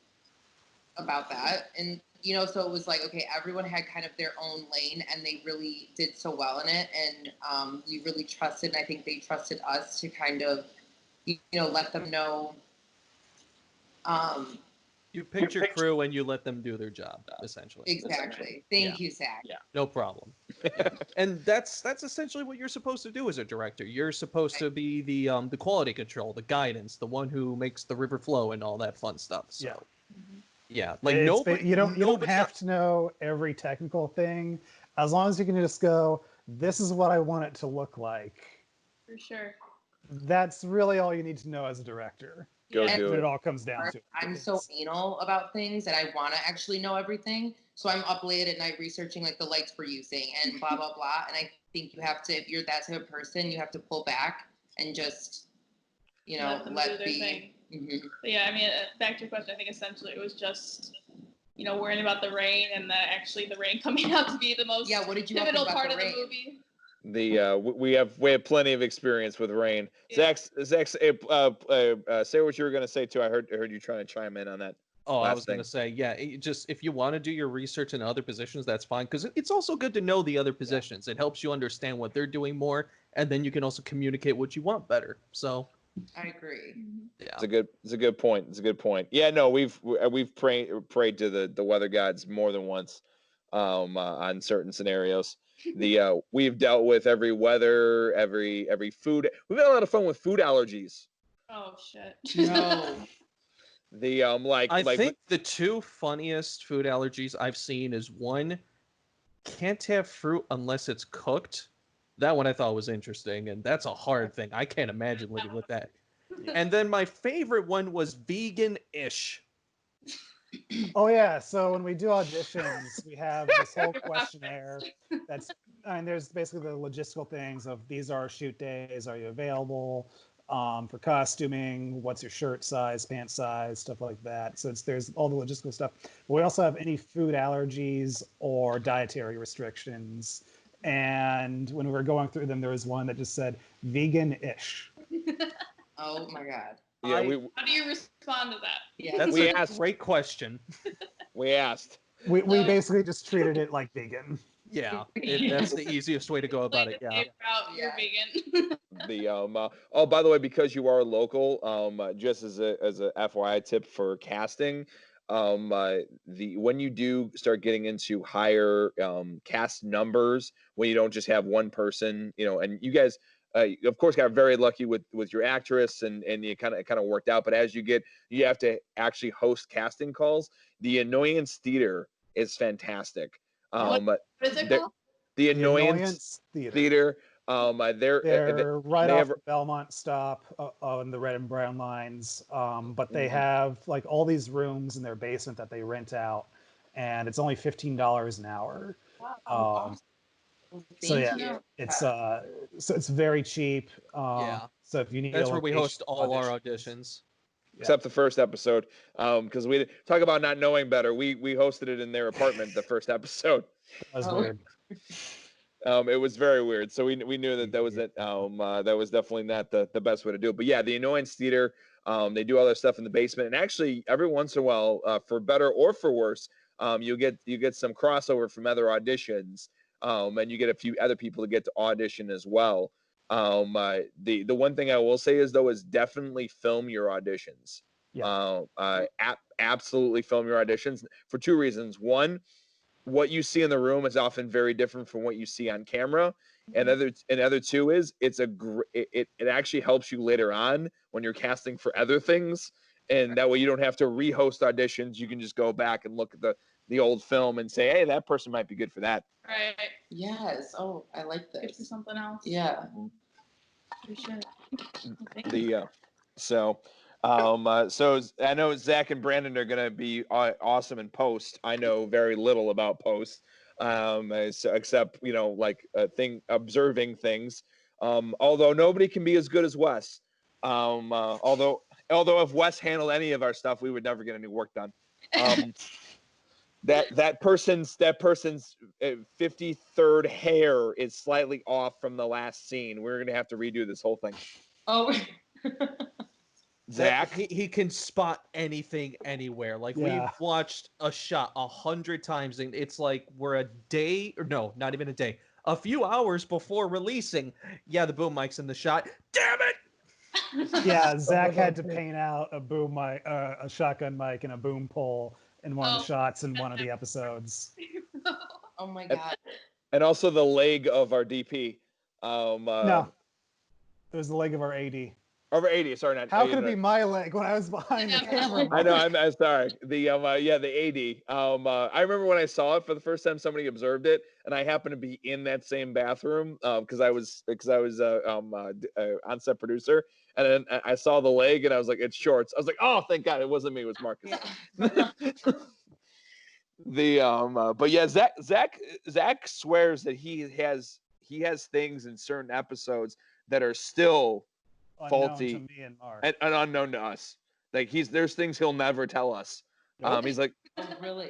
about that, and so it was like, okay, everyone had kind of their own lane, and they really did so well in it, and we really trusted, and I think they trusted us to kind of, let them know. You picked your crew and you let them do their job, essentially. Exactly. Thank you, Zach. Yeah, no problem. And that's essentially what you're supposed to do as a director. You're supposed to be the quality control, the guidance, the one who makes the river flow and all that fun stuff. So like you don't have to know every technical thing, as long as you can just go, this is what I want it to look like. For sure. That's really all you need to know as a director. Do it. It all comes down to it. I'm so anal about things that I want to actually know everything. So I'm up late at night researching like the lights we're using and blah, blah, blah. And I think you have to, if you're that type of person, you have to pull back and just, let be. Mm-hmm. But yeah, I mean, back to your question, I think essentially it was just, worrying about the rain and the rain coming out to be the most what did you pivotal think about part the of rain? the movie. We have plenty of experience with rain. Yeah. Zach, say what you were gonna say too. I heard you trying to chime in on that. Oh, I Last was going to thing. say, yeah, just if you want to do your research in other positions, that's fine. Because it's also good to know the other positions. It helps you understand what they're doing more, and then you can also communicate what you want better. So, I agree. yeah. It's a good point. It's a good point. Yeah, no, we've prayed to the weather gods more than once, on certain scenarios. We've dealt with every weather, every food. We've had a lot of fun with food allergies. Oh shit. No. I think the two funniest food allergies I've seen is one, can't have fruit unless it's cooked. That one I thought was interesting, and that's a hard thing. I can't imagine living with that. And then my favorite one was vegan-ish. Oh yeah, so when we do auditions, we have this whole questionnaire that's there's basically the logistical things of these are our shoot days, are you available? For costuming, what's your shirt size, pant size, stuff like that. So there's all the logistical stuff. But we also have any food allergies or dietary restrictions. And when we were going through them, there was one that just said vegan-ish. Oh my God. Yeah, How do you respond to that? Yeah. That's We a asked. great question. we asked. We So- basically just treated it like vegan. Yeah, that's the easiest way to go about it. Yeah. Out, you're Yeah. vegan. Oh, by the way, because you are local, just as a FYI tip for casting, when you do start getting into higher cast numbers, when you don't just have one person, and you guys, of course, got very lucky with your actress, and you kind of worked out. But as you have to actually host casting calls. The annoyance theater is fantastic. What is it they're- called? The The annoyance Theater. theater. They're right they off have the Belmont stop on the red and brown lines. But they Mhm. have like all these rooms in their basement that they rent out, and it's only $15 an hour. Wow. So Thank yeah, you. it's very cheap. Yeah. So if you need That's a where we location host all our auditions, auditions. except the first episode, because we talk about not knowing better. We hosted it in their apartment the first episode. that was Oh. weird. It was very weird. So we knew that was it. That was definitely not the best way to do it. But yeah, the annoyance theater. They do all their stuff in the basement, and actually every once in a while, for better or for worse, you get some crossover from other auditions, and you get a few other people to get to audition as well. The one thing I will say is though is definitely film your auditions. Yeah. Absolutely film your auditions for two reasons. One, what you see in the room is often very different from what you see on camera. And other two is it actually helps you later on when you're casting for other things, and that way you don't have to rehost auditions. You can just go back and look at the old film and say, hey, that person might be good for that. Right. Yes. Oh, I like Gives you this. something else. Yeah. For sure. So I know Zach and Brandon are gonna be awesome in post. I know very little about post, except observing things. Although nobody can be as good as Wes. Although if Wes handled any of our stuff, we would never get any work done. That person's 53rd hair is slightly off from the last scene. We're gonna have to redo this whole thing. Oh. Zach, He can spot anything anywhere. Like Yeah. we've watched a shot 100 times, and it's like we're a day, or no, not even a day, a few hours before releasing. Yeah, the boom mic's in the shot. Damn it! Yeah, Zach had to paint out a boom mic, a shotgun mic, and a boom pole in one of the shots in one of the episodes. Oh my God. and also the leg of our DP. No, it was the leg of our AD. Over 80. Sorry, not. How could it be my leg when I was behind the camera? I know. I'm sorry. The AD. I remember when I saw it for the first time. Somebody observed it, and I happened to be in that same bathroom because I was on set producer, and then I saw the leg, and I was like, "It's shorts." I was like, "Oh, thank God, it wasn't me. It was Marcus." But yeah, Zach swears that he has things in certain episodes that are still faulty to me and Mark. and unknown to us. Like there's things he'll never tell us. Nope. He's like Oh, really?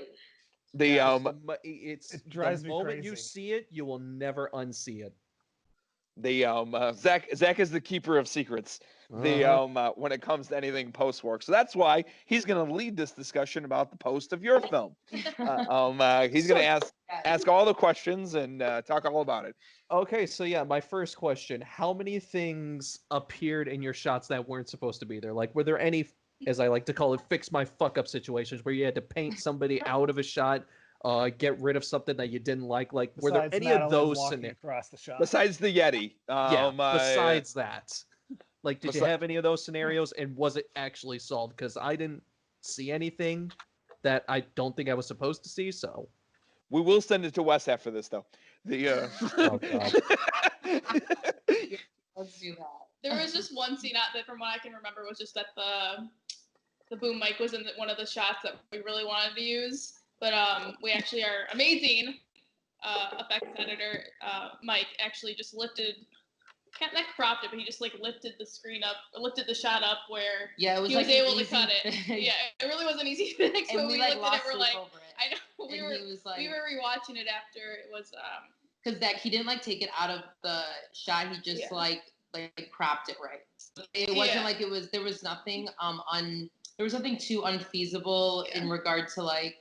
It drives the me moment crazy. you see it, you will never unsee it. The Zach is the keeper of secrets. The when it comes to anything post work, so that's why he's going to lead this discussion about the post of your film. He's going to ask all the questions and talk all about it. Okay, so yeah, my first question: how many things appeared in your shots that weren't supposed to be there? Like, were there any, as I like to call it, fix my fuck up situations where you had to paint somebody out of a shot, get rid of something that you didn't like? Like, were there Besides any of Madeline those walking scenarios? across the shot. Besides the Yeti, Yeah. Besides that, like, did you besi- have any of those scenarios, and was it actually solved? Because I didn't see anything that I don't think I was supposed to see. So, we will send it to Wes after this, though. The oh god. Let's do that. There was just one scene that, from what I can remember, was just that the boom mic was in one of the shots that we really wanted to use. But we actually, our amazing effects editor, Mike, actually just not cropped it, but he just like lifted the screen up, lifted the shot up where it was he like was able to easy cut it. fix. Yeah, it really was an easy fix. And When we we like looked at lost it, we're sleep like, over it. I know He was like, we were rewatching it after it was because that he didn't like take it out of the shot. He just like cropped it right. It wasn't like it was. There was nothing there was nothing too unfeasible in regard to like.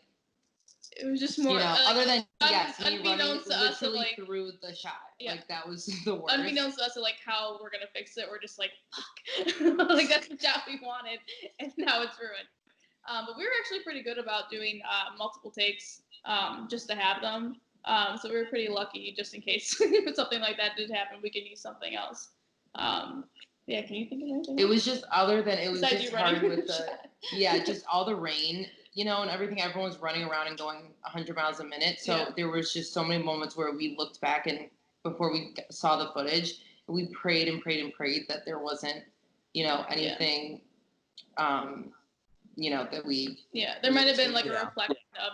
It was just more, other than me running unbeknownst to us, literally like through the shot. Yeah. Like that was the worst. unbeknownst to us, like how we're gonna fix it. We're just like, fuck, like that's the shot we wanted, and now it's ruined. But we were actually pretty good about doing multiple takes, just to have them. So we were pretty lucky, just in case something like that did happen, we could use something else. Yeah, can you think of anything? It was just other than it was Besides just you hard running with the just all the rain, and everything. Everyone was running around and going 100 miles a minute. So there was just so many moments where we looked back and before we saw the footage, we prayed and prayed and prayed that there wasn't, anything, that we. Yeah, there might have been like a reflection of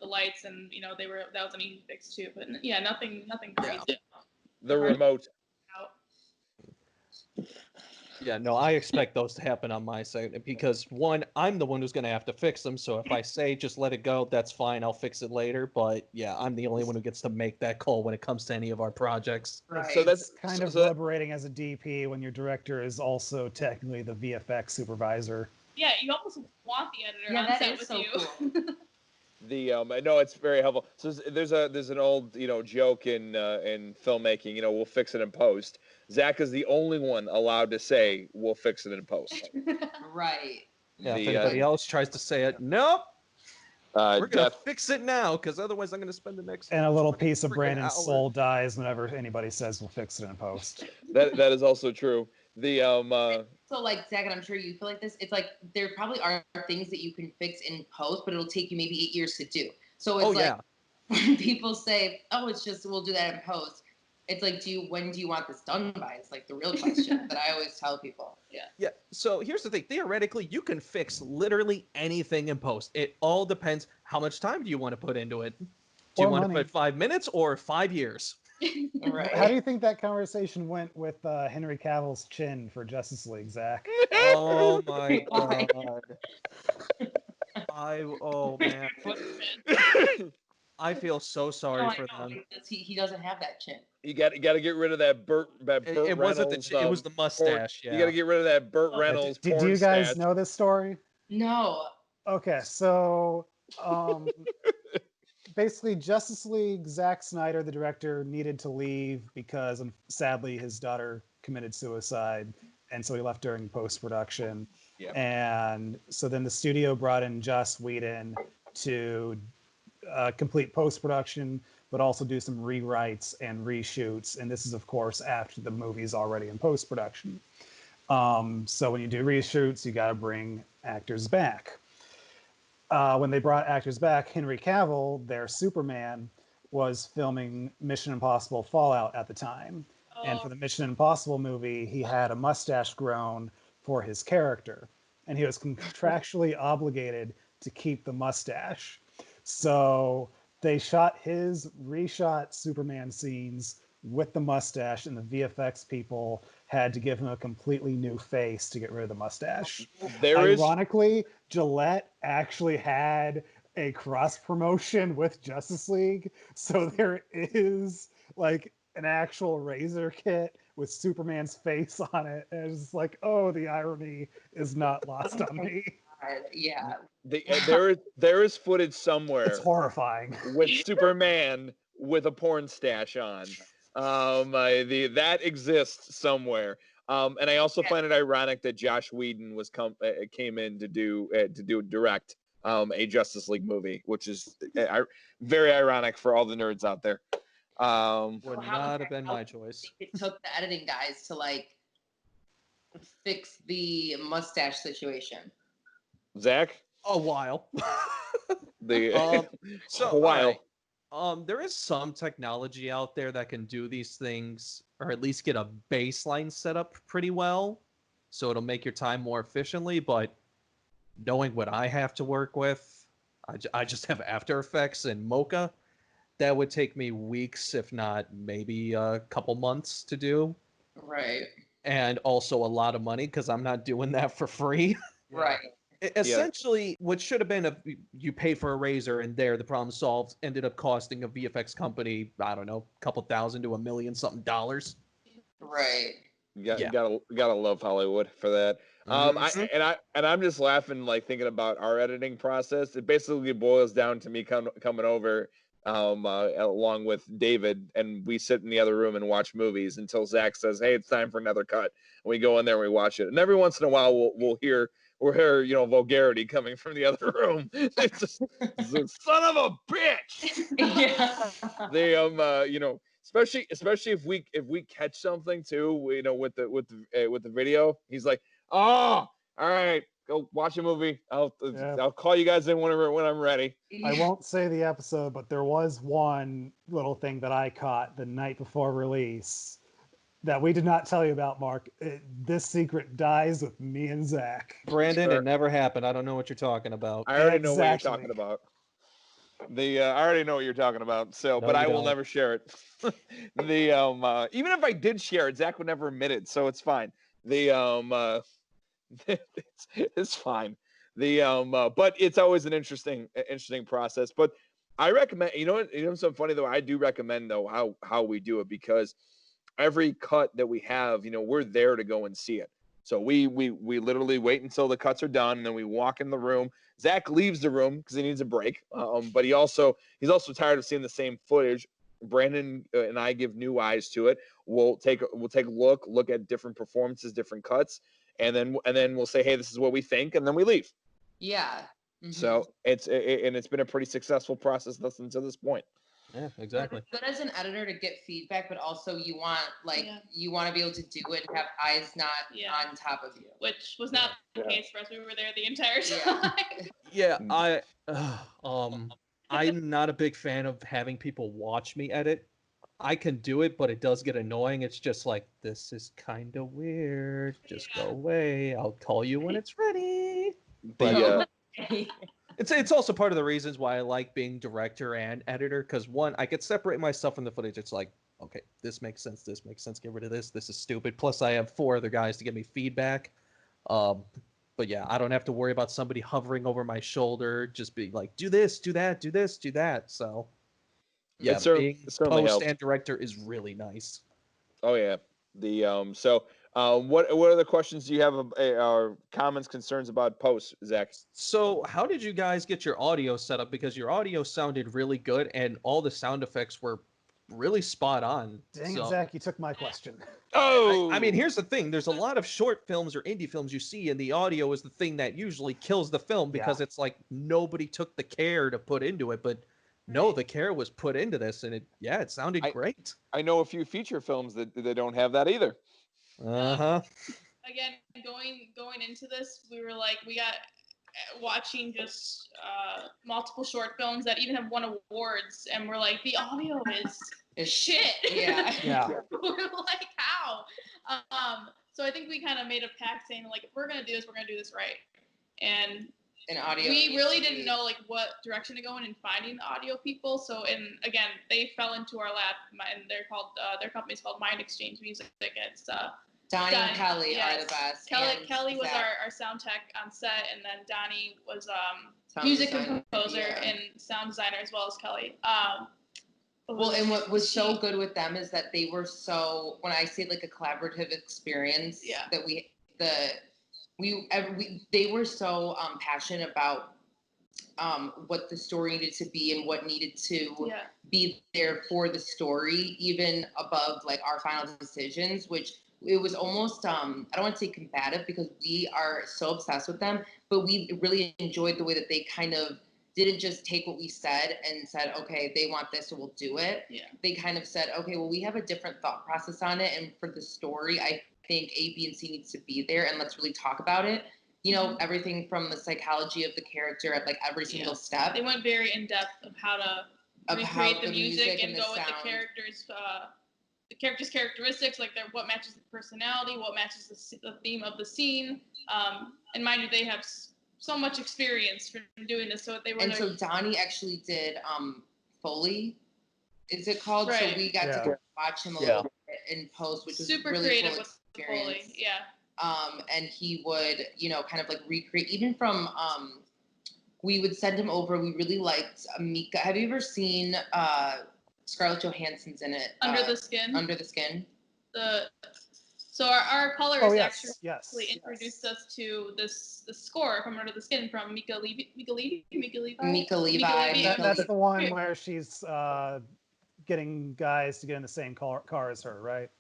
the lights, and that was an easy fix too. But yeah, nothing crazy. The remote. Yeah, no, I expect those to happen on my side because one, I'm the one who's going to have to fix them. So if I say just let it go, that's fine. I'll fix it later. But yeah, I'm the only one who gets to make that call when it comes to any of our projects. Right. So that's kind of liberating as a DP when your director is also technically the VFX supervisor. Yeah, you almost want the editor on that set is with so you. cool. I know it's very helpful. So there's an old joke in filmmaking. We'll fix it in post. Zach is the only one allowed to say we'll fix it in post. Right. Yeah, if anybody else tries to say it, nope. We're gonna fix it now because otherwise I'm gonna spend the next. And a little piece of Brandon's soul dies whenever anybody says we'll fix it in post. That is also true. So like Zach, and I'm sure you feel like this. It's like there probably are things that you can fix in post, but it'll take you maybe 8 years to do. So it's when people say, "Oh, it's just we'll do that in post." It's like, when do you want this done by? It's like the real question that I always tell people. Yeah. So here's the thing. Theoretically, you can fix literally anything in post. It all depends how much time do you want to put into it. Do you want to put 5 minutes or 5 years? Right. How do you think that conversation went with Henry Cavill's chin for Justice League, Zach? Oh my god. Oh man. I feel so sorry for them. He doesn't have that chin. You got to get rid of that Burt It wasn't the chin, it was the mustache. You got to get rid of that Burt Reynolds. Do you guys know this story? No. Okay, so basically, Justice League, Zack Snyder, the director, needed to leave because sadly his daughter committed suicide, and so he left during post-production. Yep. And so then the studio brought in Joss Whedon to complete post-production, but also do some rewrites and reshoots. And this is, of course, after the movie's already in post-production. So when you do reshoots, you got to bring actors back. When they brought actors back, Henry Cavill, their Superman, was filming Mission Impossible Fallout at the time. And for the Mission Impossible movie, he had a mustache grown for his character. And he was contractually obligated to keep the mustache. So they reshot Superman scenes with the mustache, and the VFX people had to give him a completely new face to get rid of the mustache. Ironically, Gillette actually had a cross promotion with Justice League, so there is like an actual razor kit with Superman's face on it. And it's just like, oh, the irony is not lost on me. Yeah. There is footage somewhere It's horrifying. with Superman with a porn stash on. That exists somewhere. And I also find it ironic that Josh Whedon came in to direct a Justice League movie, which is very ironic for all the nerds out there. Would not have been my choice. It took the editing guys to like fix the mustache situation. Zach, A while. So a while. alright. There is some technology out there that can do these things, or at least get a baseline set up pretty well, so it'll make your time more efficiently. But knowing what I have to work with, I just have After Effects and Mocha. That would take me weeks, if not maybe a couple months to do. Right. And also a lot of money because I'm not doing that for free. Right. Essentially, what should have been you pay for a razor and there the problem solved ended up costing a VFX company, I don't know, a couple thousand to $1 million something dollars. Right. Gotta love Hollywood for that. I'm just laughing, like thinking about our editing process. It basically boils down to me coming over along with David, and we sit in the other room and watch movies until Zach says, "Hey, it's time for another cut." And we go in there and we watch it. And every once in a while, we'll hear vulgarity coming from the other room. It's just son of a bitch. Yeah. They especially if we catch something too, with the video. He's like, "Oh, all right, go watch a movie. I'll call you guys in when I'm ready." I won't say the episode, but there was one little thing that I caught the night before release that we did not tell you about, Mark. This secret dies with me and Zach. Brandon, it never happened. I don't know what you're talking about. I already know what you're talking about. I already know what you're talking about. So, No, but I will don't. never share it. Even if I did share it, Zach would never admit it, so it's fine. It's fine. But it's always an interesting process. But I recommend, something funny though. I do recommend though how we do it, because every cut that we have, we're there to go and see it. So we literally wait until the cuts are done, and then we walk in the room. Zach leaves the room because he needs a break. But he's also tired of seeing the same footage. Brandon and I give new eyes to it. We'll take a look at different performances, different cuts, and then we'll say, "Hey, this is what we think," and then we leave. Yeah. Mm-hmm. So it's been a pretty successful process thus until this point. Yeah, exactly. It's good as an editor to get feedback, but also you want to be able to do it and have eyes not on top of you. Which was not the case for us. We were there the entire time. Yeah, I'm not a big fan of having people watch me edit. I can do it, but it does get annoying. It's just like, this is kind of weird. Just go away. I'll call you when it's ready. But it's also part of the reasons why I like being director and editor, because one, I could separate myself from the footage. It's like, okay, this makes sense. This makes sense. Get rid of this. This is stupid. Plus, I have 4 other guys to give me feedback. But yeah, I don't have to worry about somebody hovering over my shoulder, just being like, do this, do that, do this, do that. So yeah, being post and director is really nice. Oh yeah. What other questions do you have, or comments, concerns about post, Zach? So how did you guys get your audio set up? Because your audio sounded really good and all the sound effects were really spot on. Dang it, Zach, you took my question. Oh! I mean, here's the thing. There's a lot of short films or indie films you see, and the audio is the thing that usually kills the film, because it's like nobody took the care to put into it. But no, the care was put into this, and it sounded great. I know a few feature films that don't have that either. Uh-huh. Again, going into this, we got watching just multiple short films that even have won awards, and we're like, the audio is shit. Yeah. We're like, how? So I think we kind of made a pact saying, like, if we're gonna do this, we're gonna do this right. And audio, we really didn't know like what direction to go in and finding the audio people. So, and again, they fell into our lap, and they're called their company's called Mind Exchange Music. It's Donnie and Kelly are the best. Kelly was our sound tech on set, and then Donnie was music composer and sound designer, as well as Kelly. Well, and what was so good with them is that they were so, when I say like a collaborative experience, that they were so passionate about what the story needed to be and what needed to be there for the story, even above like our final decisions, which it was almost I don't want to say combative because we are so obsessed with them, but we really enjoyed the way that they kind of didn't just take what we said and said, okay, they want this, so we'll do it. Yeah. They kind of said, okay, well, we have a different thought process on it, and for the story, I think A, B, and C needs to be there, and let's really talk about it. You know, everything from the psychology of the character at like every single step. They went very in depth of how to recreate the music and go with the characters' characteristics, like what matches the personality, what matches the theme of the scene. And mind you, they have so much experience from doing this, so they were. And so Donnie actually did Foley, is it called? Right. So we got to watch him a little bit in post, which was super really creative cool with Foley. Yeah. And he would, you know, kind of like recreate, even from, we would send him over. We really liked Mika. Have you ever seen Scarlett Johansson's in it? Under the Skin. Under the Skin. So our colorist actually introduced us to the score from Under the Skin from Mika Levi. That's the one where she's getting guys to get in the same car as her, right?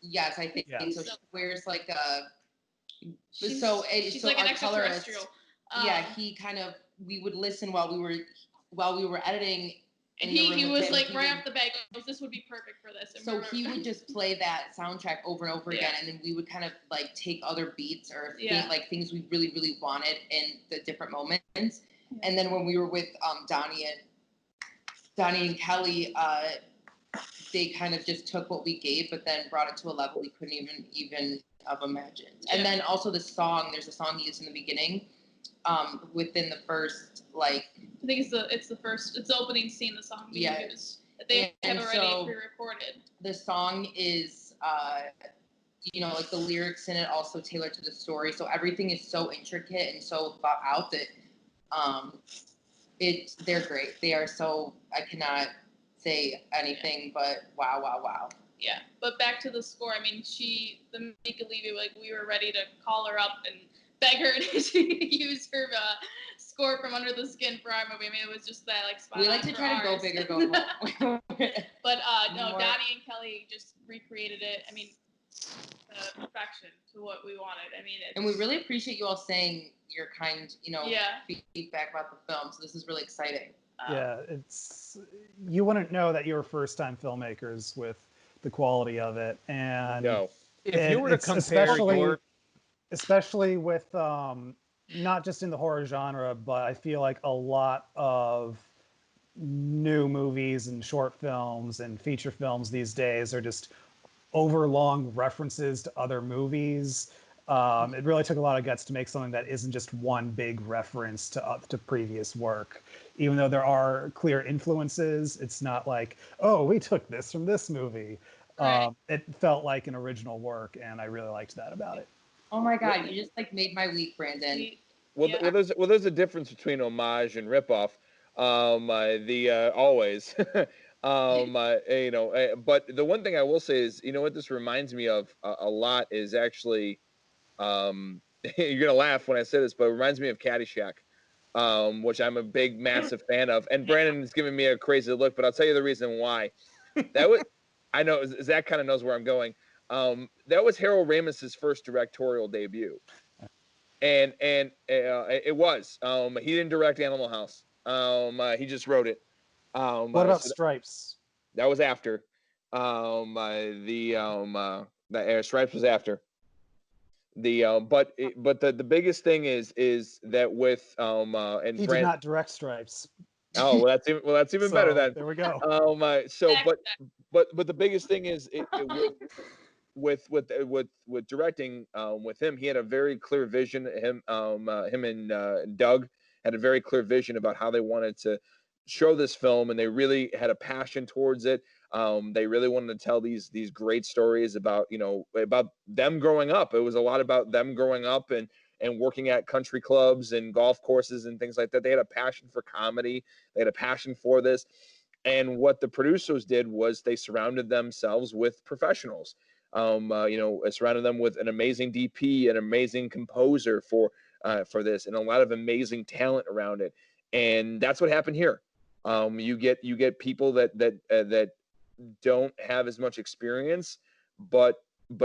Yes, I think so. She wears like a. She's so like our an colorist, extraterrestrial. he kind of, we would listen while we were editing. And he was like right off the bat, goes, "This would be perfect for this." And so he would just play that soundtrack over and over again, and then we would kind of like take other beats or like things we really, really wanted in the different moments. And then when we were with Donnie and Kelly, they kind of just took what we gave, but then brought it to a level we couldn't even have imagined. Yeah. And then also there's a song used in the beginning, within the first, like, I think it's the opening scene, the song we use that they had already pre-recorded. The song is, you know, like the lyrics in it also tailored to the story, so everything is so intricate and so thought out that, they're great. They are so, I cannot say anything but wow. Yeah, but back to the score. I mean, the Mika Levy, like, we were ready to call her up and beg her to use her score from Under the Skin for our movie. I mean, it was just that, like, spot on. We like to try to go big or go home. But no, Donnie and Kelly just recreated it. I mean, perfection to what we wanted. I mean, and we really appreciate you all saying your kind, you know, feedback about the film. So this is really exciting. You wouldn't know that you were first-time filmmakers with the quality of it, and if you were to compare, especially with not just in the horror genre, but I feel like a lot of new movies and short films and feature films these days are just overlong references to other movies. It really took a lot of guts to make something that isn't just one big reference to previous work. Even though there are clear influences, it's not like, oh, we took this from this movie. Right. It felt like an original work, and I really liked that about it. Oh my God, you just like made my week, Brandon. There's a difference between homage and ripoff. Always. You know, but the one thing I will say is, you know what this reminds me of a lot is actually, you're gonna laugh when I say this, but it reminds me of Caddyshack, which I'm a big, massive fan of. And Brandon is giving me a crazy look, but I'll tell you the reason why. I know Zach kind of knows where I'm going. That was Harold Ramis's first directorial debut, and it was. He didn't direct Animal House. He just wrote it. What about Stripes? That was after. Stripes was after. But the biggest thing is that with he did not direct Stripes. Oh, well, that's even better then. There we go. But the biggest thing is with directing with him, he had a very clear vision. Him and Doug had a very clear vision about how they wanted to show this film, and they really had a passion towards it. They really wanted to tell these great stories about them growing up. It was a lot about them growing up and working at country clubs and golf courses and things like that. They had a passion for comedy. They had a passion for this. And what the producers did was they surrounded themselves with professionals. Surrounded them with an amazing DP, an amazing composer for this, and a lot of amazing talent around it. And that's what happened here. You get people that don't have as much experience, but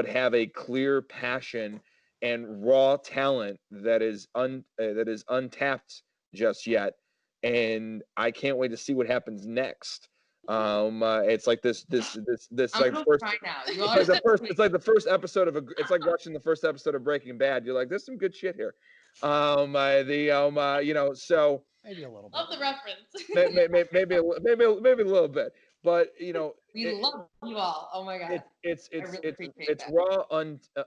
have a clear passion and raw talent that is untapped just yet. And I can't wait to see what happens next. It's like this I'm like gonna first cry now. You it's all like are the first it's like the first episode of it's like watching the first episode of Breaking Bad. You're like, there's some good shit here. So Maybe a little bit. Love the reference. maybe a little bit, but we love you all. Oh my god. it's I really appreciate it's that. raw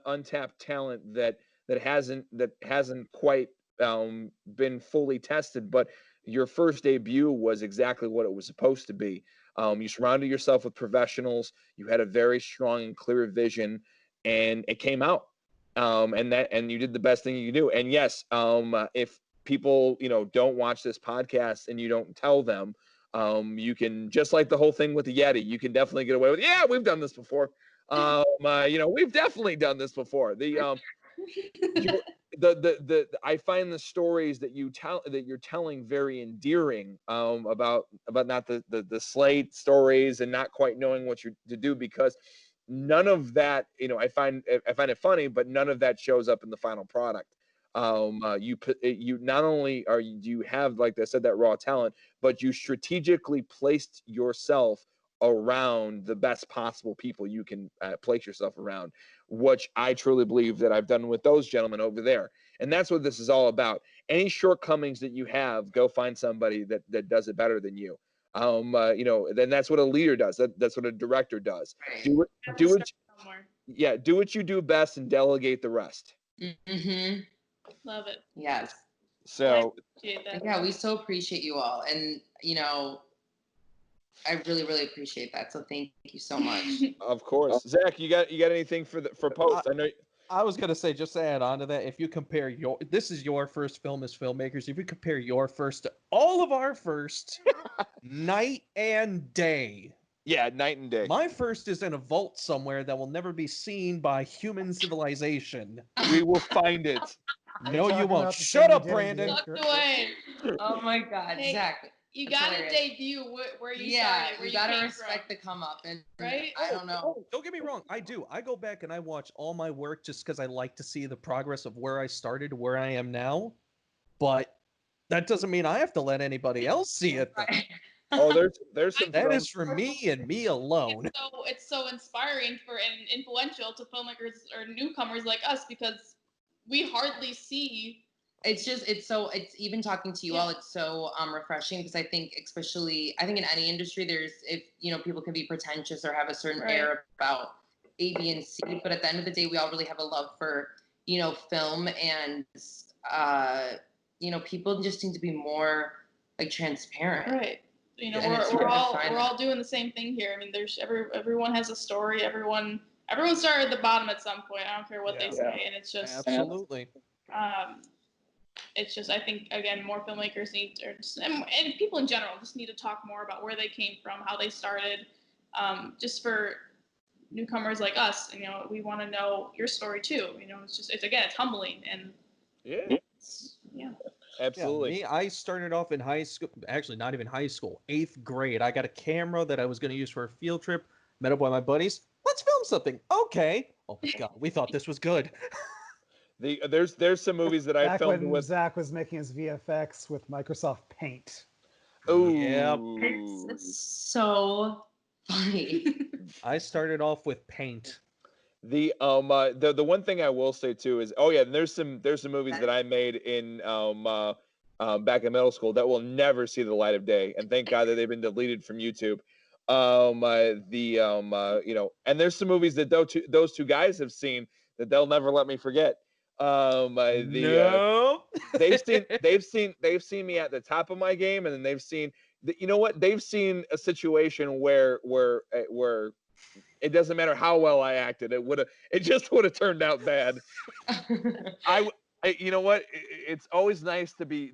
untapped talent that hasn't quite been fully tested, but your first debut was exactly what it was supposed to be. You surrounded yourself with professionals. You had a very strong and clear vision, and it came out. And you did the best thing you could do. And yes, if people don't watch this podcast and you don't tell them, you can, just like the whole thing with the Yeti, you can definitely get away with, yeah, we've done this before. We've definitely done this before. I find the stories that you're telling very endearing, about not the Slate stories and not quite knowing what you're to do, because none of that, I find it funny, but none of that shows up in the final product. You not only do you have, like I said, that raw talent, but you strategically placed yourself around the best possible people you can place yourself around, which I truly believe that I've done with those gentlemen over there. And that's what this is all about. Any shortcomings that you have, go find somebody that does it better than you. Then that's what a leader does. That's what a director does. Right. Do what you do best and delegate the rest. Mm-hmm. Love it. Yes. So Appreciate that. Yeah, we so appreciate you all, and I really, really appreciate that. So thank you so much. Of course, Zach, you got anything for post? I know. I was gonna say, just to add on to that, if you compare this is your first film as filmmakers. If you compare your first to all of our first, night and day. Yeah, night and day. My first is in a vault somewhere that will never be seen by human civilization. We will find it. No, you won't. Shut up, Brandon. Tucked away. Oh my God, Hey, Zach. You got to debut where you started. Where you got to respect the come up, and right? I don't know. Don't get me wrong. I do. I go back and I watch all my work just because I like to see the progress of where I started to where I am now. But that doesn't mean I have to let anybody else see it. Right. Oh, there's some. That is for me and me alone. It's so inspiring and influential to filmmakers or newcomers like us, because we hardly see. It's even talking to you all, it's so refreshing, because I think in any industry, if people can be pretentious or have a certain air about A, B, and C, but at the end of the day, we all really have a love for film, and people just need to be more like transparent. Right. We're all doing the same thing here. I mean, there's everyone has a story. Everyone started at the bottom at some point. I don't care what they say, and it's just absolutely. It's just, I think, again, more filmmakers and people in general just need to talk more about where they came from, how they started. Just for newcomers like us, we want to know your story too. It's humbling, and Absolutely. I started off in high school, actually not even high school, 8th grade. I got a camera that I was going to use for a field trip, met up with my buddies. Let's film something. Okay. Oh my God, we thought this was good. There's some movies that I filmed with. Zach was making his VFX with Microsoft Paint. Oh, yeah. It's so funny. I started off with Paint. The one thing I will say too is, there's some movies that I made in back in middle school that will never see the light of day, and thank God that they've been deleted from YouTube. And there's some movies that those two guys have seen that they'll never let me forget. No. They've seen me at the top of my game, and then they've seen they've seen a situation where it doesn't matter how well I acted, it just would have turned out bad. You know what? It's always nice to be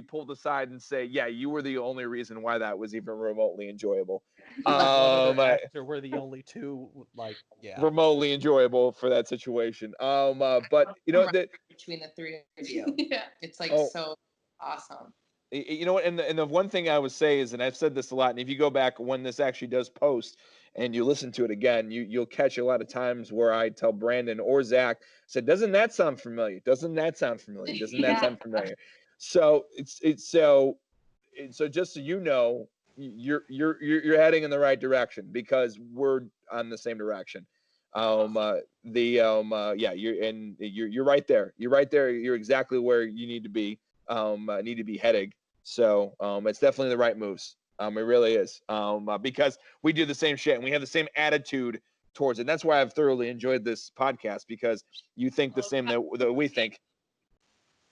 pulled aside and say, yeah, you were the only reason why that was even remotely enjoyable. One other I, actor were the only two, like, yeah. remotely enjoyable for that situation. But you know that. Between the three of you, Yeah. it's like Oh, so awesome. you know what? And the one thing I would say is, and I've said this a lot, and if you go back when this actually does post and you listen to it again, you'll catch a lot of times where I tell Brandon or Zach, said, "Doesn't that sound familiar? Doesn't that sound familiar? Doesn't that Yeah. sound familiar?" So so just so you know, you're heading in the right direction because we're on the same direction. Yeah, you're right there. You're right there. You're exactly where you need to be heading. So it's definitely the right moves. It really is. Because we do the same shit and we have the same attitude towards it. And that's why I've thoroughly enjoyed this podcast because you think the same that we think.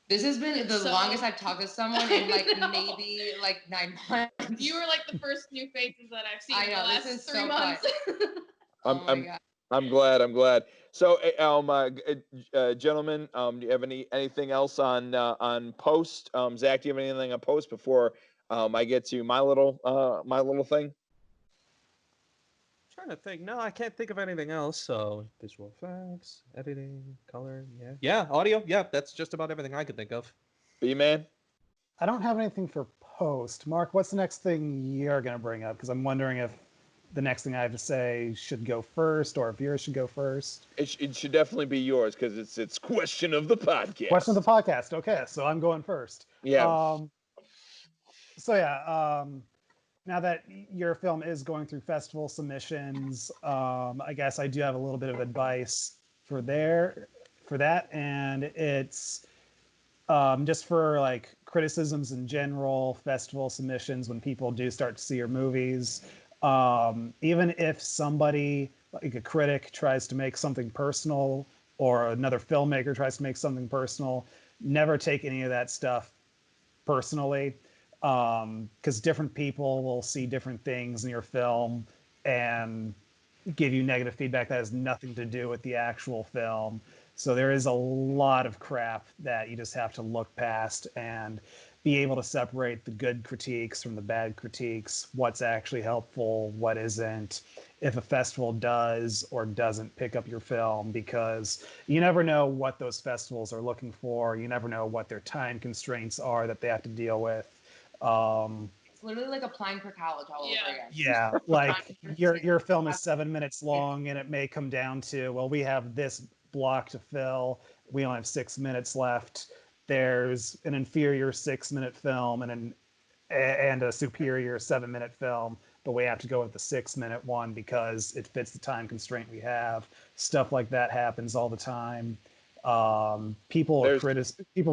This has been the So- longest I've talked to someone in like maybe like 9 months. You were like the first new faces that I've seen I in know, the this last is 3 so months. Oh my I'm god. I'm glad. I'm glad. So, gentlemen, do you have anything else on post? Zach, do you have anything on post before I get to my little thing? Trying to think. No, I can't think of anything else. So visual effects, editing, color, yeah, yeah, audio, yeah. That's just about everything I could think of. B man. I don't have anything for post. Mark, what's the next thing you're going to bring up? Because I'm wondering if the next thing I have to say should go first or if yours should go first. It should definitely be yours because it's question of the podcast. Question of the podcast. Okay, so I'm going first. Yeah. So yeah, now that your film is going through festival submissions, I guess I do have a little bit of advice for that, and it's just for like criticisms in general, festival submissions when people do start to see your movies. Even if somebody like a critic tries to make something personal or another filmmaker tries to make something personal, never take any of that stuff personally, because different people will see different things in your film and give you negative feedback that has nothing to do with the actual film. So there is a lot of crap that you just have to look past and be able to separate the good critiques from the bad critiques, what's actually helpful, what isn't, if a festival does or doesn't pick up your film, because you never know what those festivals are looking for. You never know what their time constraints are that they have to deal with. It's literally like applying for college all over again. Yeah, like your film is 7 minutes long, and it may come down to, well, we have this block to fill. We only have 6 minutes left. There's an inferior 6 minute film and a superior 7 minute film, but we have to go with the 6 minute one because it fits the time constraint we have. Stuff like that happens all the time. People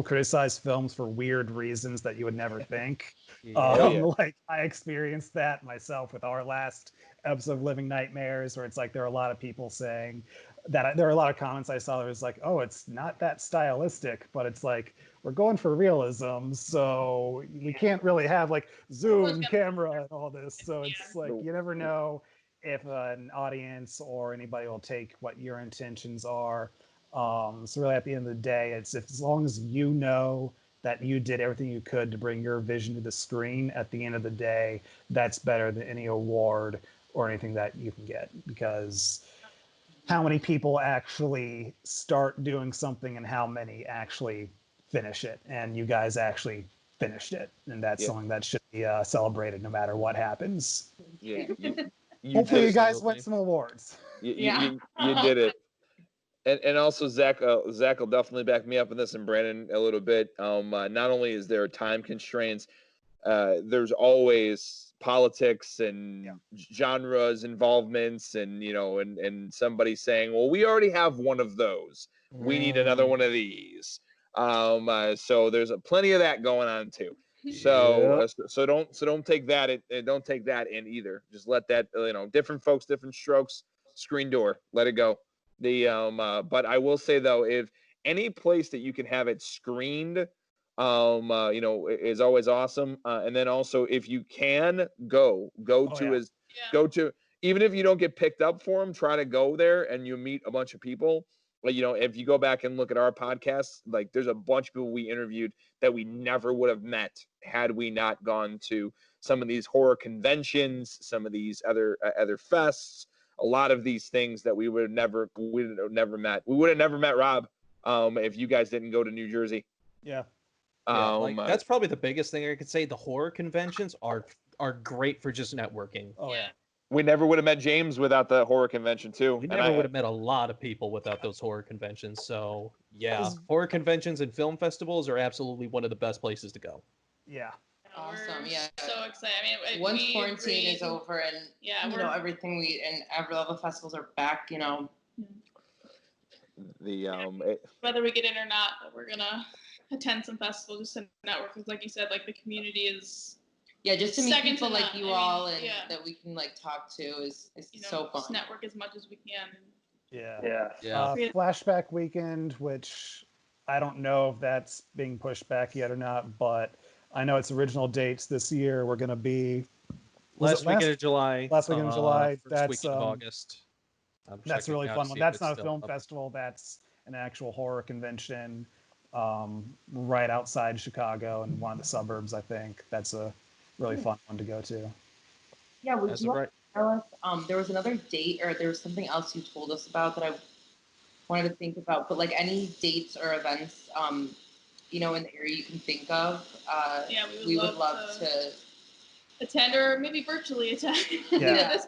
criticize films for weird reasons that you would never think. Oh yeah. Like I experienced that myself with our last episode of Living Nightmares, where it's like there are a lot of people saying that there are a lot of comments I saw that was like, oh, it's not that stylistic, but it's like we're going for realism, so we can't really have like zoom camera and all this. So it's like you never know if an audience or anybody will take what your intentions are. So really, at the end of the day, it's if, as long as you know that you did everything you could to bring your vision to the screen, at the end of the day, that's better than any award or anything that you can get. Because how many people actually start doing something and how many actually finish it? And you guys actually finished it, and that's Yeah. something that should be celebrated no matter what happens. Yeah. You Hopefully, did you it. guys win some awards. You did it. And also Zach will definitely back me up in this, and Brandon a little bit. Not only is there time constraints, there's always politics and genres involvements, and and somebody saying, well, we already have one of those, we need another one of these. So there's plenty of that going on too. So don't take that don't take that in either. Just let that, different folks, different strokes, screen door, let it go. But I will say though, if any place that you can have it screened, is always awesome. And then also, if you can go go to, even if you don't get picked up for them, try to go there and you meet a bunch of people if you go back and look at our podcasts, like there's a bunch of people we interviewed that we never would have met had we not gone to some of these horror conventions, some of these other fests, a lot of these things that we would have never met. We would have never met Rob if you guys didn't go to New Jersey. Yeah. That's probably the biggest thing I could say. The horror conventions are great for just networking. Oh yeah. We never would have met James without the horror convention too. We never would have met a lot of people without those horror conventions. So yeah, horror conventions and film festivals are absolutely one of the best places to go. Yeah. Awesome. Yeah. So excited. I mean, once quarantine is over and everything all the festivals are back, whether we get in or not, we're gonna attend some festivals just to network. Because like you said, like the community is. Yeah, just to meet people like none. you all and that we can like talk to is so fun. Just network as much as we can. Yeah. Flashback weekend, which I don't know if that's being pushed back yet or not, but I know its original dates this year were going to be last weekend of July. Last weekend of July. First weekend of August. That's a really fun one. That's not a film festival. That's an actual horror convention right outside Chicago in one of the suburbs, I think. That's a really fun one to go to. Yeah, would you tell us, there was another date or there was something else you told us about that I wanted to think about, but like any dates or events, in the area you can think of, we would love to attend or maybe virtually attend. Yeah.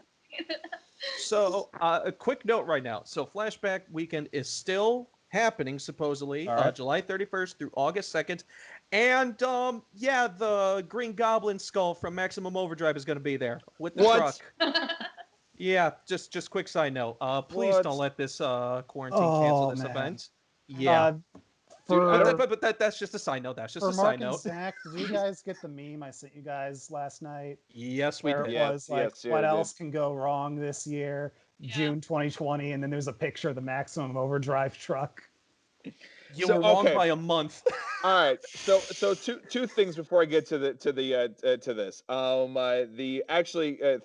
So a quick note right now. So Flashback Weekend is still happening, supposedly, July 31st through August 2nd. And the Green Goblin skull from Maximum Overdrive is going to be there with the truck. Yeah, just quick side note. Please don't let this quarantine cancel this event. Yeah. But that's just a side note. That's just a side note. Zach, did you guys get the meme I sent you guys last night? Yes, we did. It was what else can go wrong this year? June 2020, and then there's a picture of the Maximum Overdrive truck. You were wrong by a month. All right. So two things before I get to this.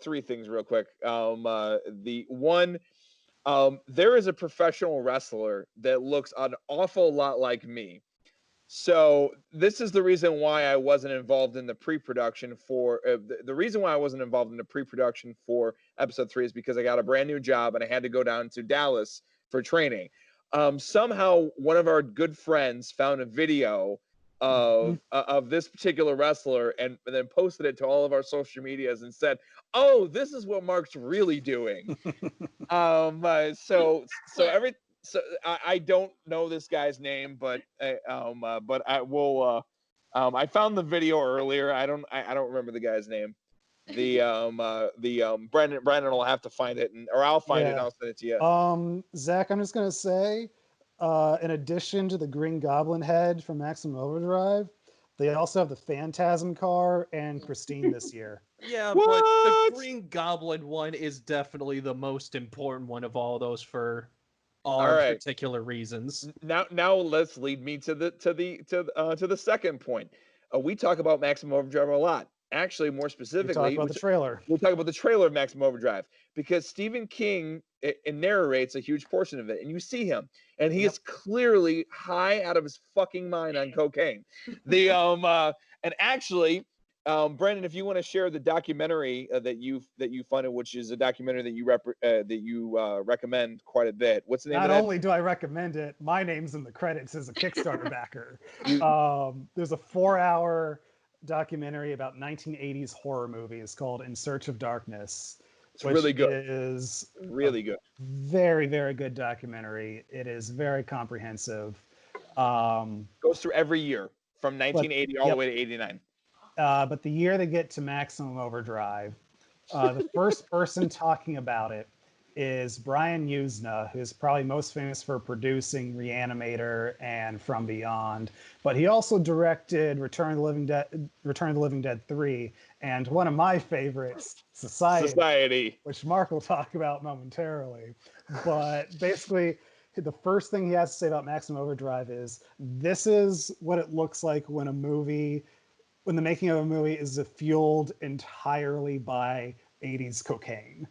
Three things real quick. The one, there is a professional wrestler that looks an awful lot like me. So this is the reason why I wasn't involved in the pre-production for the reason why I wasn't involved in the pre-production for episode 3 is because I got a brand new job and I had to go down to Dallas for training. Somehow one of our good friends found a video of this particular wrestler and then posted it to all of our social medias and said, "Oh, this is what Mark's really doing." So I don't know this guy's name, but I will. I found the video earlier. I don't remember the guy's name. Brandon will have to find it, or I'll find it and I'll send it to you. Zach, I'm just gonna say, in addition to the Green Goblin head from Maximum Overdrive, they also have the Phantasm car and Christine this year. Yeah, but the Green Goblin one is definitely the most important one of all those for particular reasons. Now let's lead me to the second point. We talk about Maximum Overdrive a lot. Actually, more specifically, the trailer. We'll talk about the trailer of Maximum Overdrive because Stephen King it narrates a huge portion of it, and you see him, and he is clearly high out of his fucking mind on cocaine. And actually, Brandon, if you want to share the documentary that you funded, which is a documentary that you recommend quite a bit. What's the name of that? Not only do I recommend it, my name's in the credits as a Kickstarter backer. There's a 4-hour documentary about 1980s horror movies called In Search of Darkness. It's really good. It is really good. Very, very good documentary. It is very comprehensive. Goes through every year from 1980 all the way to 89. But the year they get to Maximum Overdrive, the first person talking about it is Brian Usna, who's probably most famous for producing Reanimator and From Beyond. But he also directed Return of the Living Dead 3, and one of my favorites, Society, which Mark will talk about momentarily. But basically, the first thing he has to say about Maximum Overdrive is, this is what it looks like when the making of a movie is fueled entirely by 80s cocaine.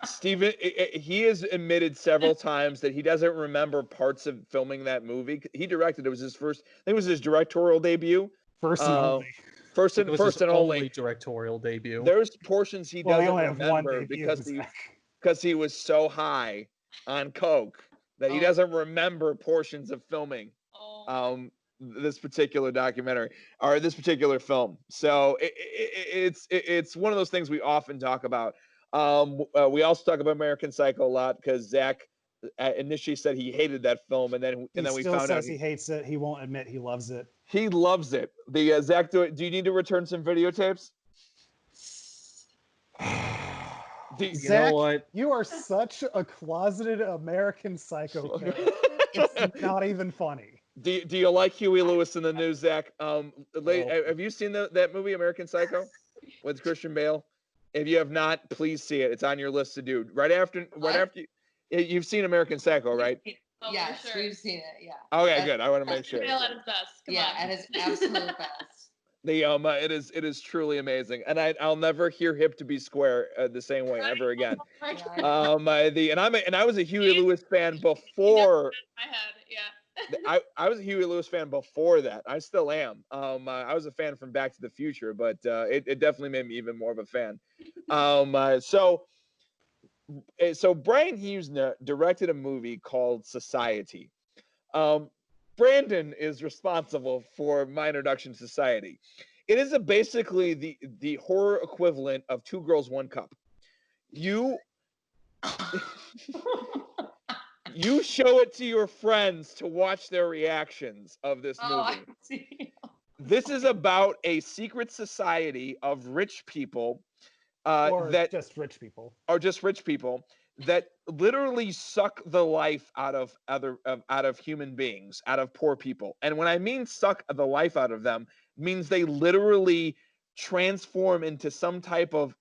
Steven, he has admitted several times that he doesn't remember parts of filming that movie. He directed. It was his first. I think it was his directorial debut. First and only. First It and was his first and only only. directorial debut. There's portions he Well, I doesn't only have one remember debut, because he was so high on coke that he doesn't remember portions of filming. Oh. This particular documentary or this particular film. So it's one of those things we often talk about. We also talk about American Psycho a lot because Zach initially said he hated that film, and then He we still found out says he hates it. He won't admit he loves it. he loves it. The Zach, do you need to return some videotapes? You Zach, know what? you are such a closeted American Psycho fan. It's not even funny. Do you like Huey Lewis in the News, Zach? Have you seen that movie American Psycho with Christian Bale? If you have not, please see it. It's on your list to do. Right after you've seen American Psycho, right? Oh, Yes, for sure. we've seen it. Yeah. Okay, good. I want to make sure. Bale at his best. Come Yeah, on. at his absolute best. It is truly amazing, and I'll never hear Hip to Be Square the same way ever again. Oh my God. I was a Huey Lewis fan before. My head, yeah. I was a Huey Lewis fan before that. I still am. I was a fan from Back to the Future, but it definitely made me even more of a fan. So Brian Hughes directed a movie called Society. Brandon is responsible for my introduction to Society. It is basically the horror equivalent of Two Girls, One Cup. You show it to your friends to watch their reactions of this movie. I see. This is about a secret society of rich people Or that just rich people. are just rich people that literally suck the life out of human beings, out of poor people. And when I mean suck the life out of them, means they literally transform into some type of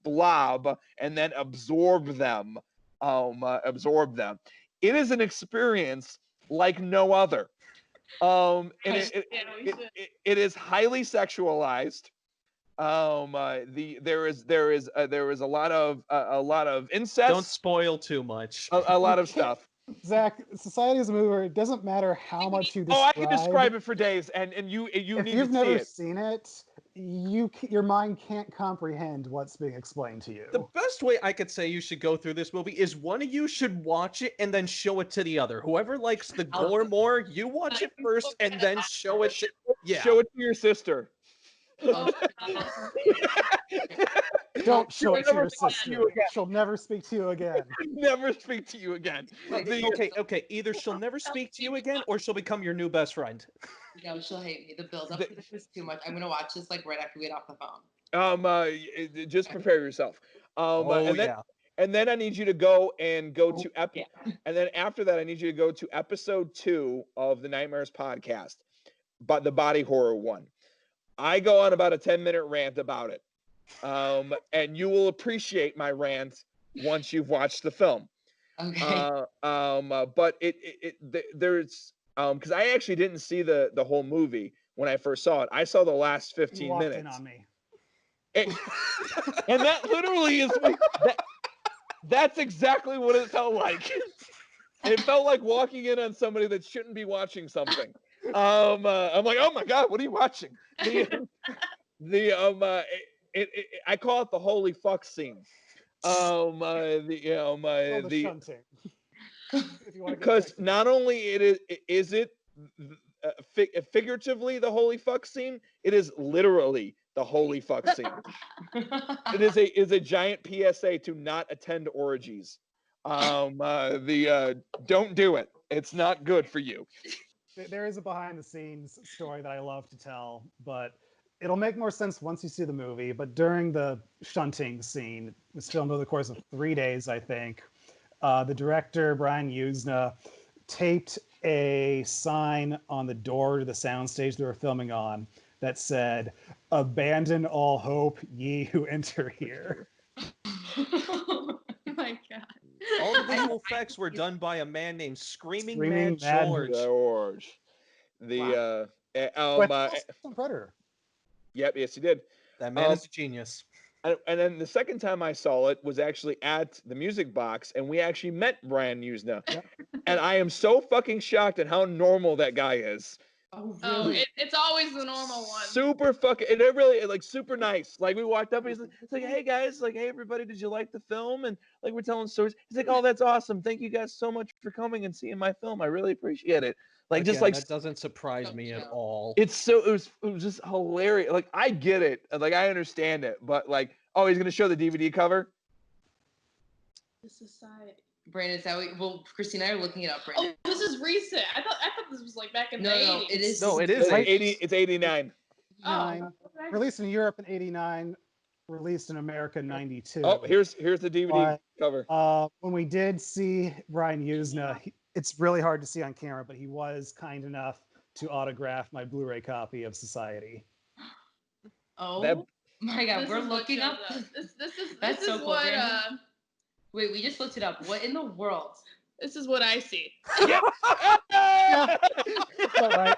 blob and then absorb them. It is an experience like no other. And it is highly sexualized. There is a lot of incest. Don't spoil too much. A lot of stuff. Zach, Society is a movie where it doesn't matter how much you describe. Oh, I can describe it for days, and you If need you've to never see it. seen it, your mind can't comprehend what's being explained to you. The best way I could say you should go through this movie is one of you should watch it and then show it to the other. Whoever likes the gore more, you watch it first and then show it. Show it to your sister. Oh, Don't show it to your talk to sister. you again. She'll never speak to you again. Never speak to you again. Okay. Either she'll never speak to you again, or she'll become your new best friend. No, she'll hate me. The build-up for this is too much. I'm gonna watch this like right after we get off the phone. Just prepare yourself. And then I need you to go and and then after that I need you to go to episode 2 of the Nightmares podcast, but the body horror one. I go on about a 10-minute rant about it. And you will appreciate my rant once you've watched the film. Okay. But there's because I actually didn't see the whole movie when I first saw it. I saw the last 15 You walked minutes. in on me. And that literally is that's exactly what it felt like. It felt like walking in on somebody that shouldn't be watching something. I'm like, oh my God, what are you watching? I call it the holy fuck scene. Shunting. Because not only is it figuratively the holy fuck scene, it is literally the holy fuck scene. It is a giant PSA to not attend orgies. Don't do it. It's not good for you. There is a behind-the-scenes story that I love to tell, but it'll make more sense once you see the movie. But during the shunting scene, it was filmed over the course of 3 days, I think. The director, Brian Usna, taped a sign on the door to the soundstage they were filming on that said, "Abandon all hope, ye who enter here." oh my God. All the visual effects were done by a man named Screaming Mad Mad George. Predator. Yep, yes, he did. That man is a genius. And then the second time I saw it was actually at the Music Box, and we actually met Brian Usna. Yep. And I am so fucking shocked at how normal that guy is. Oh, Oh, really? it's always the normal one. Super fucking, and it really like super nice. Like we walked up, and he's like, "Hey guys, like, hey everybody, did you like the film?" And like we're telling stories. He's like, "Oh, that's awesome. Thank you guys so much for coming and seeing my film. I really appreciate it." Like just Again, like that doesn't surprise me at all. it's so it was just hilarious. Like I get it, like I understand it, but like, oh, he's gonna show the DVD cover. The Society. Brandon, is that what, well, Christina and I are looking it up right now. Oh, this is recent. I thought this was like back in No, the no, 80s. it is. No, it It's is like 80. 80. It's 89. Oh, 89. Released in Europe in 89, released in America in 92. Oh, here's the DVD cover. When we did see Brian Usna, it's really hard to see on camera, but he was kind enough to autograph my Blu-ray copy of Society. Oh That- my God, This we're is what looking shows up. This is That's this so is cool, what Brandon. Wait, we just looked it up. What in the world? this is what I see. Yeah. That's all right.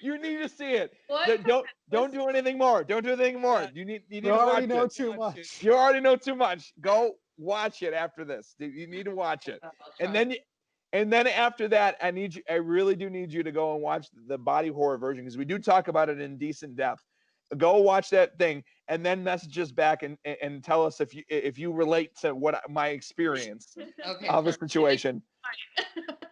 You need to see it. What? Don't do anything more. Don't do anything more. Yeah. You need You to watch already know it. too much. You already know too much. Go watch it after this. You need to watch it. And then after that, I really do need you to go and watch the body horror version, because we do talk about it in decent depth. Go watch that thing and then message us back and tell us if you relate to what my experience Okay. of a situation.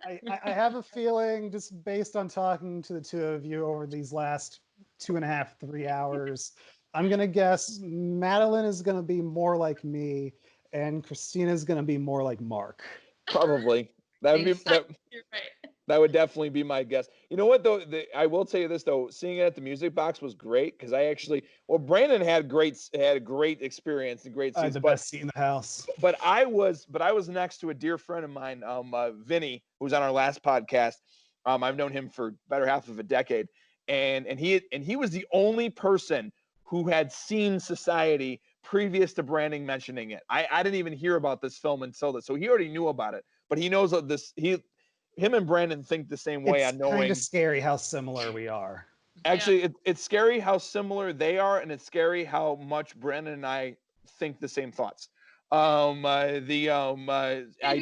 I have a feeling, just based on talking to the two of you over these last 2.5, 3 hours, I'm going to guess Madeline is going to be more like me and Christina is going to be more like Mark. Probably. That would be You're right. that would definitely be my guess. You know what though? I will tell you this though. Seeing it at the Music Box was great, because Brandon had a great experience and great I had seats. the But best seat in the house. but I was next to a dear friend of mine, Vinny, who was on our last podcast. I've known him for better half of a decade, and he was the only person who had seen Society previous to Brandon mentioning it. I didn't even hear about this film until this, so he already knew about it. But he knows of this. Him and Brandon think the same way. It's On knowing, kind of scary how similar we are. actually, it's scary how similar they are, and it's scary how much Brandon and I think the same thoughts.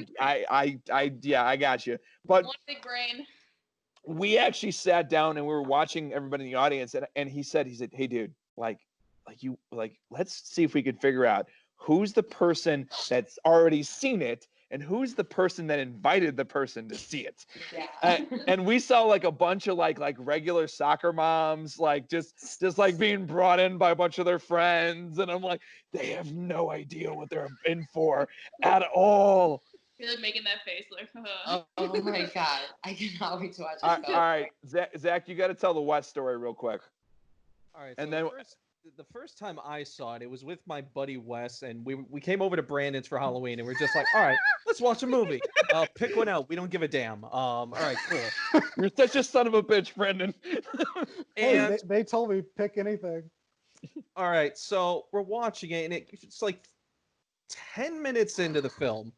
I got you. But One big brain. we actually sat down and we were watching everybody in the audience, and he said, "Hey, dude, let's see if we can figure out who's the person that's already seen it and who's the person that invited the person to see it." Yeah. And we saw like a bunch of like regular soccer moms, like just like being brought in by a bunch of their friends, and I'm like, they have no idea what they're in for at all. You're like making that face like. Oh my God, I cannot wait to watch this All film. right, Zach, you got to tell the West story real quick. All right. And So then- the first time I saw it was with my buddy Wes, and we came over to Brandon's for Halloween, and we're just like, all right, let's watch a movie. Pick one out. We don't give a damn. All right, cool. You're such a son of a bitch, Brendan. Hey, And they told me pick anything. all right, so we're watching it, and it's like 10 minutes into the film.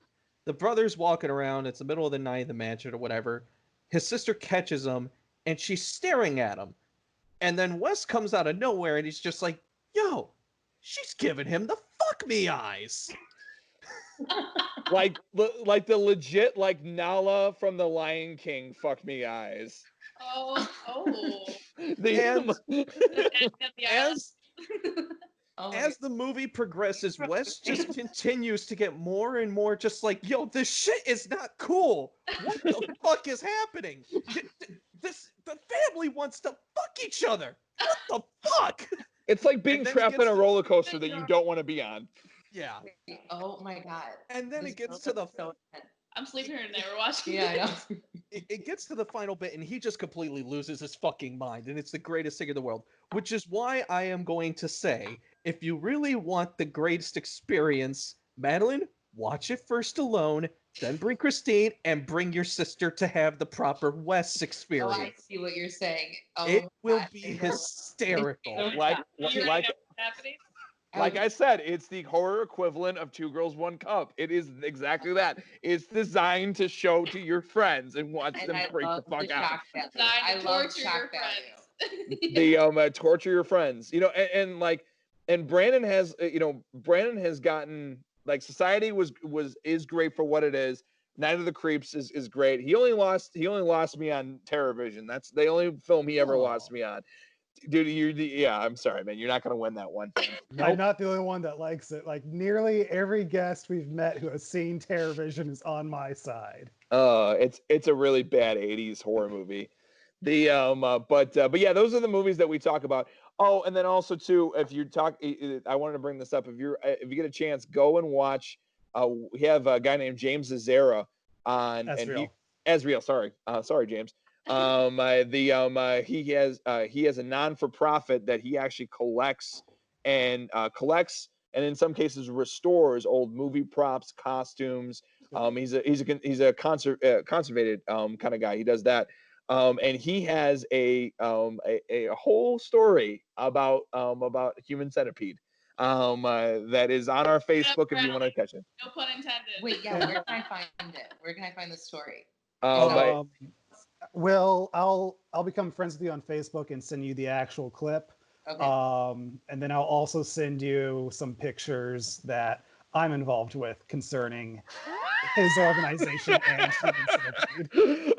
The brother's walking around. It's the middle of the night in the mansion or whatever. His sister catches him, and she's staring at him. And then Wes comes out of nowhere, and he's just like, yo, she's giving him the fuck me eyes. like the legit like Nala from the Lion King, fuck me eyes. Oh. The As Oh my as the movie progresses, Wes just continues to get more and more just like, yo, this shit is not cool. What the fuck is happening? The family wants to fuck each other. What the fuck? it's like being And then he trapped in gets a to- roller coaster that you don't want to be on. Yeah. Oh my God. And then This it gets to film the is so intense. I'm sleeping here and there. We're watching. Yeah, I know. it gets to the final bit, and he just completely loses his fucking mind, and it's the greatest thing in the world. Which is why I am going to say, if you really want the greatest experience, Madeline, watch it first alone, then bring Christine, and bring your sister to have the proper Wes Oh, I experience. see what you're saying. Oh, It will God. be hysterical. Like You already know what's happening. like I said, it's the horror equivalent of Two Girls, One Cup. It is exactly that. It's designed to show to your friends and watch And them I freak the love the fuck out. shock value. Designed I to love torture shock your value. friends. The torture your friends, you know, and like and Brandon has Brandon has gotten, like, Society is great for what it is. Night of the Creeps is great. He only lost me on TerrorVision. That's the only film he ever lost me on. Dude, yeah, I'm sorry, man. You're not gonna win that one. I'm not the only one that likes it. Like, nearly every guest we've met who has seen TerrorVision is on my side. It's a really bad 80s horror movie. But yeah, those are the movies that we talk about. Oh, and then also too, if you talk, I wanted to bring this up. If you get a chance, go and watch. We have a guy named James Azera on, That's and real. Asriel, sorry, James. He has a non-for-profit that he actually collects and in some cases restores old movie props, costumes. He's a conservated kind of guy. He does that. And he has a whole story about Human Centipede that is on our Facebook if you want to catch it. No pun intended. Wait, yeah, where can I find it? Where can I find the story? Well, I'll become friends with you on Facebook and send you the actual clip. Okay. And then I'll also send you some pictures that I'm involved with concerning his organization and Human Centipede.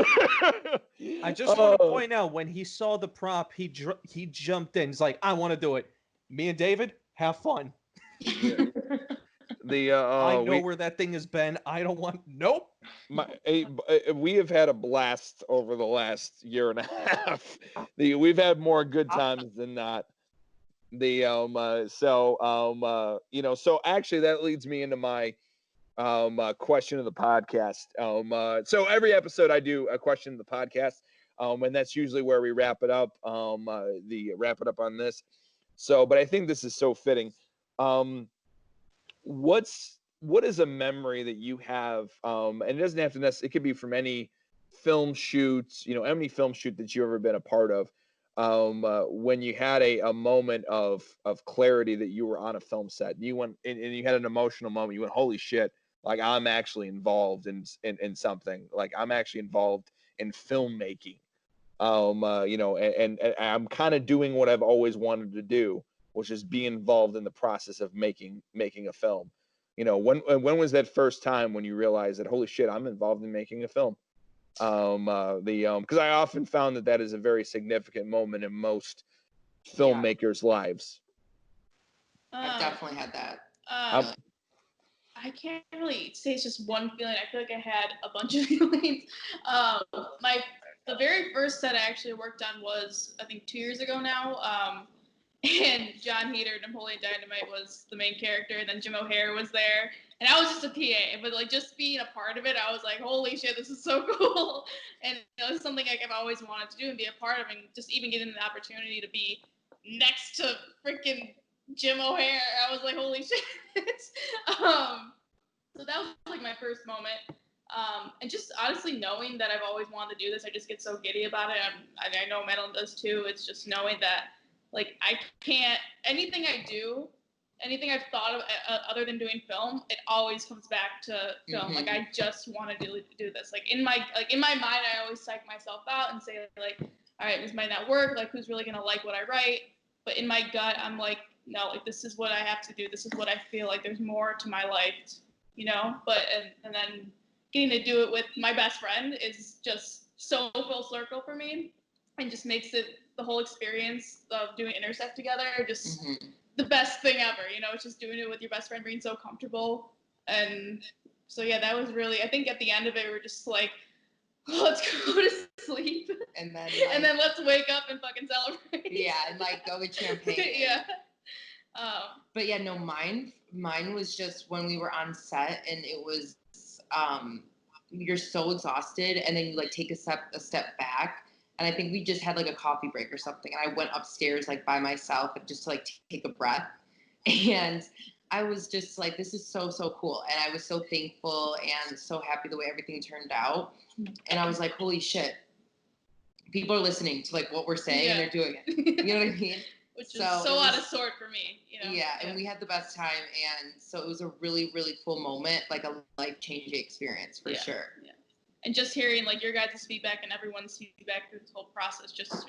I just want to point out, when he saw the prop, he jumped in. He's like, I want to do it. Me and David, have fun. I know where that thing has been. I don't want. Nope. We have had a blast over the last year and a half. We've had more good times than not. So actually that leads me into my question of the podcast. So every episode I do a question of the podcast, and that's usually where we wrap it up. Wrap it up on this. So, but I think this is so fitting. What is a memory that you have? And it doesn't have to necessarily. It could be from any film shoots. Any film shoot that you've ever been a part of. When you had a moment of clarity that you were on a film set, and you went and you had an emotional moment. You went, holy shit! Like, I'm actually involved in something. Like, I'm actually involved in filmmaking. And I'm kind of doing what I've always wanted to do, which is be involved in the process of making a film. When was that first time when you realized that, holy shit, I'm involved in making a film? Because I often found that is a very significant moment in most filmmakers' lives. I've definitely had that. I can't really say it's just one feeling. I feel like I had a bunch of feelings. The very first set I actually worked on was, I think, 2 years ago now. And John Heater, Napoleon Dynamite, was the main character, and then Jim O'Hare was there, and I was just a PA. But like, just being a part of it, I was like, holy shit, this is so cool. And it was something like I've always wanted to do and be a part of, and just even getting the opportunity to be next to freaking Jim O'Hare, I was like, holy shit. So that was like my first moment. And just honestly knowing that I've always wanted to do this, I just get so giddy about it. I know Madeline does too. It's just knowing that, like, I can't, anything I do, anything I've thought of other than doing film, it always comes back to film. Like, I just want to do this. Like, in my mind, I always psych myself out and say, like, all right, this might not work. Like, who's really going to like what I write? But in my gut, I'm like, no, like, this is what I have to do. This is what I feel like there's more to my life, But, and then getting to do it with my best friend is just so full circle for me, and just makes it, the whole experience of doing Intersect together, just the best thing ever. It's just doing it with your best friend, being so comfortable. And so, yeah, that was really, I think at the end of it, we're just like, let's go to sleep. And then, and then let's wake up and fucking celebrate. Yeah, and like go with champagne. Yeah. But yeah, no, mine was just when we were on set, and it was, you're so exhausted, and then you like take a step back. And I think we just had like a coffee break or something. And I went upstairs like by myself just to like take a breath. And I was just like, this is so, so cool. And I was so thankful and so happy the way everything turned out. And I was like, holy shit, people are listening to like what we're saying and they're doing it. You know what I mean? Which is so out of sort for me, Yeah, and we had the best time. And so it was a really, really cool moment, like a life-changing experience for sure. Yeah. And just hearing like your guys' feedback and everyone's feedback through this whole process, just,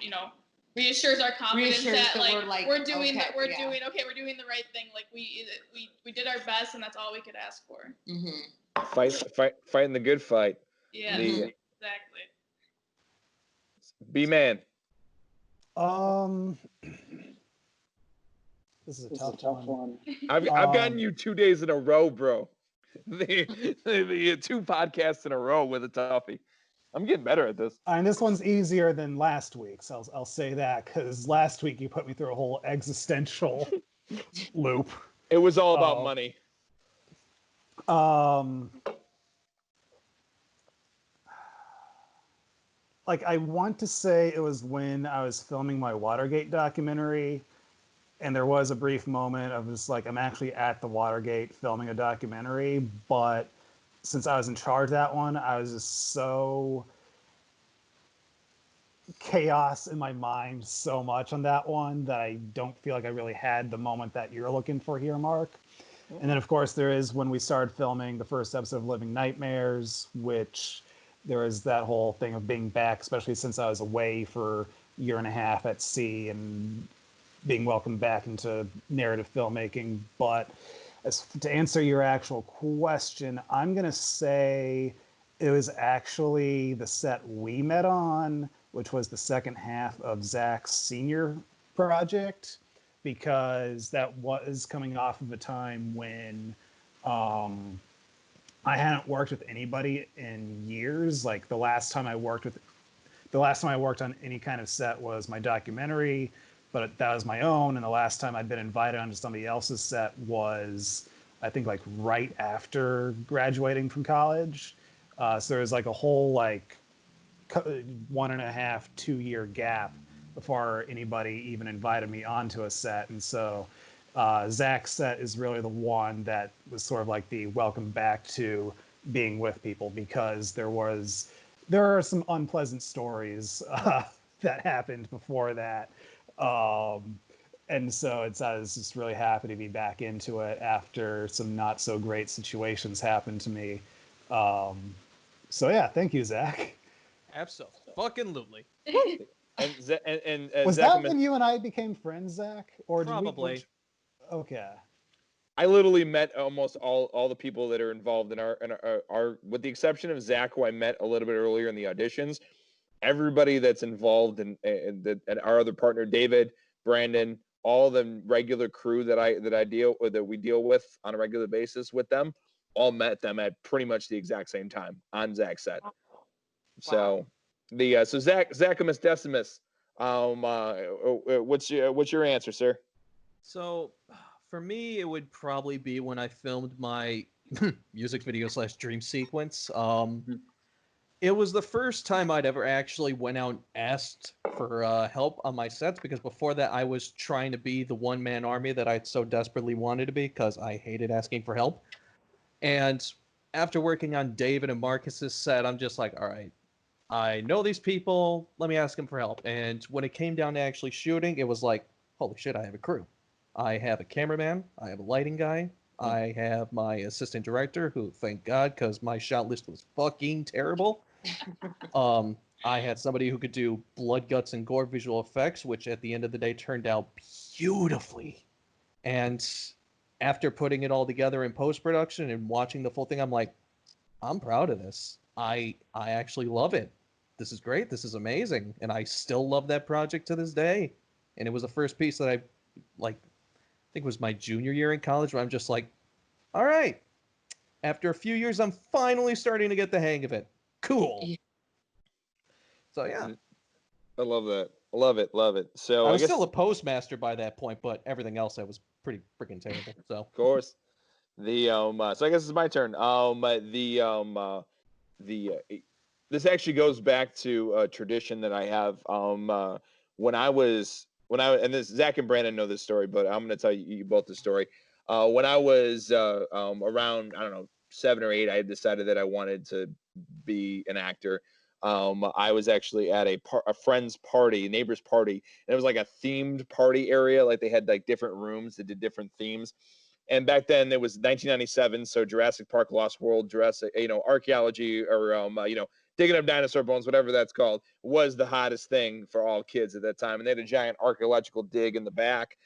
reassures our confidence Reassures that that we're, like, we're doing okay, we're yeah. doing we're doing the right thing. Like we did our best, and that's all we could ask for. Fighting the good fight. Yeah, The exactly. B-Man. This is a tough one. I've gotten you 2 days in a row, bro. The 2 podcasts in a row with a toughie. I'm getting better at this. And this one's easier than last week's. I'll say that, because last week you put me through a whole existential loop. It was all about money. Like, I want to say it was when I was filming my Watergate documentary, and there was a brief moment of just like, I'm actually at the Watergate filming a documentary, but since I was in charge of that one, I was just so chaos in my mind so much on that one that I don't feel like I really had the moment that you're looking for here, Mark. And then, of course, there is when we started filming the first episode of Living Nightmares, which there was that whole thing of being back, especially since I was away for a year and a half at sea and being welcomed back into narrative filmmaking. But to answer your actual question, I'm going to say it was actually the set we met on, which was the second half of Zach's senior project, because that was coming off of a time when I hadn't worked with anybody in years. Like the last time I worked on any kind of set was my documentary, but that was my own. And the last time I'd been invited onto somebody else's set was, I think, like right after graduating from college. So there was like a whole 1.5, 2 year gap before anybody even invited me onto a set. And so Zach's set is really the one that was sort of like the welcome back to being with people, because there are some unpleasant stories that happened before that. And so I was just really happy to be back into it after some not so great situations happened to me. So yeah, thank you, Zach. Absolutely. And Was Zach, that when you and I became friends, Zach? Or Probably. Did we? Okay. I literally met almost all the people that are involved in our with the exception of Zach, who I met a little bit earlier in the auditions. Everybody that's involved and our other partner David, Brandon, all the regular crew that we deal with on a regular basis with them, all met them at pretty much the exact same time on Zach's set. Wow. So so Zachamus Decimus, what's your answer, sir? So for me, it would probably be when I filmed my music video / dream sequence. It was the first time I'd ever actually went out and asked for help on my sets, because before that I was trying to be the one-man army that I so desperately wanted to be, because I hated asking for help. And after working on David and Marcus's set, I'm just like, all right, I know these people, let me ask them for help. And when it came down to actually shooting, it was like, holy shit, I have a crew. I have a cameraman, I have a lighting guy, I have my assistant director, who, thank God, because my shot list was fucking terrible. I had somebody who could do blood, guts, and gore visual effects, which at the end of the day turned out beautifully. And after putting it all together in post-production and watching the full thing, I'm like, I'm proud of this. I actually love it. This is great. This is amazing. And I still love that project to this day. And it was the first piece that I think it was my junior year in college, where I'm just like, all right, after a few years, I'm finally starting to get the hang of it. Cool. So yeah, I love that. Love it. So I I was guess still a postmaster by that point, but everything else I was pretty freaking terrible. So of course the so I guess it's my turn. This actually goes back to a tradition that I have. When I and this Zach and Brandon know this story, but I'm going to tell you both the story. When I was around, I don't know, 7 or 8, I had decided that I wanted to be an actor. I was actually at a friend's party, neighbor's party, and it was like a themed party area. Like they had like different rooms that did different themes. And back then it was 1997, so Jurassic Park, Lost World, Jurassic, archaeology, or digging up dinosaur bones, whatever that's called, was the hottest thing for all kids at that time. And they had a giant archaeological dig in the back,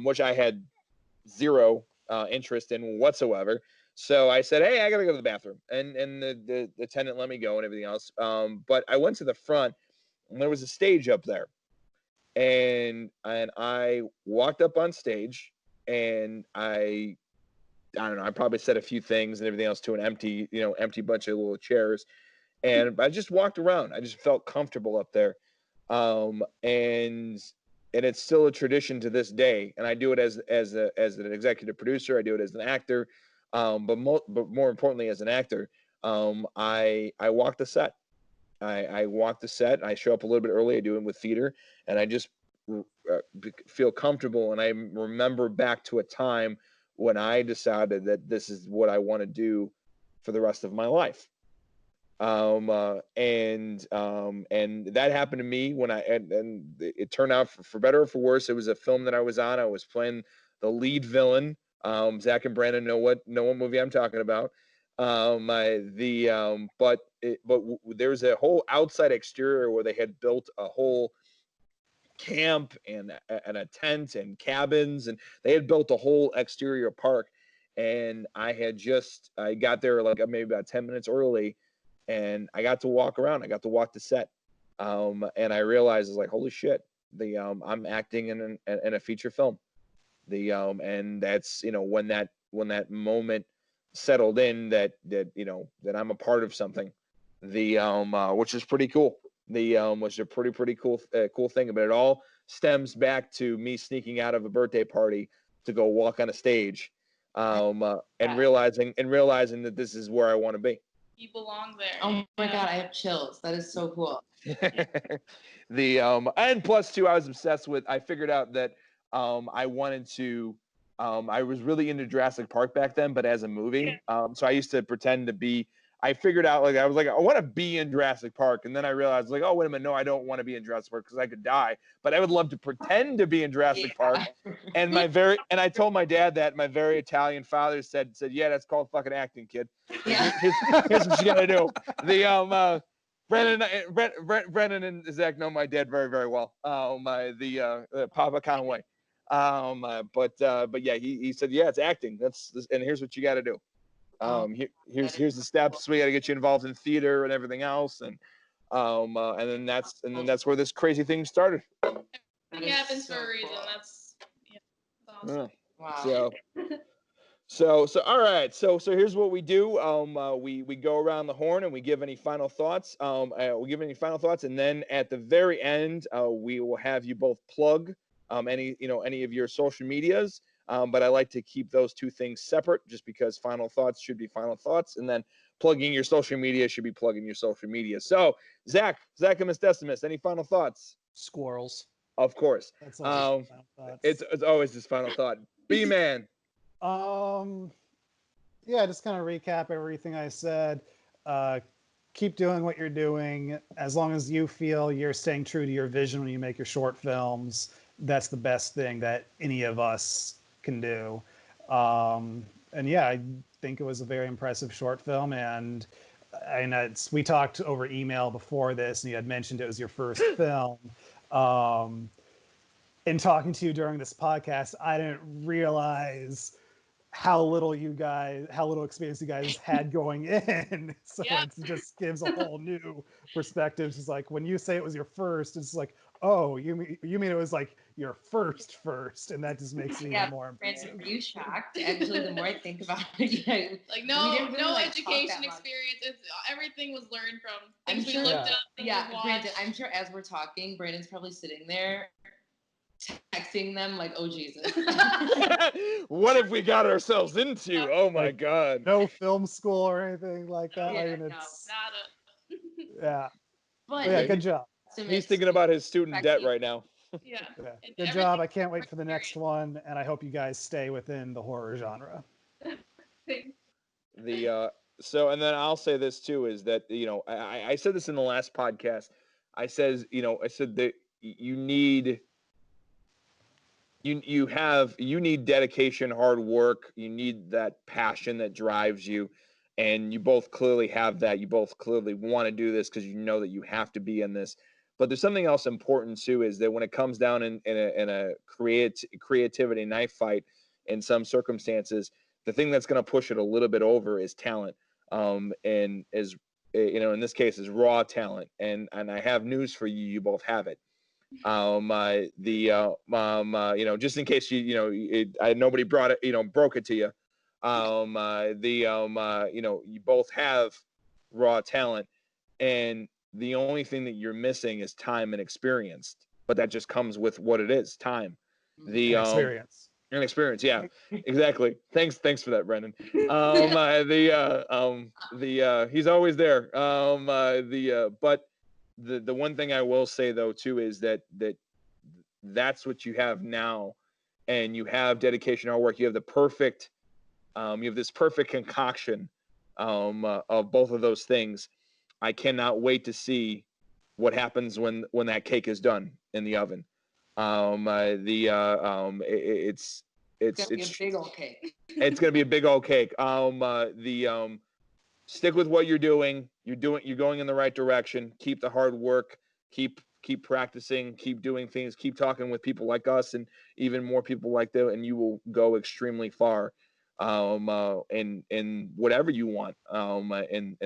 which I had zero interest in whatsoever. So I said, hey, I got to go to the bathroom. And the attendant let me go and everything else. But I went to the front, and there was a stage up there. And I walked up on stage, and I don't know, I probably said a few things and everything else to an empty bunch of little chairs. And I just walked around. I just felt comfortable up there. And it's still a tradition to this day. And I do it as an executive producer. I do it as an actor. But more importantly, as an actor, I walk the set. I walk the set. I show up a little bit early. I do it with theater, and I just feel comfortable. And I remember back to a time when I decided that this is what I want to do for the rest of my life. And that happened to me when and it turned out for better or for worse. It was a film that I was on. I was playing the lead villain. Zach and Brandon know what movie I'm talking about. But there's a whole outside exterior where they had built a whole camp and a tent and cabins, and they had built a whole exterior park. And I got there like maybe about 10 minutes early, and I got to walk around. I got to walk the set, and I realized, it's like, holy shit, I'm acting in a feature film. And that's, when that moment settled in, that I'm a part of something, which is pretty cool. Was a pretty cool thing. But it all stems back to me sneaking out of a birthday party to go walk on a stage, and realizing that this is where I want to be. You belong there. Oh my God, I have chills. That is so cool. And plus too, I was obsessed with. I figured out that I wanted to. I was really into Jurassic Park back then, but as a movie. So I used to pretend to be. I figured out, like, I was like, I want to be in Jurassic Park, and then I realized, like, oh wait a minute, no, I don't want to be in Jurassic Park because I could die, but I would love to pretend to be in Jurassic Park. And I told my dad that. My very Italian father said, yeah, that's called fucking acting, kid. Yeah. Here's what you gotta do. Brennan and Zach know my dad very, very well. Papa Conway. But yeah, he said, yeah, it's acting. And here's what you got to do. Here's the steps. We got to get you involved in theater and everything else, and then that's where this crazy thing started. It happens for a reason. That's awesome. Wow. So all right. So here's what we do. We go around the horn and we give any final thoughts. And then at the very end, we will have you both plug any of your social medias. But I like to keep those two things separate, just because final thoughts should be final thoughts, and then plugging your social media should be plugging your social media. So Zachamus Decimus, any final thoughts? Squirrels. Of course. That's always final thoughts. It's always this final thought. B-Man. Yeah, just kind of recap everything I said. Keep doing what you're doing. As long as you feel you're staying true to your vision when you make your short films, that's the best thing that any of us can do. And yeah, I think it was a very impressive short film. And we talked over email before this, and you had mentioned it was your first film. In talking to you during this podcast, I didn't realize how little experience you guys had going in. So Yeah. it just gives a whole new perspective. It's like, when you say it was your first, it's like, oh, you mean it was like your first, and that just makes it even more impressive. Brandon, are you shocked? Actually, the more I think about it, yeah, Like we no didn't really, like, talk education that much. experience. Everything was learned from I'm things we sure- looked up. Things Yeah, we watched. Brandon, I'm sure as we're talking, Brandon's probably sitting there texting them like, oh Jesus. What have we got ourselves into? Oh my Like, God. No film school or anything like that. Yeah, I mean, no. it's Nada. yeah. But Yeah, Yeah, good job. He's thinking about his student debt right now. Yeah. Yeah, And good everything- job. I can't wait for the next one, and I hope you guys stay within the horror genre. So, and then I'll say this too, is that, I said this in the last podcast. I said that you need dedication, hard work. You need that passion that drives you. and you both clearly have that. You both clearly want to do this because you know that you have to be in this. But there's something else important too, is that when it comes down in a creativity knife fight, in some circumstances, the thing that's going to push it a little bit over is talent. And is, in this case, is raw talent. And I have news for you. You both have it. Just in case nobody brought it, broke it to you. You both have raw talent, and the only thing that you're missing is time and experience. But that just comes with what it is, time. The Experience. and experience, yeah, exactly. Thanks for that, Brendan. He's always there. But the one thing I will say though too is that's what you have now, and you have dedication, hard work. You have this perfect concoction of both of those things. I cannot wait to see what happens when that cake is done in the oven. It's gonna be a big old cake. It's gonna be a big old cake. Stick with what you're doing. You're going in the right direction. Keep the hard work. Keep practicing. Keep doing things. Keep talking with people like us and even more people like that, and you will go extremely far. In whatever you want in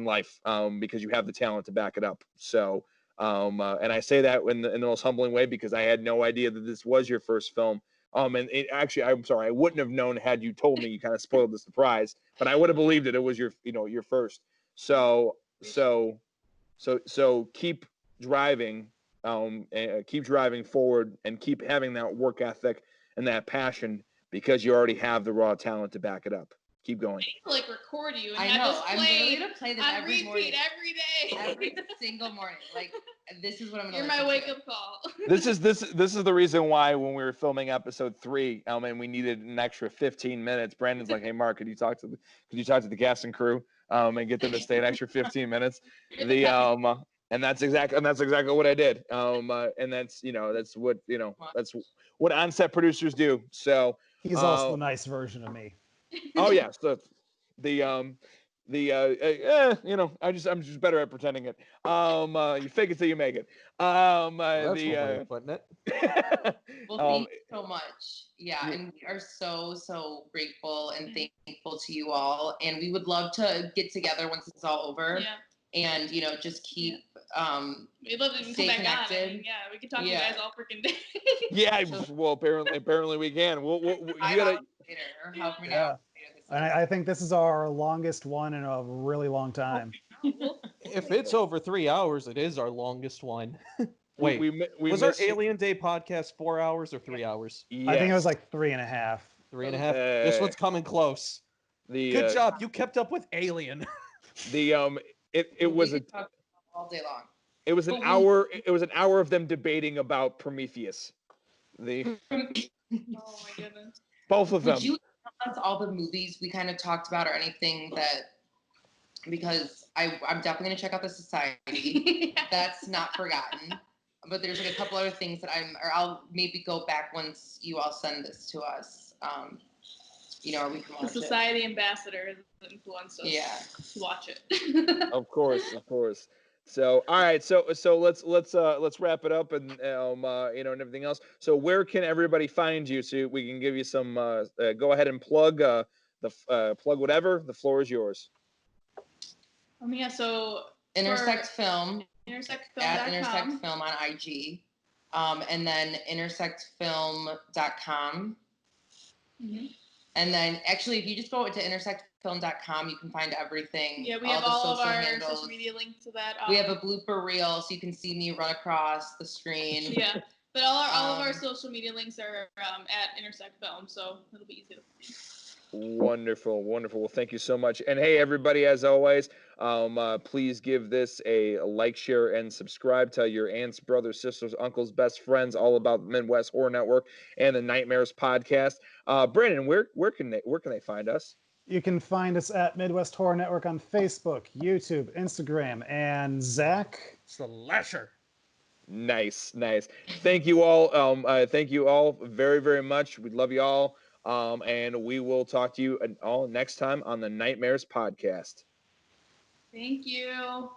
life, because you have the talent to back it up. So and I say that in the most humbling way, because I had no idea that this was your first film. Actually, I'm sorry, I wouldn't have known had you told me. You kind of spoiled the surprise, but I would have believed it was your first. So keep driving, keep driving forward, and keep having that work ethic and that passion, because you already have the raw talent to back it up. Keep going. I need to record you and I have know. this I'm played literally gonna play this on every repeat morning, every day. every single morning. Like, this is what I'm gonna. You're my wake-up call. This is the reason why when we were filming episode 3, and we needed an extra 15 minutes. Brandon's like, "Hey, Mark, could you talk to the cast and crew, and get them to stay an extra 15 minutes?" And that's exactly what I did. And that's what on-set producers do. So He's also the nice version of me. oh yeah, so I'm just better at pretending it. You fake it till you make it. That's one way of putting it. Well, thank you so much. Yeah, and we are so grateful and thankful to you all. And we would love to get together once it's all over. Yeah. And just keep we'd love to even stay come back connected. on. I mean, yeah, we could talk to you guys all freaking day. Yeah, well, apparently we can. We'll you gotta later, or however many Yeah. hours later this is. And I think this is our longest one in a really long time. If it's over 3 hours, it is our longest one. Wait, we was our missed- Alien Day podcast 4 hours or 3 hours? Yes. I think it was like 3.5. 3.5. This one's coming close. Good job, you kept up with Alien. It was We could talk all day long. It was an hour. It was an hour of them debating about Prometheus. Oh my goodness. Both of them. Would you tell us all the movies we kind of talked about, or anything that? Because I'm definitely gonna check out The Society. That's not forgotten. But there's like a couple other things that I'll maybe go back once you all send this to us. Or we can watch The Society Ambassador has influenced us. Yeah. To watch it. Of course. So all right, so let's wrap it up and and everything else. So where can everybody find you, so we can give you some go ahead and plug plug whatever. The floor is yours. Yeah, so Intersect Film. IntersectFilm.com. At Intersect Film on IG. And then intersectfilm.com. Mm-hmm. And then actually, if you just go to intersectfilm.com, you can find everything. Yeah, we have all of our social media links to that. We have a blooper reel, so you can see me run across the screen. Yeah, but all of our social media links are at Intersect Film, so it'll be easy to find. Wonderful. Well, thank you so much. And hey, everybody, as always, please give this a like, share, and subscribe. Tell your aunts, brothers, sisters, uncles, best friends all about the Midwest Horror Network and the Nightmares podcast. Brandon, where can they find us? You can find us at Midwest Horror Network on Facebook, YouTube, Instagram, and Zach. Slasher. Nice. Thank you all. Thank you all very, very much. We love you all. And we will talk to you all next time on the Nightmares podcast. Thank you.